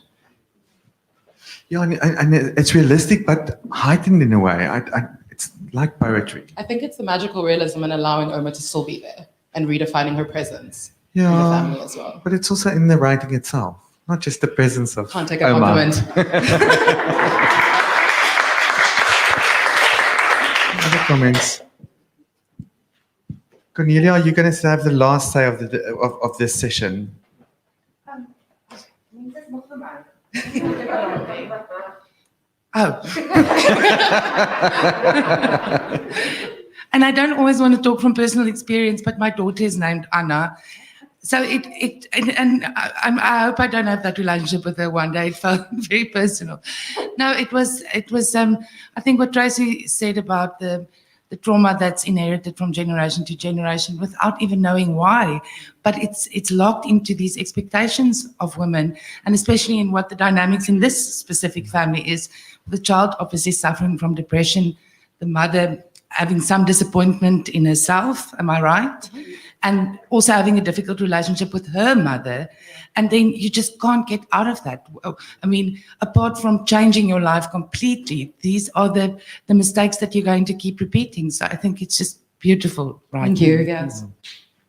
Yeah, and it's realistic, but heightened in a way. It's like poetry. I think it's the magical realism and allowing Oma to still be there and redefining her presence in the Yeah, family as well. but it's also in the writing itself, not just the presence of Can't take a Oma. compliment. Other comments? Cornelia, are you going to have the last say of this session? Oh. And I don't always want to talk from personal experience, but my daughter is named Anna. So I hope I don't have that relationship with her one day. It felt very personal. No, it was. I think what Tracy said about the trauma that's inherited from generation to generation without even knowing why, but it's locked into these expectations of women, and especially in what the dynamics in this specific family is. The child obviously suffering from depression, the mother having some disappointment in herself, am I right? And also having a difficult relationship with her mother. And then you just can't get out of that. I mean, apart from changing your life completely, these are the mistakes that you're going to keep repeating. So I think it's just beautiful. Thank you, yes.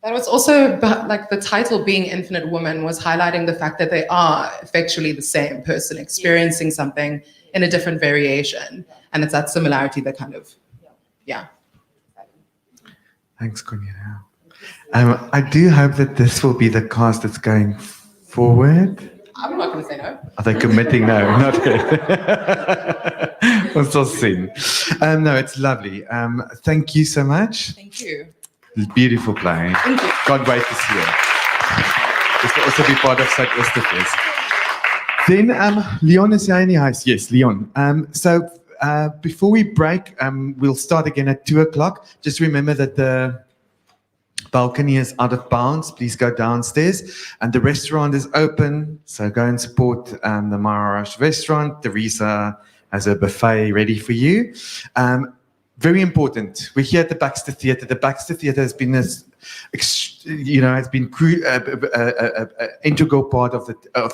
That was also, like, the title being Infinite Woman was highlighting the fact that they are effectually the same person experiencing something in a different variation. And it's that similarity that kind of, yeah. Thanks, Cornelia. I do hope that this will be the cast that's going forward. I'm not going to say no. Are they committing? No, not yet. We'll still see. No, it's lovely. Thank you so much. Thank you. Beautiful play. Thank you. Can't wait to see it. This will also be part of Zuid-Oosterfees. Then, Leon is here in the house. Yes, Leon. So before we break, we'll start again at 2:00. Just remember that the balcony is out of bounds. Please go downstairs. And the restaurant is open. So go and support the Maharash restaurant. Teresa has a buffet ready for you. Very important. We're here at the Baxter Theater. The Baxter Theater has been an integral part of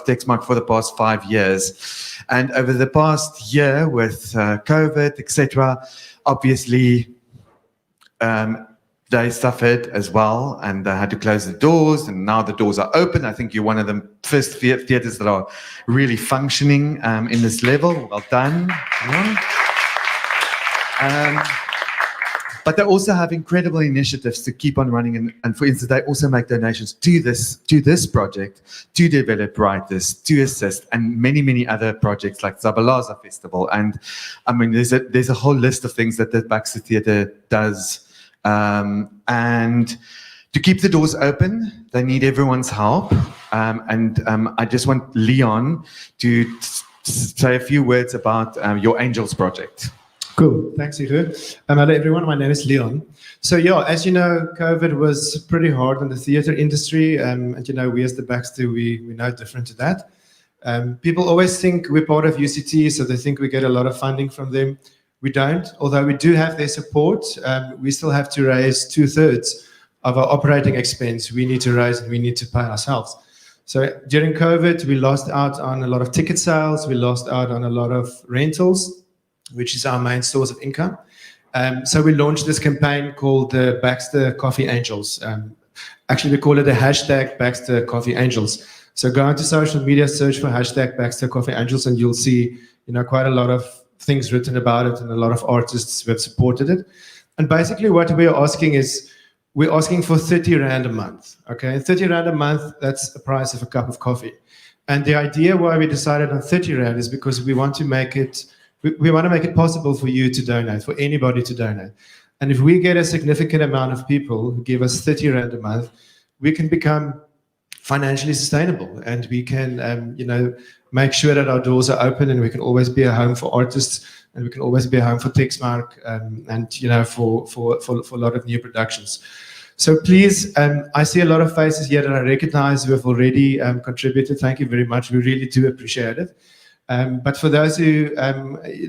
Teksmark for the past 5 years. And over the past year with COVID, etc., obviously, they suffered as well, and they had to close the doors, and now the doors are open. I think you're one of the first theaters that are really functioning in this level. Well done. But they also have incredible initiatives to keep on running, and for instance, they also make donations to this project, to develop writers, to assist, and many other projects like Zabalaza Festival. And I mean, there's a whole list of things that the Baxter Theater does. And to keep the doors open, they need everyone's help. I just want Leon to say a few words about your Angels project. Cool, thanks, Igor. Hello everyone, my name is Leon. So yeah, as you know, COVID was pretty hard on the theatre industry, and you know, we as the Baxter, we're no different to that. People always think we're part of UCT, so they think we get a lot of funding from them. We don't, although we do have their support. We still have to raise 2/3 of our operating expense. We need to raise and we need to pay ourselves. So during COVID, we lost out on a lot of ticket sales. We lost out on a lot of rentals, which is our main source of income. So we launched this campaign called the Baxter Coffee Angels. Actually, we call it the hashtag Baxter Coffee Angels. So go onto social media, search for hashtag Baxter Coffee Angels, and you'll see, you know, quite a lot of things written about it and a lot of artists who have supported it. And basically what we are asking is, we're asking for 30 Rand a month, okay? 30 Rand a month, that's the price of a cup of coffee. And the idea why we decided on 30 Rand is because we want to make it, we want to make it possible for you to donate, for anybody to donate. And if we get a significant amount of people who give us 30 Rand a month, we can become financially sustainable, and we can, you know, make sure that our doors are open, and we can always be a home for artists, and we can always be a home for Teksmark, and you know, for a lot of new productions. So please, I see a lot of faces here that I recognize who have already contributed. Thank you very much. We really do appreciate it. But for those who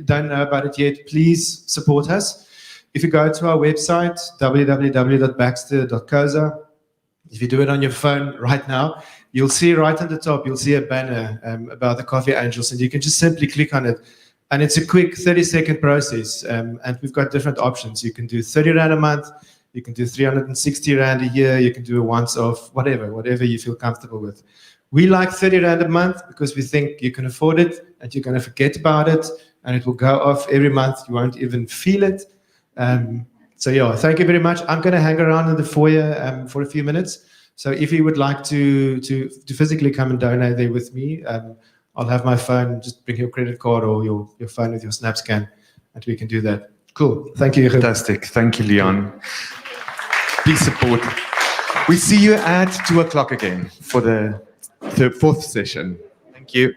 don't know about it yet, please support us. If you go to our website, www.baxter.coza, if you do it on your phone right now, you'll see right on the top, you'll see a banner about the Coffee Angels, and you can just simply click on it. And it's a quick 30-second process, and we've got different options. You can do 30 Rand a month, you can do 360 Rand a year, you can do a once-off, whatever you feel comfortable with. We like 30 Rand a month because we think you can afford it, and you're going to forget about it, and it will go off every month. You won't even feel it. So yeah, thank you very much. I'm going to hang around in the foyer for a few minutes. So if you would like to physically come and donate there with me, I'll have my phone, just bring your credit card or your phone with your snap scan, and we can do that. Cool. Thank you. Fantastic. Thank you, Leon. Please support. We see you at 2:00 again for the fourth session. Thank you.